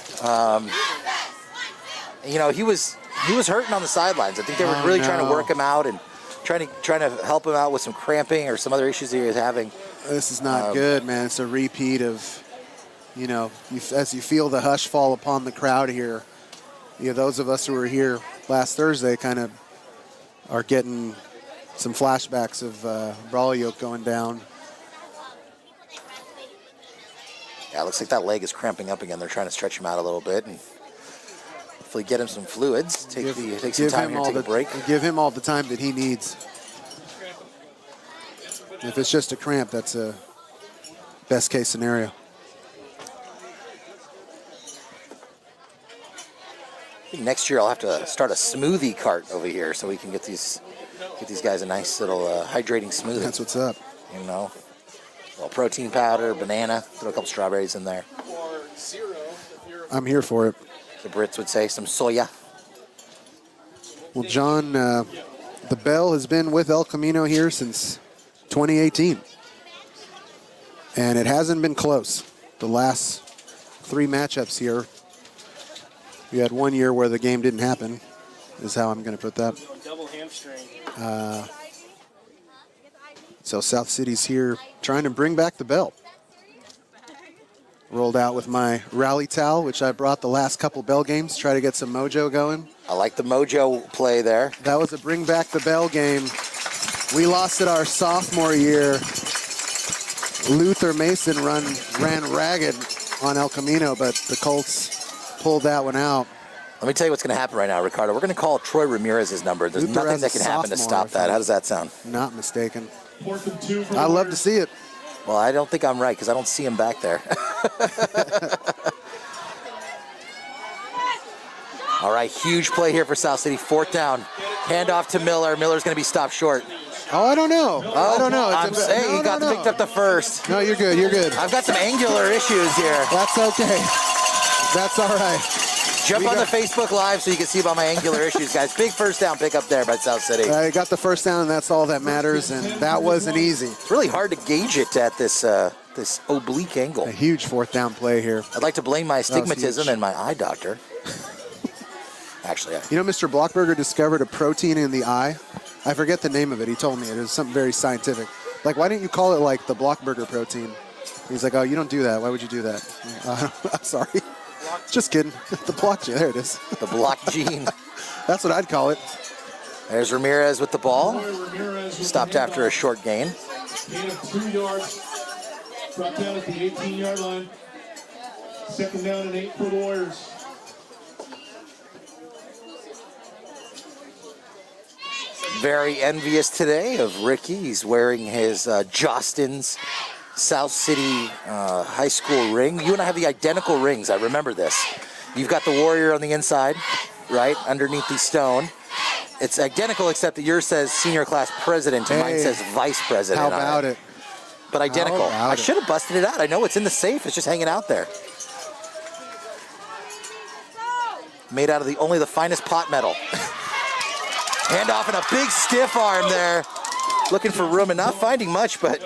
You know, he was hurting on the sidelines. I think they were really trying to work him out and trying to help him out with some cramping or some other issues he was having. This is not good, man. It's a repeat of, you know, as you feel the hush fall upon the crowd here. You know, those of us who were here last Thursday kind of are getting some flashbacks of Braulio going down. Yeah, it looks like that leg is cramping up again. They're trying to stretch him out a little bit and hopefully get him some fluids. Take some time here, take a break. Give him all the time that he needs. If it's just a cramp, that's a best case scenario. I think next year I'll have to start a smoothie cart over here so we can get these guys a nice little hydrating smoothie. That's what's up. You know, a little protein powder, banana, throw a couple strawberries in there. I'm here for it. The Brits would say some soya. Well, John, the Bell has been with El Camino here since 2018. And it hasn't been close. The last 3 matchups here, you had one year where the game didn't happen, is how I'm going to put that. Double hamstring. So South City's here trying to bring back the Bell. Rolled out with my rally towel, which I brought the last couple Bell games, try to get some mojo going. I like the mojo play there. That was a bring back the Bell game. We lost it our sophomore year. Luther Mason ran ragged on El Camino, but the Colts pulled that one out. Let me tell you what's going to happen right now, Ricardo. We're going to call Troy Ramirez's number. There's Luther nothing that can happen to stop that. How does that sound? Not mistaken. 4th and 2 for I'd love to see it. Well, I don't think I'm right because I don't see him back there. All right, huge play here for South City. 4th down. Handoff to Miller. Miller's going to be stopped short. Oh, I don't know. I don't know. I'm saying he picked up the first. No, you're good. You're good. I've got some angular issues here. That's okay. That's all right. Jump on the Facebook Live so you can see about my angular issues, guys. Big 1st down pick up there by South City. I got the 1st down, and that's all that matters, and that wasn't easy. It's really hard to gauge it at this this oblique angle. A huge 4th down play here. I'd like to blame my astigmatism and my eye doctor. Actually, you know, Mr. Blockberger discovered a protein in the eye. I forget the name of it. He told me it was something very scientific. Like, why didn't you call it like the Blockberger protein? He's like, oh, you don't do that. Why would you do that? I'm sorry. Just kidding. The block gene. There it is. The block gene. That's what I'd call it. There's Ramirez with the ball. Ramirez with Stopped the after a short gain. gain of 2 yards. Brought down at the 18-yard line. 2nd down and 8 for the Warriors. Very envious today of Ricky. He's wearing his Jostens South City High School ring. You and I have the identical rings. I remember this. You've got the Warrior on the inside, right, underneath the stone. It's identical except that yours says senior class president and mine says vice president. How about it? But identical. How about I it? should have busted it out. I know it's in the safe. It's just hanging out there. Made out of only the finest pot metal. Hand off and a big stiff arm there. Looking for room and not finding much, but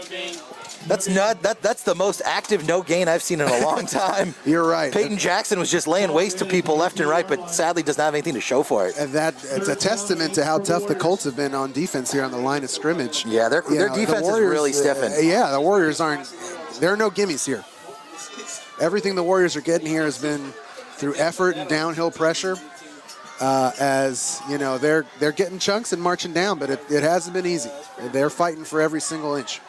that's the most active no gain I've seen in a long time. You're right. Peyton Jackson was just laying waste to people left and right, but sadly doesn't have anything to show for it. And it's a testament to how tough the Colts have been on defense here on the line of scrimmage. Yeah, their defense is really stiffened. Yeah, the Warriors there are no gimmies here. Everything the Warriors are getting here has been through effort and downhill pressure. As you know, they're getting chunks and marching down, but it hasn't been easy. They're fighting for every single inch.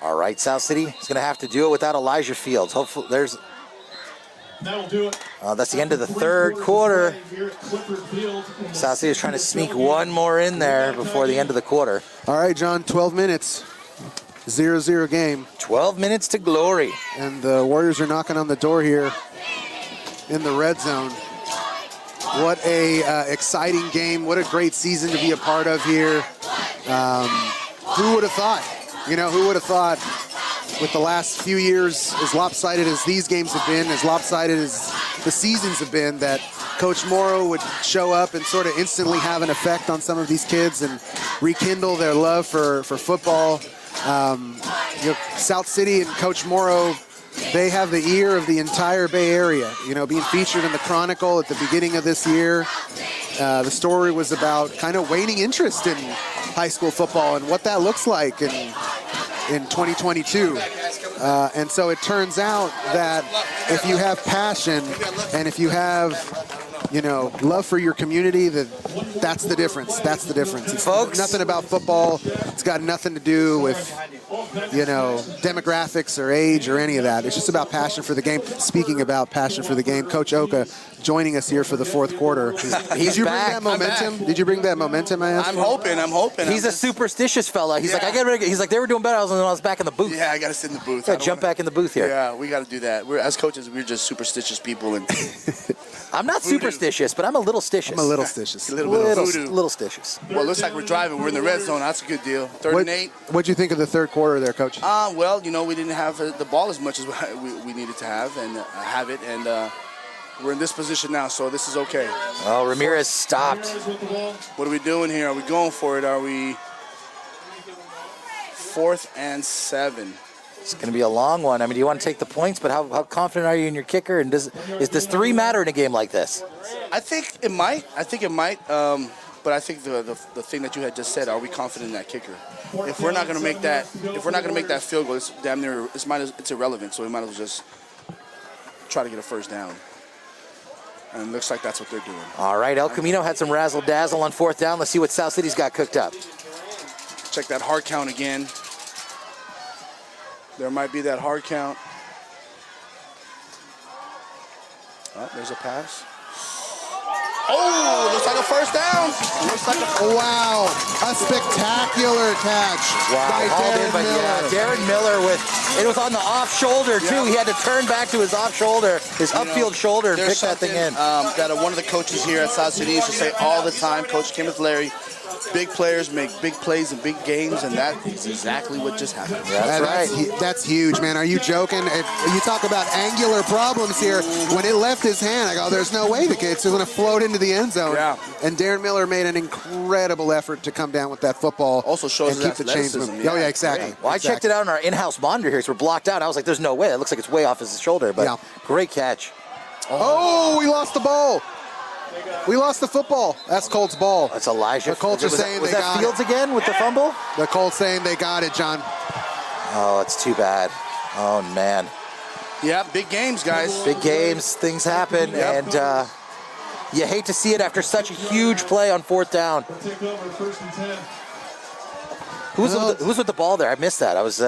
All right, South City is going to have to do it without Elijah Fields. Hopefully, That'll do it. that's the end of the third quarter. South City is trying to sneak one more in there before the end of the quarter. All right, John, 12 minutes. 0-0 game. 12 minutes to glory. And the Warriors are knocking on the door here in the red zone. What a exciting game. What a great season to be a part of here. Who would have thought? You know, who would have thought with the last few years, as lopsided as these games have been, as lopsided as the seasons have been, that Coach Morrow would show up and sort of instantly have an effect on some of these kids and rekindle their love for football. You know, South City and Coach Morrow, they have the ear of the entire Bay Area. You know, being featured in the Chronicle at the beginning of this year. The story was about kind of waning interest in high school football and what that looks like in 2022. And so it turns out that if you have passion and if you have, you know, love for your community, that's the difference. That's the difference. It's Folks, nothing about football. It's got nothing to do with, you know, demographics or age or any of that. It's just about passion for the game. Speaking about passion for the game, Coach Oka joining us here for the fourth quarter. Did you bring that momentum? Did you bring that momentum, I asked? I'm hoping. He's a superstitious fella. He's like, I get ready. He's like, they were doing better when I was back in the booth. Yeah, I got to sit in the booth. Got to jump back in the booth here. Yeah, we got to do that. As coaches, we're just superstitious people. And I'm not superstitious, but I'm a little stitious. I'm a little stitious. a little bit of voodoo. Little stitious. Well, it looks like we're driving. We're in the red zone. That's a good deal. 3rd and 8. What'd you think of the third quarter there, Coach? Well, you know, we didn't have the ball as much as we needed to have and we're in this position now, so this is okay. Oh, Ramirez stopped. What are we doing here? Are we going for it? Are we 4th and 7? It's going to be a long one. I mean, do you want to take the points, but how confident are you in your kicker? And does 3 matter in a game like this? I think it might. But I think the thing that you had just said, are we confident in that kicker? If we're not going to make that, field goal, it's damn near it's irrelevant. So we might as well just try to get a first down. And it looks like that's what they're doing. All right, El Camino had some razzle-dazzle on 4th down. Let's see what South City's got cooked up. Check that hard count again. There might be that hard count. Oh, there's a pass. Oh, looks like a first down. Wow, a spectacular catch by Darren Miller. Darren Miller it was on the off shoulder too. He had to turn back to his off shoulder, his upfield shoulder, and pick that thing in. That one of the coaches here at South City used to say all the time, Coach Kenneth Larry, big players make big plays in big games, and that is exactly what just happened. That's right. That's huge, man. Are you joking? You talk about angular problems here. When it left his hand, I go, there's no way the kid's going to float into the end zone. Yeah. And Darren Miller made an incredible effort to come down with that football. Also shows and keep the chains moving. Oh, yeah, exactly. Well, I checked it out on our in-house monitor here, so we're blocked out. I was like, there's no way. It looks like it's way off his shoulder, but great catch. Oh, we lost the ball. We lost the football. That's Colts' ball. That's Elijah. The Colts are saying they got it. Was that Fields again with the fumble? The Colts saying they got it, John. Oh, it's too bad. Oh, man. Yeah, big games, guys. Big games, things happen, and you hate to see it after such a huge play on 4th down. Take over 1st and 10. Who's with the ball there? I missed that. I was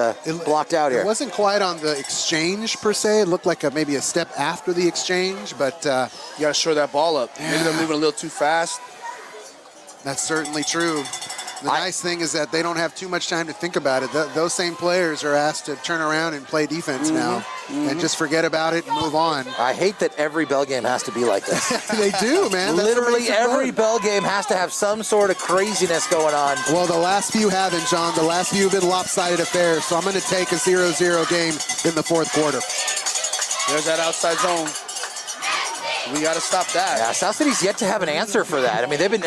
blocked out here. It wasn't quite on the exchange per se. It looked like maybe a step after the exchange, but you got to shore that ball up. Maybe they're moving a little too fast. That's certainly true. The nice thing is that they don't have too much time to think about it. Those same players are asked to turn around and play defense now and just forget about it and move on. I hate that every Bell game has to be like this. They do, man. Literally every Bell game has to have some sort of craziness going on. Well, the last few haven't, John. The last few have been lopsided affairs, so I'm going to take a 0-0 game in the 4th quarter. There's that outside zone. We got to stop that. Yeah, South City's yet to have an answer for that. I mean, they've been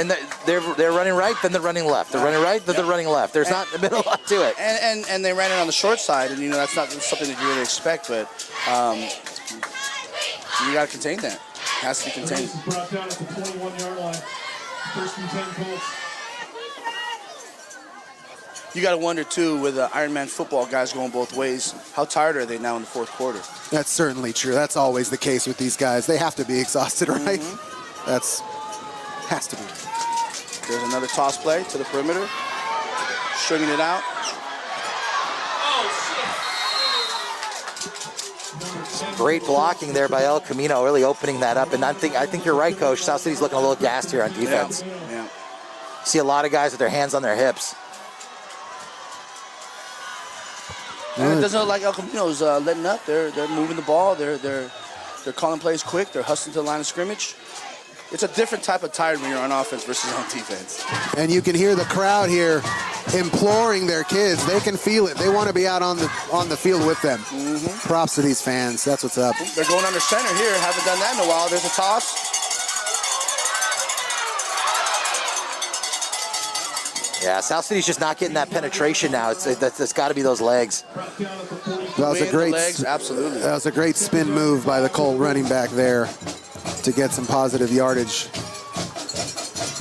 they're running right, then they're running left. They're running right, then they're running left. There's not been a lot to it. And they ran it on the short side, and that's not something that you really expect, but you got to contain that. It has to be contained. This is brought down at the 21-yard line. 1st and 10 Colts. You got to wonder, too, with Ironman football guys going both ways, how tired are they now in the 4th quarter? That's certainly true. That's always the case with these guys. They have to be exhausted, right? Has to be. There's another toss play to the perimeter. Stringing it out. Great blocking there by El Camino, really opening that up. And I think you're right, Coach. South City's looking a little gassed here on defense. Yeah. See a lot of guys with their hands on their hips. And it doesn't look like El Camino's letting up. They're moving the ball. They're calling plays quick. They're hustling to the line of scrimmage. It's a different type of tired when you're on offense versus on defense. And you can hear the crowd here imploring their kids. They can feel it. They want to be out on the field with them. Props to these fans. That's what's up. They're going under center here. Haven't done that in a while. There's a toss. Yeah, South City's just not getting that penetration now. It's got to be those legs. That was a great absolutely. That was a great spin move by the Colt running back there to get some positive yardage.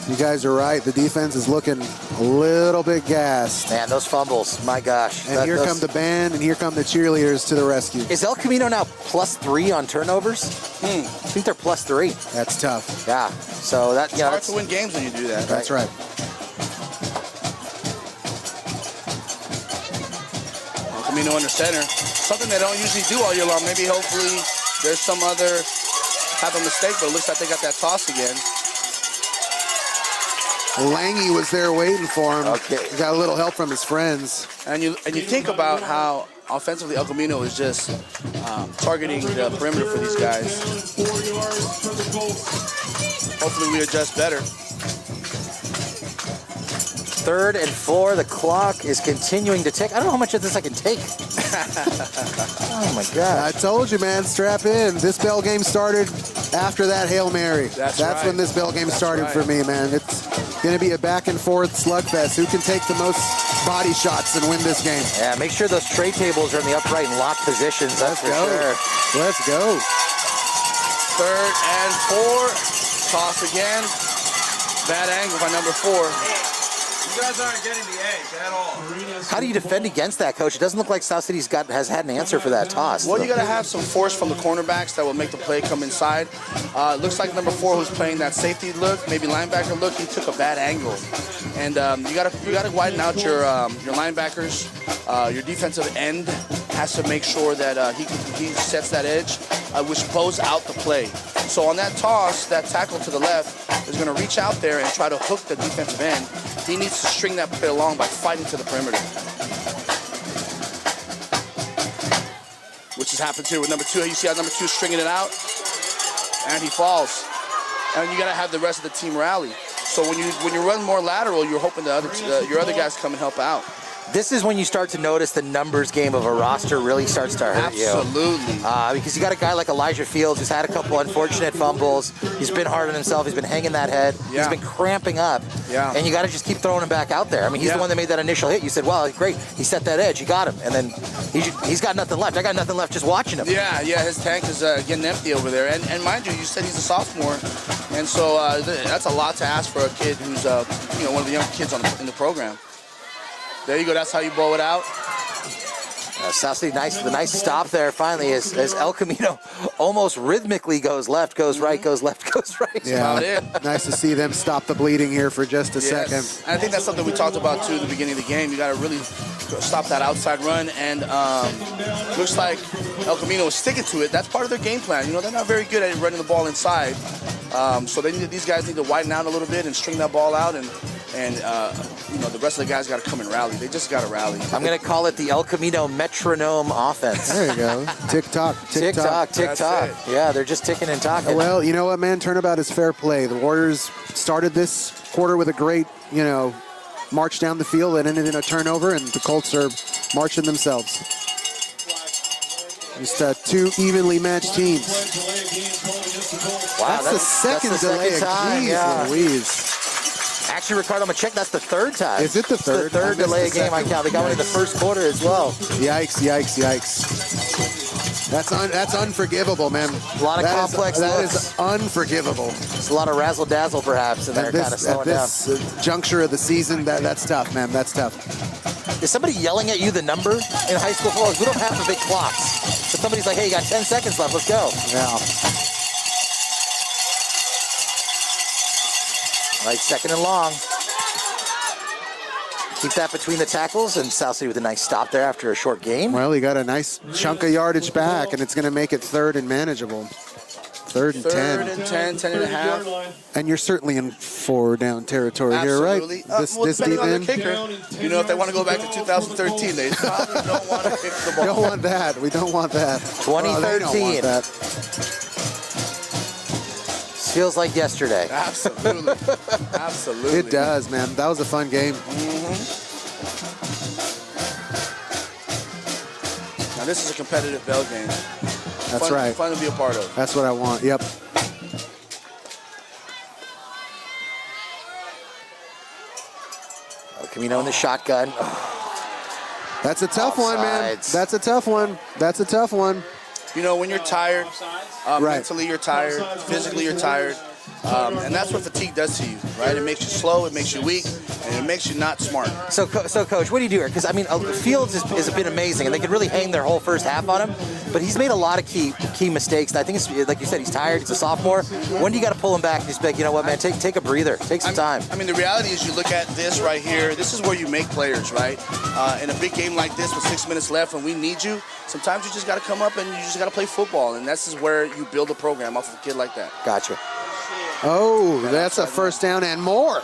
You guys are right. The defense is looking a little bit gassed. Man, those fumbles, my gosh. And here come the band, and here come the cheerleaders to the rescue. Is El Camino now +3 on turnovers? I think they're +3. That's tough. Yeah. So it's hard to win games when you do that. That's right. Camino under center. Something they don't usually do all year long. Maybe hopefully there's some other type of mistake, but it looks like they got that toss again. Langy was there waiting for him. Okay. He got a little help from his friends. And you think about how offensively El Camino is just targeting the perimeter for these guys. Hopefully we adjust better. 3rd and 4. The clock is continuing to tick. I don't know how much of this I can take. Oh, my God. I told you, man, strap in. This Bell game started after that Hail Mary. That's right. when this Bell game started for me, man. It's going to be a back-and-forth slugfest. Who can take the most body shots and win this game? Yeah, make sure those tray tables are in the upright and locked positions. That's for sure. Let's go. 3rd and 4. Toss again. Bad angle by number 4. You guys aren't getting the edge at all. How do you defend against that, Coach? It doesn't look like South City's has had an answer for that toss. Well, you got to have some force from the cornerbacks that will make the play come inside. Looks like number 4, who's playing that safety look, maybe linebacker look, he took a bad angle. And you got to widen out your linebackers. Your defensive end has to make sure that he sets that edge, which blows out the play. So on that toss, that tackle to the left is going to reach out there and try to hook the defensive end. He needs to string that play along by fighting to the perimeter. Which has happened here with number 2. You see how number 2 is stringing it out? And he falls. And you got to have the rest of the team rally. So when you run more lateral, you're hoping your other guys come and help out. This is when you start to notice the numbers game of a roster really starts to hurt you. Absolutely. Because you got a guy like Elijah Fields who's had a couple unfortunate fumbles. He's been hard on himself. He's been hanging that head. Yeah. He's been cramping up. Yeah. And you got to just keep throwing him back out there. I mean, he's the one that made that initial hit. You said, well, great. He set that edge. You got him. And then he's got nothing left. I got nothing left just watching him. Yeah, his tank is getting empty over there. And mind you said he's a sophomore. And so that's a lot to ask for a kid who's one of the young kids in the program. There you go. That's how you blow it out. South City, the nice stop there finally as El Camino almost rhythmically goes left, goes right, goes left, goes right. Yeah, nice to see them stop the bleeding here for just a second. And I think that's something we talked about too at the beginning of the game. You got to really stop that outside run, and looks like El Camino is sticking to it. That's part of their game plan. You know, they're not very good at running the ball inside, so these guys need to widen out a little bit and string that ball out, and you know, the rest of the guys got to come and rally. They just got to rally. I'm going to call it the El Camino metronome offense. There you go. Tick-tock, tick-tock. Tick-tock. Yeah, they're just ticking and talking. Well, you know what, man? Turnabout is fair play. The Warriors started this quarter with a great, you know, march down the field and ended in a turnover, and the Colts are marching themselves. Just two evenly matched teams. Wow, that's the second delay. Time. Jeez Louise. Actually, Ricardo, I'm going to check. That's the third time. Is it the third? It's the third delay game I count. They got one in the first quarter as well. Yikes, yikes, yikks. That's unforgivable, man. A lot of complex looks. That is unforgivable. There's a lot of razzle-dazzle, perhaps, and they're kind of slowing down. At this juncture of the season, that's tough, man. That's tough. Is somebody yelling at you the number in high school football? We don't have the big clocks. But somebody's like, hey, you got 10 seconds left. Let's go. Yeah. Right, second and long. Keep that between the tackles, and South City with a nice stop there after a short game. Well, he got a nice chunk of yardage back, and it's going to make it third and manageable. Third and 10. Third and 10, 10 and a half. And you're certainly in 4-down territory Absolutely. here, right? This depending deep on in. the kicker, you know, if they want to go back to 2013, they probably don't want to kick the ball. Don't want that. We don't want that. 2013. They don't want that. Feels like yesterday. Absolutely. Absolutely. It does, man. That was a fun game. Now, this is a competitive bell game. That's right. Fun to be a part of. That's what I want. Yep. Camino in the shotgun. That's a tough one, man. That's a tough one. That's a tough one. You know, when you're tired, mentally you're tired, physically you're tired, and that's what fatigue does to you, right? It makes you slow, it makes you weak, and it makes you not smart. So Coach, what do you do here? Because, I mean, Fields has been amazing, and they could really hang their whole first half on him, but he's made a lot of key mistakes, and I think, it's, like you said, he's tired, he's a sophomore. When do you got to pull him back and just be like, you know what, man, take a breather, take some time? I mean, the reality is you look at this right here, this is where you make players, right? In a big game like this with 6 minutes left and we need you, sometimes you just got to come up and you just got to play football, and this is where you build a program off of a kid like that. Gotcha. Oh, that's a first down and more.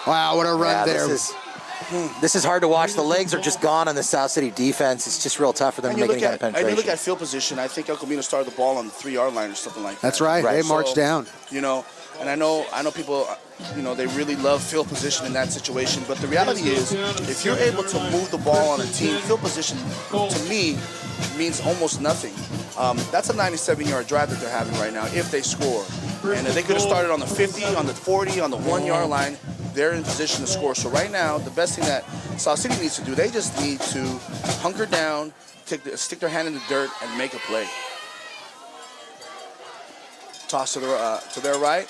Wow, what a run there. This is hard to watch. The legs are just gone on the South City defense. It's just real tough for them to make any kind of penetration. And you look at field position, I think El Camino started the ball on the 3-yard line or something like that. That's right. They marched down. You know, and I know people, you know, they really love field position in that situation, but the reality is if you're able to move the ball on a team, field position to me means almost nothing. That's a 97-yard drive that they're having right now if they score. And if they could have started on the 50, on the 40, on the 1-yard line, they're in position to score. So right now, the best thing that South City needs to do, they just need to hunker down, stick their hand in the dirt, and make a play. Toss to their right.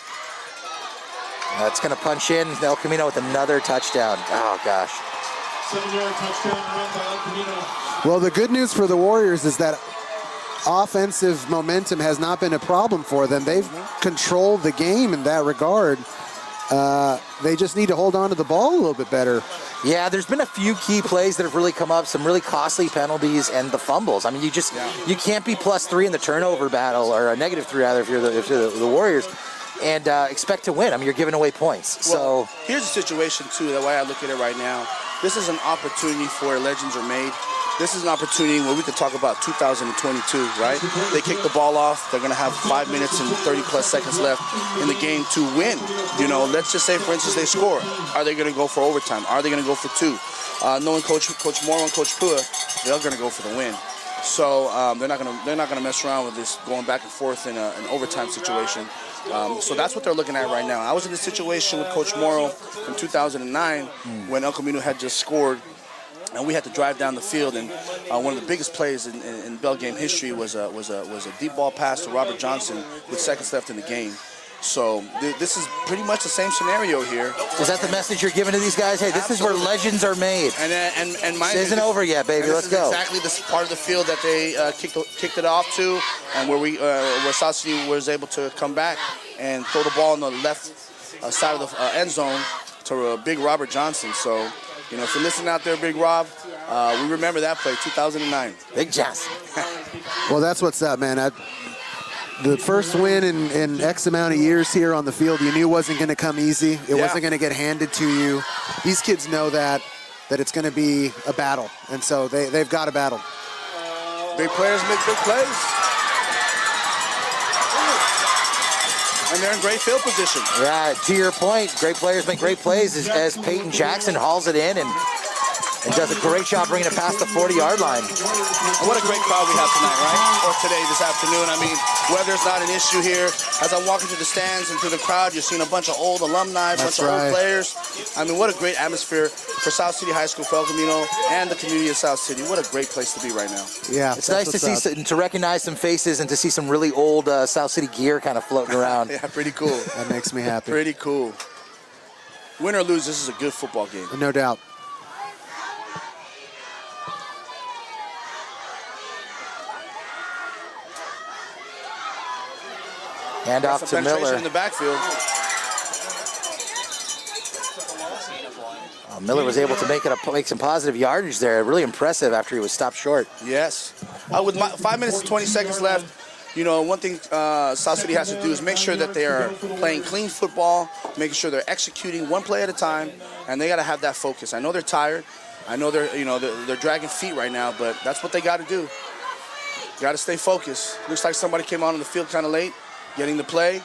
It's going to punch in. El Camino with another touchdown. Oh, gosh. 7-yard touchdown run by El Camino. Well, the good news for the Warriors is that offensive momentum has not been a problem for them. They've controlled the game in that regard. They just need to hold on to the ball a little bit better. Yeah, there's been a few key plays that have really come up, some really costly penalties and the fumbles. I mean, you can't be +3 in the turnover battle, or a -3 rather if you're the Warriors, and expect to win. I mean, you're giving away points. Well, here's the situation too, the way I look at it right now. This is an opportunity for where legends are made. This is an opportunity where we could talk about 2022, right? They kick the ball off. They're going to have 5 minutes and 30-plus seconds left in the game to win. You know, let's just say, for instance, they score. Are they going to go for overtime? Are they going to go for 2? Knowing Coach Morrow and Coach Pua, they're going to go for the win. So they're not going to mess around with this going back and forth in an overtime situation. So that's what they're looking at right now. I was in a situation with Coach Morrow in 2009 when El Camino had just scored. And we had to drive down the field, and one of the biggest plays in Bell game history was a deep ball pass to Robert Johnson with seconds left in the game. So this is pretty much the same scenario here. Is that the message you're giving to these guys? Hey, this Absolutely. is where legends are made. And mine This isn't over yet, baby. Let's go. Exactly this part of the field that they kicked it off to, and where South City was able to come back and throw the ball on the left side of the end zone to Big Robert Johnson. So, you know, if you're listening out there, Big Rob, we remember that play, 2009. Big Johnson. Well, that's what's up, man. The first win in X amount of years here on the field, you knew wasn't going to come easy. It wasn't going to get handed to you. These kids know that it's going to be a battle, and so they've got a battle. Big players make big plays. And they're in great field position. Yeah, to your point, great players make great plays as Peyton Jackson hauls it in and does a great job bringing it past the 40-yard line. And what a great crowd we have tonight, right? Or today, this afternoon. I mean, weather's not an issue here. As I'm walking through the stands and through the crowd, you're seeing a bunch of old alumni, a bunch of old players. I mean, what a great atmosphere for South City High School, for El Camino, and the community of South City. What a great place to be right now. Yeah, it's nice to see to recognize some faces and to see some really old South City gear kind of floating around. Yeah, pretty cool. That makes me happy. Pretty cool. Win or lose, this is a good football game. No doubt. Hand off to Miller. In the backfield. Miller was able to make some positive yardage there. Really impressive after he was stopped short. Yes. With 5 minutes and 20 seconds left, you know, one thing South City has to do is make sure that they are playing clean football, making sure they're executing one play at a time, and they got to have that focus. I know they're tired. I know they're dragging feet right now, but that's what they got to do. Got to stay focused. Looks like somebody came out on the field kind of late, getting the play.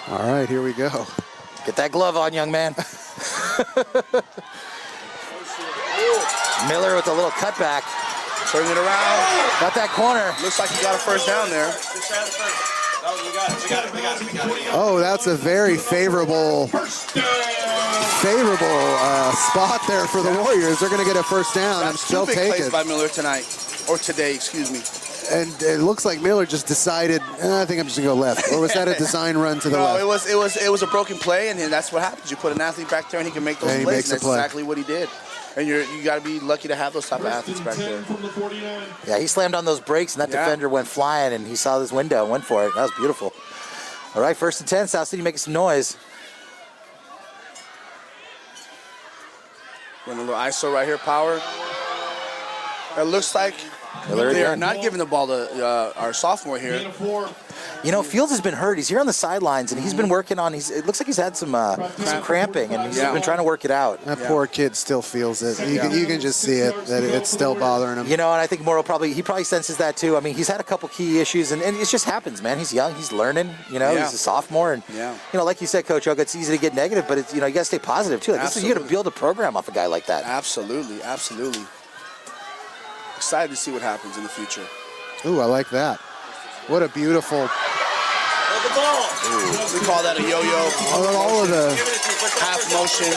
All right, here we go. Get that glove on, young man. Miller with a little cutback. Turning it around. Got that corner. Looks like he got a first down there. Oh, that's a very favorable spot there for the Warriors. They're going to get a first down. That's They'll two big take plays it. by Miller tonight, or today, excuse me. And it looks like Miller just decided, I think I'm just going to go left. Or was that a design run to the left? No, it was a broken play, and that's what happens. You put an athlete back there, and he can make those And he plays. makes And that's a play. exactly what he did. And you got to be lucky to have those type of athletes back there. Yeah, he slammed on those brakes, and that defender went flying, and he saw this window and went for it. That was beautiful. All right, 1st and 10, South City making some noise. Run a little ISO right here, power. It looks like they are not giving the ball to our sophomore here. You know, Fields has been hurt. He's here on the sidelines, and he's been working on. It looks like he's had some cramping, and he's been trying to work it out. That poor kid still feels it. You can just see it, that it's still bothering him. You know, and I think Morrow probably senses that too. I mean, he's had a couple key issues, and it just happens, man. He's young, he's learning. You know, he's a sophomore, and you know, like you said, Coach Oka, it's easy to get negative, but it's, you know, you got to stay positive too. Like, you got to build a program off a guy like that. Absolutely, absolutely. Excited to see what happens in the future. Ooh, I like that. What a beautiful. We call that a yo-yo. All of the half motion.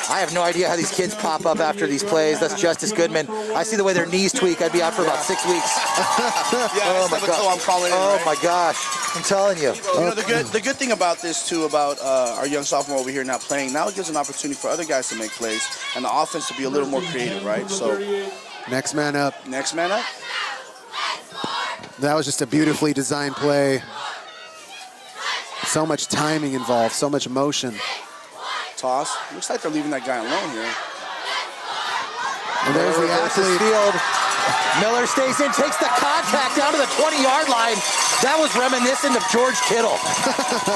I have no idea how these kids pop up after these plays. That's Justice Goodman. I see the way their knees tweak. I'd be out for about 6 weeks. Oh my God! I'm calling. Oh my gosh! I'm telling you. You know, the good thing about this too, about our young sophomore over here not playing, now it gives an opportunity for other guys to make plays and the offense to be a little more creative, right? So next man up. Next man up. That was just a beautifully designed play. So much timing involved, so much motion. Toss. Looks like they're leaving that guy alone here. And there's the athlete. Field. Miller stays in, takes the contact down to the 20-yard line. That was reminiscent of George Kittle.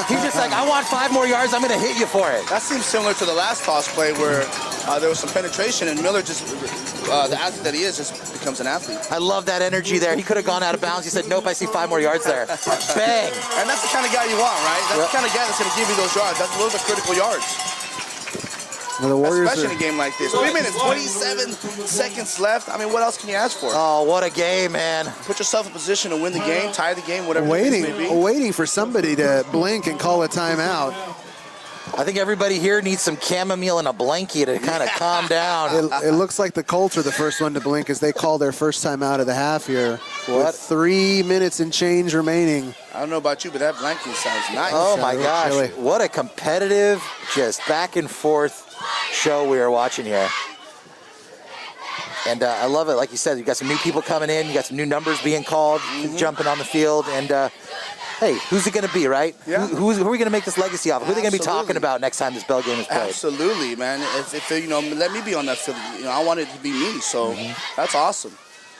He's just like, I want 5 more yards, I'm going to hit you for it. That seems similar to the last toss play where there was some penetration and Miller just, the athlete that he is, just becomes an athlete. I love that energy there. He could have gone out of bounds. He said, nope, I see 5 more yards there. Bang. And that's the kind of guy you want, right? That's the kind of guy that's going to give you those yards. Those are critical yards. Well, the Warriors especially in a game like this. 3 minutes, 27 seconds left. I mean, what else can you ask for? Oh, what a game, man. Put yourself in position to win the game, tie the game, whatever the case may be. Waiting for somebody to blink and call a timeout. I think everybody here needs some chamomile and a blankie to kind of calm down. It looks like the Colts are the first one to blink as they call their first time out of the half here. What? With 3 minutes and change remaining. I don't know about you, but that blanket sounds nice. Oh my Really gosh, chilly. what a competitive, just back and forth show we are watching here. And I love it. Like you said, you got some new people coming in. You got some new numbers being called, jumping on the field. And hey, who's it going to be, right? Yeah. Who are we going to make this legacy off? Who are they going to be Absolutely. talking about next time this bell game is played? Absolutely, man. If you know, let me be on that field. You know, I want it to be me. So that's awesome.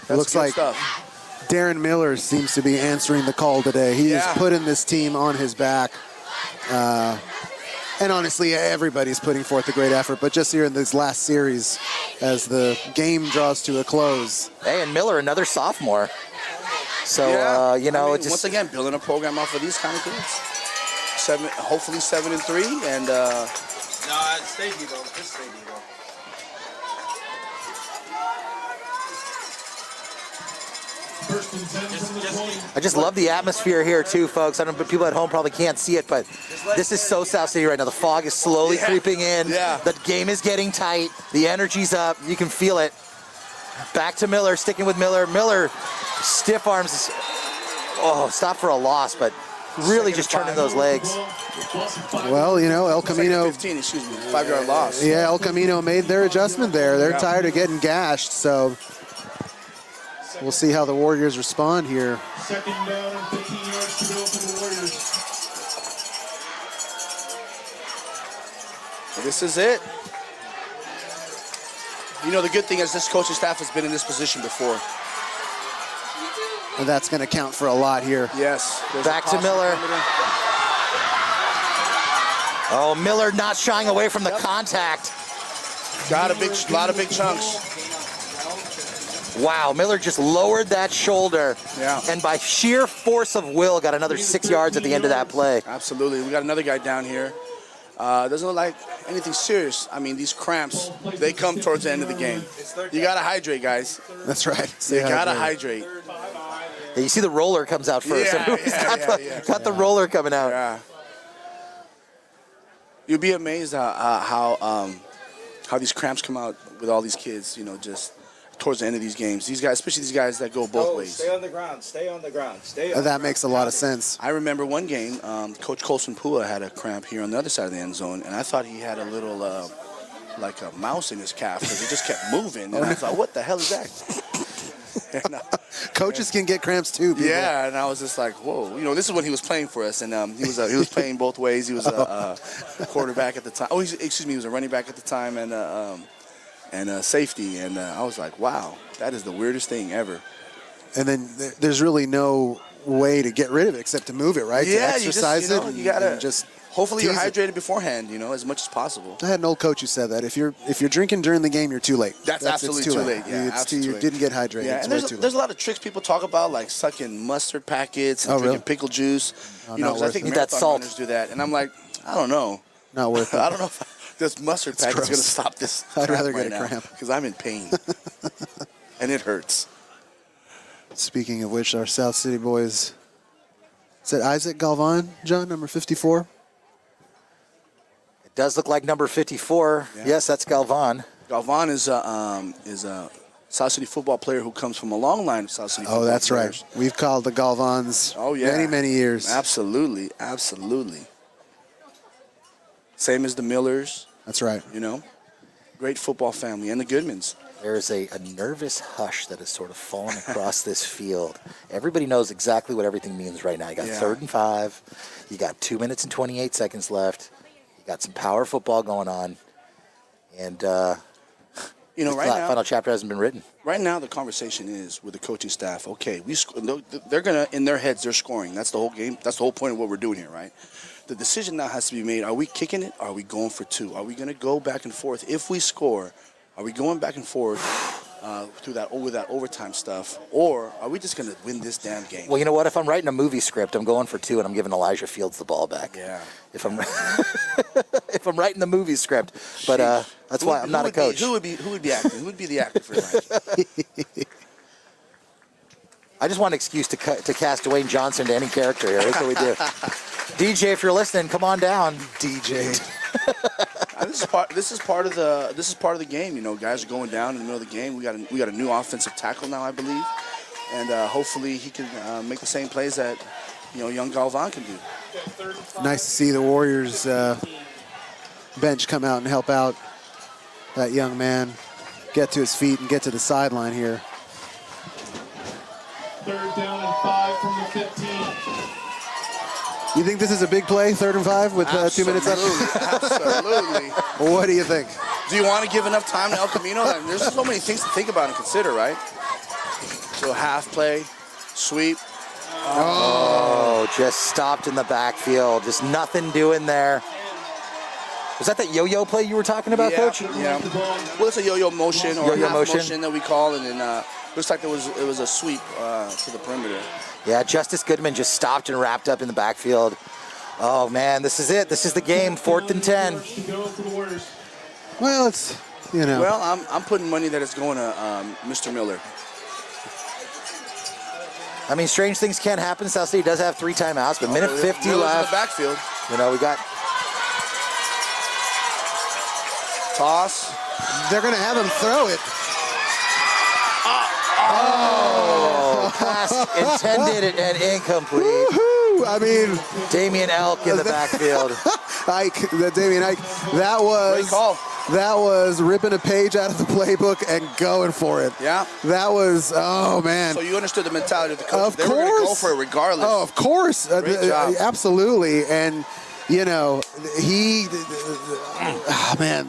That's looks good like stuff. Darren Miller seems to be answering the call today. He is Yeah. putting this team on his back. And honestly, everybody's putting forth a great effort. But just here in this last series, as the game draws to a close. Hey, and Miller, another sophomore. So, Yeah. you know, I mean, it just... once again, building a program off of these kind of kids. Hopefully 7-3, and No, stay Devo. Just stay Devo. First and 10 from the 20. I just love the atmosphere here too, folks. I don't know, people at home probably can't see it, but this is so South City right now. The fog is slowly creeping in. Yeah. The game is getting tight. The energy's up. You can feel it. Back to Miller, sticking with Miller. Miller, stiff arms. Oh, stop for a loss, but really just turning those legs. Well, you know, El Camino. 15, excuse me, 5-yard loss. Yeah, El Camino made their adjustment there. They're tired of getting gashed, so we'll see how the Warriors respond here. Second down and 15 yards to go for the Warriors. This is it. You know, the good thing is this coaching staff has been in this position before. And that's going to count for a lot here. Yes. Back to Miller. Oh, Miller not shying away from the contact. Got a lot of big chunks. Wow, Miller just lowered that shoulder. Yeah. And by sheer force of will, got another 6 yards at the end of that play. Absolutely. We got another guy down here. Doesn't look like anything serious. I mean, these cramps, they come towards the end of the game. You got to hydrate, guys. That's right. You got to hydrate. Yeah, you see the roller comes out first. Yeah, Everyone's got the roller coming out. Yeah. You'll be amazed how these cramps come out with all these kids, you know, just towards the end of these games. These guys, especially these guys that go both ways. Stay on the ground. Stay on the ground. Stay on That makes a lot of sense. I remember one game, Coach Colson Pua had a cramp here on the other side of the end zone, and I thought he had a little, like a mouse in his calf because he just kept moving. And I was like, what the hell is that? And, Coaches can get cramps too, people. yeah, and I was just like, whoa. You know, this is when he was playing for us, and he was playing both ways. He was a quarterback at the time. Oh, excuse me, he was a running back at the time and a safety. And I was like, wow, that is the weirdest thing ever. And then there's really no way to get rid of it except to move it, right? Yeah, to exercise you it. you gotta and just hopefully you're tease it. hydrated beforehand, you know, as much as possible. I had an old coach who said that if you're drinking during the game, you're too late. That's absolutely it's too late. Yeah, It's absolutely you too didn't get hydrated. Yeah, it's and way there's too a late. lot of tricks people talk about, like sucking mustard packets and Oh, drinking really? pickle juice. Oh, You know, not 'cause I worth think it. That marathon salt. runners do that, and I'm like, I don't know. Not worth it. I don't know if this mustard packet is going to gross. stop this. I'd rather get a cramp. because I'm in pain, and it hurts. Speaking of which, our South City boys. Is that Isaac Galvan, John, number 54? It does look like number 54. Yeah. Yes, that's Galvan. Galvan is a South City football player who comes from a long line of South City. Oh, football that's players. right. We've called the Galvans Oh yeah, many, many years. Absolutely, absolutely. Same as the Millers, That's right. you know. Great football family, and the Goodmans. There is a nervous hush that has sort of fallen across this field. Everybody knows exactly what everything means right now. You got Yeah. 3rd and 5. You got 2 minutes and 28 seconds left. You got some power football going on. And You know, the right now, final chapter hasn't been written. right now the conversation is with the coaching staff. Okay, they're gonna, in their heads, they're scoring. That's the whole game. That's the whole point of what we're doing here, right? The decision now has to be made. Are we kicking it? Are we going for 2? Are we going to go back and forth? If we score, are we going back and forth with that overtime stuff, or are we just going to win this damn game? Well, you know what? If I'm writing a movie script, I'm going for 2, and I'm giving Elijah Fields the ball back. Yeah. If I'm if I'm writing the movie script, but that's why I'm not a coach. Who would be acting? Who would be the actor for Elijah? I just want an excuse to cast Dwayne Johnson to any character here. That's what we do. DJ, if you're listening, come on down. DJ. This is part of the game. You know, guys are going down in the middle of the game. We got a new offensive tackle now, I believe, and hopefully he can make the same plays that young Galvan can do. Nice to see the Warriors bench come out and help out that young man get to his feet and get to the sideline here. 3rd down and 5 from the 15. You think this is a big play, 3rd and 5 with 2 minutes left? Absolutely. What do you think? Do you want to give enough time to El Camino? I mean, there's so many things to think about and consider, right? So half play, sweep. Oh, just stopped in the backfield. Just nothing doing there. Was that yo-yo play you were talking about, Coach? Yeah. Well, it's a yo-yo motion or yo-yo half motion that we call, and then looks like it was a sweep to the perimeter. Yeah, Justice Goodman just stopped and wrapped up in the backfield. Oh man, this is it. This is the game. 4th and 10. Well, it's Well, I'm putting money that it's going to Mr. Miller. I mean, strange things can happen. South City does have 3 timeouts, but minute 50 Miller's left. in the backfield. We got toss. They're going to have him throw it. Oh, pass intended and incomplete. Woohoo! I mean, Damian Elk in the backfield. Damian Ike, that was Great call. That was ripping a page out of the playbook and going for it. Yeah. That was, oh man. So you understood the mentality of the coach. Of They course. were going to go for it regardless. Oh, of course. Great job. Absolutely. And, man,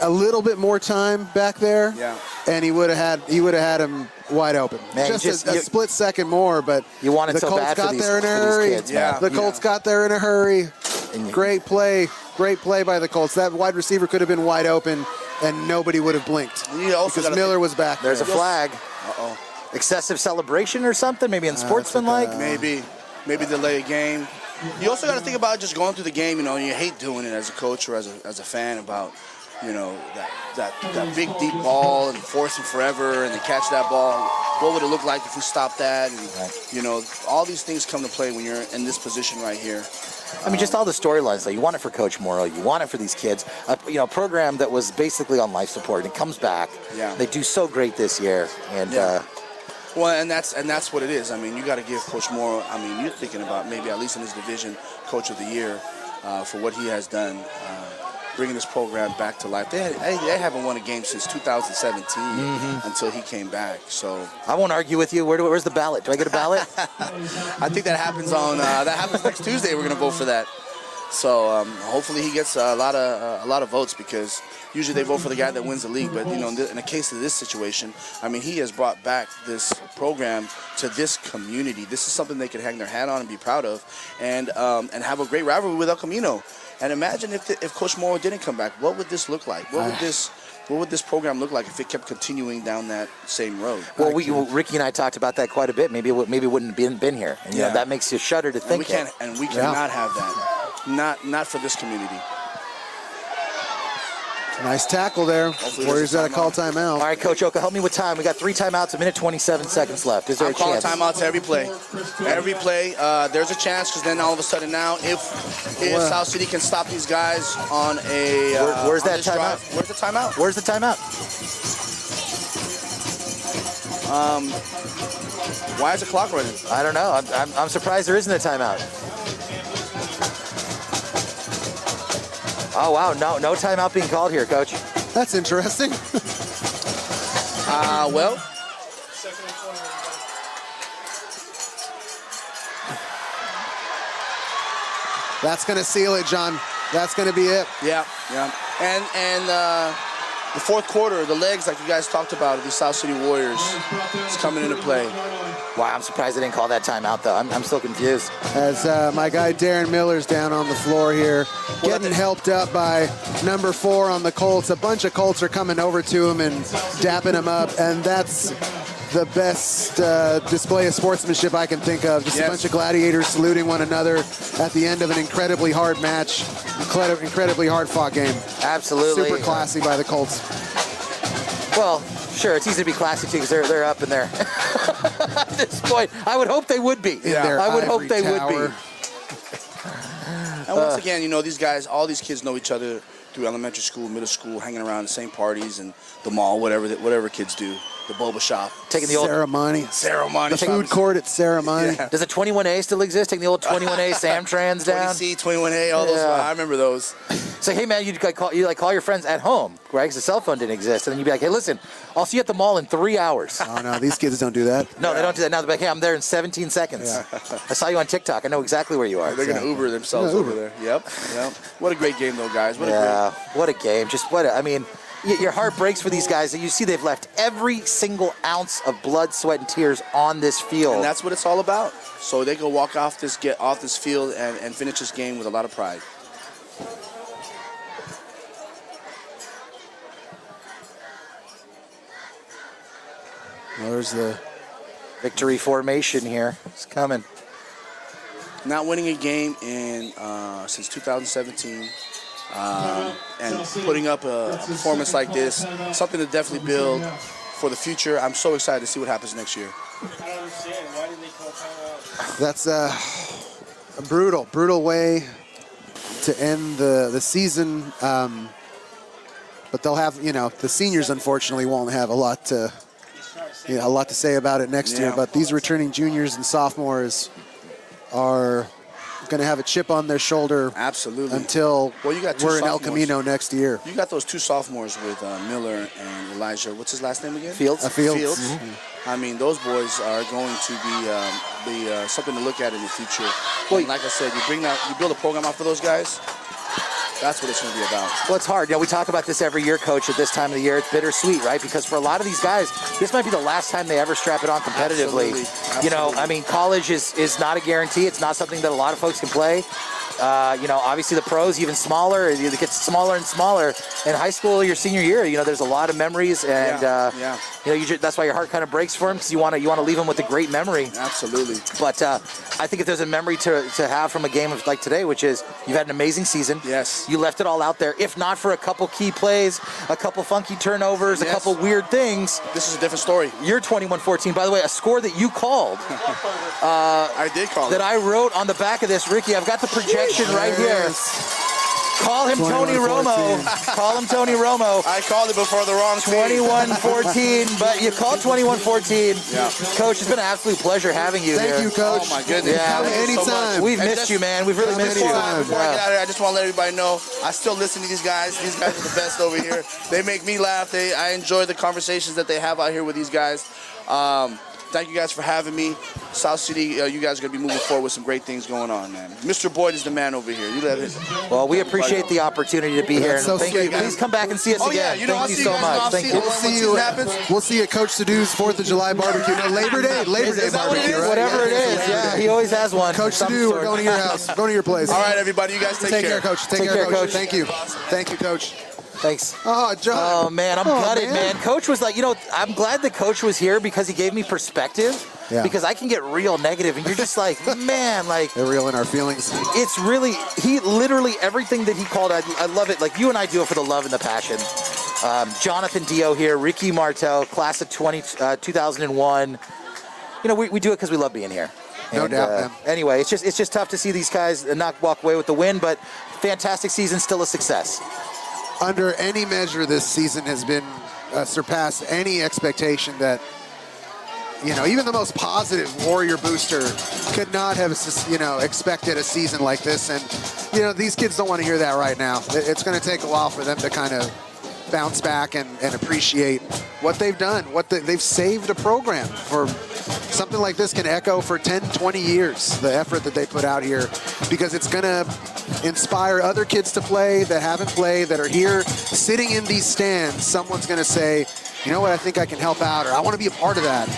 a little bit more time back there. Yeah. And he would have had him wide open. Man, just a split second more, but you want it the so Colts bad for got these, there in a for these hurry. kids, man. Yeah. The Colts got there in a hurry. Great play by the Colts. That wide receiver could have been wide open, and nobody would have blinked because Miller was back There's there. a flag. Uh-oh. Excessive celebration or something, maybe unsportsmanlike. Maybe delay a game. You also got to think about just going through the game. You hate doing it as a coach or as a fan about that big deep ball and forcing forever and they catch that ball. What would it look like if we stopped that? And all these things come to play when you're in this position right here. I mean, just all the storylines. Like, you want it for Coach Morrow. You want it for these kids. A program that was basically on life support and it comes back. Yeah. They do so great this year. And well, and that's what it is. I mean, you got to give Coach Morrow. I mean, you're thinking about maybe at least in his division, Coach of the Year for what he has done, bringing this program back to life. They haven't won a game since 2017 until he came back. So I won't argue with you. Where's the ballot? Do I get a ballot? I think that happens next Tuesday. We're gonna vote for that. So hopefully he gets a lot of votes because usually they vote for the guy that wins the league. But in the case of this situation, I mean, he has brought back this program to this community. This is something they can hang their hat on and be proud of, and have a great rivalry with El Camino. And imagine if Coach Morrow didn't come back, what would this look like? What would this program look like if it kept continuing down that same road? Well, Ricky and I talked about that quite a bit. Maybe it wouldn't have been here. And that makes you shudder to think. And we cannot have that. Not for this community. Nice tackle there. Warriors got to call timeout. All right, Coach Oka, help me with time. We got 3 timeouts, 1 minute 27 seconds left. Is there a chance? I'm calling timeouts every play. Every play, there's a chance because then all of a sudden now, if South City can stop these guys on a where's that timeout? Drive, where's the timeout? Where's the timeout? Why is the clock running? I don't know. I'm surprised there isn't a timeout. Oh, wow. No timeout being called here, Coach. That's interesting. Well. That's going to seal it, John. That's going to be it. Yeah. And the fourth quarter, the legs, like you guys talked about, of the South City Warriors is coming into play. Wow, I'm surprised they didn't call that timeout, though. I'm still confused. As my guy Darren Miller's down on the floor here, getting helped up by number 4 on the Colts. A bunch of Colts are coming over to him and dapping him up, and that's the best display of sportsmanship I can think of. Just a bunch of gladiators saluting one another at the end of an incredibly hard match, incredibly hard-fought game. Absolutely. Super classy by the Colts. Well, sure, it's easy to be classy too because they're up in there. At this point, I would hope they would be. In their I would hope ivory they tower. would be. And once again, you know, these guys, all these kids know each other through elementary school, middle school, hanging around the same parties and the mall, whatever kids do. The boba shop. Taking the old ceremony. The food court at ceremony. Yeah. Does the 21A still exist? Taking the old 21A Samtrans down? 20C, 21A, all those. I remember those. Say, hey man, you call your friends at home, right? Because the cell phone didn't exist, and then you'd be like, hey, listen, I'll see you at the mall in 3 hours. Oh no, these kids don't do that. No, they don't do that now. They're like, hey, I'm there in 17 seconds. Yeah. I saw you on TikTok. I know exactly where you are. They're gonna Uber themselves over there. Yep. What a great game, though, guys. What a game. I mean, your heart breaks for these guys. You see, they've left every single ounce of blood, sweat, and tears on this field. And that's what it's all about. So they can walk off this field and finish this game with a lot of pride. Well, there's the victory formation here. It's coming. Not winning a game in since 2017. And putting up a performance like this, something to definitely build for the future. I'm so excited to see what happens next year. I don't understand. Why didn't they call timeout? That's a brutal way to end the season. But they'll have, the seniors unfortunately won't have a lot to say about it next year. But these returning juniors and sophomores are going to have a chip on their shoulder. Absolutely. Until we're in El sophomores. Camino next year. You got those two sophomores with Miller and Elijah. What's his last name again? Fields. Fields. Mm-hmm. I mean, those boys are going to be something to look at in the future. Well, like I said, you build a program out for those guys. That's what it's going to be about. Well, it's hard. We talk about this every year, Coach, at this time of the year. It's bittersweet, right? Because for a lot of these guys, this might be the last time they ever strap it on competitively. Absolutely. College is not a guarantee. It's not something that a lot of folks can play. Obviously the pros even smaller. It gets smaller and smaller. In high school, your senior year, there's a lot of memories, and that's why your heart kind of breaks for them, because you want to leave them with a great memory. Absolutely. But I think if there's a memory to have from a game of like today, which is you've had an amazing season. Yes. You left it all out there. If not for a couple key plays, a couple funky turnovers, a couple weird things. This is a different story. You're 21-14. By the way, a score that you called. I did call that I wrote on the back of this, Ricky. I've got the projection right here. Call him Tony Romo. Call him Tony Romo. I called it before the wrong 21-14, but you called 21-14. Yeah. Coach, it's been an absolute pleasure having you here. Thank you, Coach. Oh, my goodness. Yeah, anytime. We've missed you, man. We've really missed you. Before I get out of here, I just want to let everybody know I still listen to these guys. These guys are the best over here. They make me laugh. I enjoy the conversations that they have out here with these guys. Thank you guys for having me. South City, you guys are going to be moving forward with some great things going on, man. Mr. Boyd is the man over here. You let it. Well, we appreciate the opportunity to be here. So thank you. sweet, Please come back and see us again. Thank you so much. Thank you. We'll see you at Coach Sadu's 4th of July barbecue. No, Labor Day barbecue, right? Whatever it is, yeah. He always has one. Coach Sadu, we're going to your house. Going to your place. All right, everybody. You guys take care. Coach. Take care, Coach. Thank you. Thank you, Coach. Thanks. Oh, John. Oh, man, I'm gutted, man. Coach was like, I'm glad the coach was here because he gave me perspective. Yeah. Because I can get real negative, and you're just like, man, like. They're real in our feelings. It's really, he literally, everything that he called, I love it. Like, you and I do it for the love and the passion. Jonathan Dio here, Ricky Martel, class of 2001. We do it because we love being here. No doubt, man. Anyway, it's just tough to see these guys not walk away with the win, but fantastic season, still a success. Under any measure, this season has been surpassed any expectation that, even the most positive Warrior booster could not have, expected a season like this. And, these kids don't want to hear that right now. It's going to take a while for them to kind of bounce back and appreciate what they've done, they've saved a program for something like this can echo for 10, 20 years, the effort that they put out here, because it's going to inspire other kids to play that haven't played, that are here sitting in these stands. Someone's going to say, you know what, I think I can help out, or I want to be a part of that.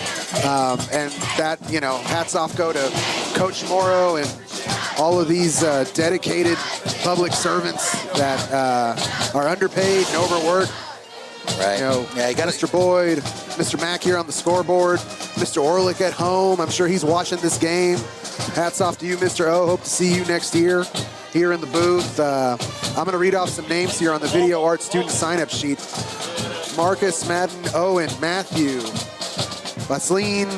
And that, hats off go to Coach Morrow and all of these dedicated public servants that are underpaid and overworked. Right. You got Mr. Boyd, Mr. Mack here on the scoreboard, Mr. Orlick at home. I'm sure he's watching this game. Hats off to you, Mr. O. Hope to see you next year here in the booth. I'm going to read off some names here on the Video Art student sign-up sheet. Marcus, Madden, Owen, Matthew, Vaseline,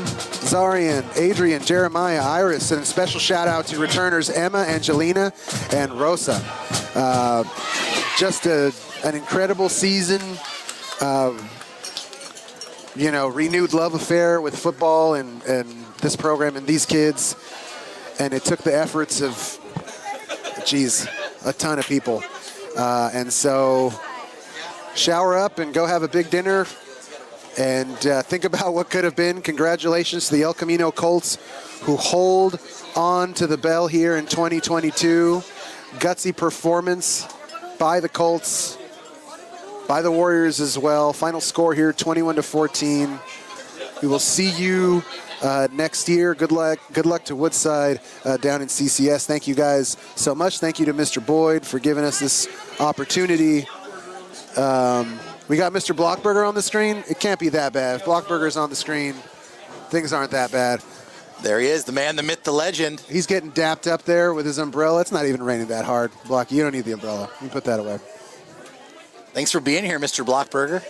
Zarian, Adrian, Jeremiah, Iris, and a special shout out to returners Emma, Angelina, and Rosa. Just an incredible season. You know, renewed love affair with football and this program and these kids. And it took the efforts of, geez, a ton of people. And so shower up and go have a big dinner and think about what could have been. Congratulations to the El Camino Colts who hold on to the bell here in 2022. Gutsy performance by the Colts, by the Warriors as well. Final score here, 21-14. We will see you next year. Good luck to Woodside down in CCS. Thank you guys so much. Thank you to Mr. Boyd for giving us this opportunity. We got Mr. Blockberger on the screen. It can't be that bad. If Blockberger's on the screen, things aren't that bad. There he is, the man, the myth, the legend. He's getting dapped up there with his umbrella. It's not even raining that hard. Blocky, you don't need the umbrella. You put that away. Thanks for being here, Mr. Blockberger.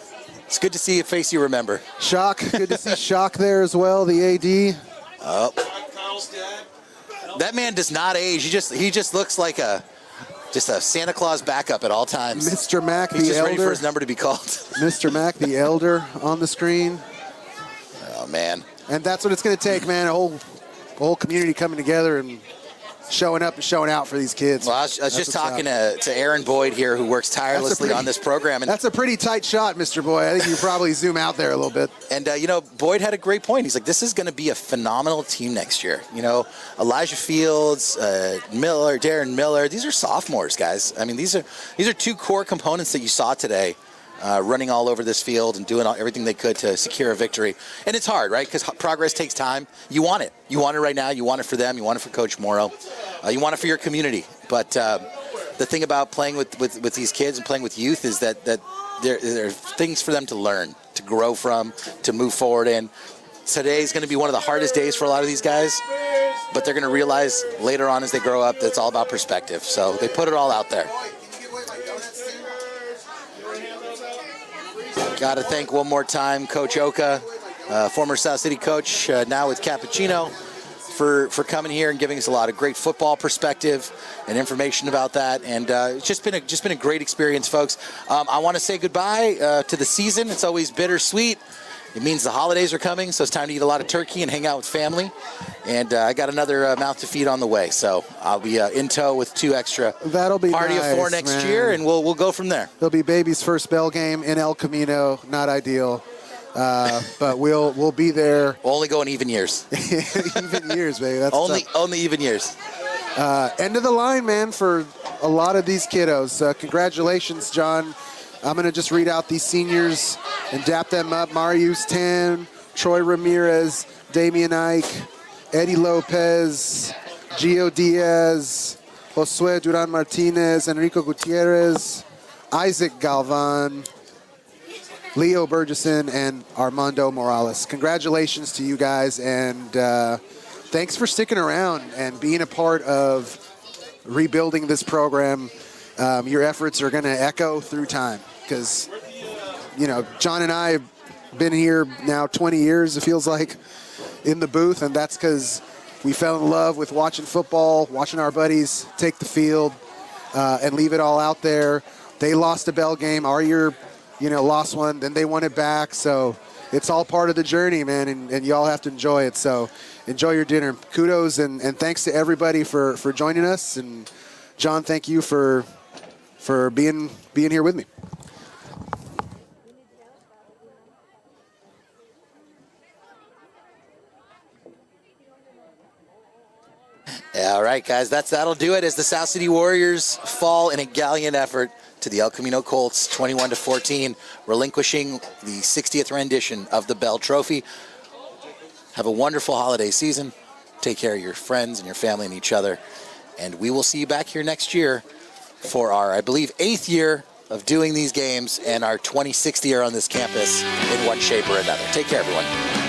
It's good to see a face you remember. Shock, good to see Shock there as well, the AD. Oh. That man does not age. He just looks like a Santa Claus backup at all times. Mr. Mack, the He's just Elder. ready for his number to be called. Mr. Mack, the Elder on the screen. Oh, man. And that's what it's going to take, man. A whole community coming together and showing up and showing out for these kids. Well, I was just talking to Aaron Boyd here, who works tirelessly on this program. And that's a pretty tight shot, Mr. Boyd. I think you probably zoom out there a little bit. And, you know, Boyd had a great point. He's like, this is going to be a phenomenal team next year. You know, Elijah Fields, Miller, Darren Miller, these are sophomores, guys. I mean, these are two core components that you saw today. Running all over this field and doing everything they could to secure a victory. And it's hard, right? Because progress takes time. You want it. You want it right now. You want it for them. You want it for Coach Morrow. You want it for your community. But the thing about playing with these kids and playing with youth is that there are things for them to learn, to grow from, to move forward in. Today is going to be one of the hardest days for a lot of these guys, but they're going to realize later on as they grow up that it's all about perspective. So they put it all out there. Got to thank one more time Coach Oka, former South City coach, now with Cappuccino, for coming here and giving us a lot of great football perspective and information about that. And it's just been a great experience, folks. I want to say goodbye to the season. It's always bittersweet. It means the holidays are coming, so it's time to eat a lot of turkey and hang out with family. And I got another mouth to feed on the way, so I'll be in tow with 2 extra. That'll be party nice, of 4 next man. year, and we'll go from there. It'll be baby's first bell game in El Camino. Not ideal, but we'll be there. We'll only go in even years. Even years, baby. That's only even years. End of the line, man, for a lot of these kiddos. Congratulations, John. I'm going to just read out these seniors and dap them up. Marius Tan, Troy Ramirez, Damian Ike, Eddie Lopez, Gio Diaz, Josue Duran Martinez, Enrico Gutierrez, Isaac Galvan, Leo Burgesson, and Armando Morales. Congratulations to you guys, and thanks for sticking around and being a part of rebuilding this program. Your efforts are going to echo through time. Because, you know, John and I have been here now 20 years, it feels like, in the booth, and that's because we fell in love with watching football, watching our buddies take the field and leave it all out there. They lost a bell game. Our year, you know, lost one, then they won it back. So it's all part of the journey, man, and you all have to enjoy it. So enjoy your dinner. Kudos and thanks to everybody for joining us. And, John, thank you for being here with me. All right, guys, that'll do it as the South City Warriors fall in a gallant effort to the El Camino Colts, 21-14, relinquishing the 60th rendition of the Bell Trophy. Have a wonderful holiday season. Take care of your friends and your family and each other. And we will see you back here next year for our, I believe, 8th year of doing these games and our 26th year on this campus in one shape or another. Take care, everyone.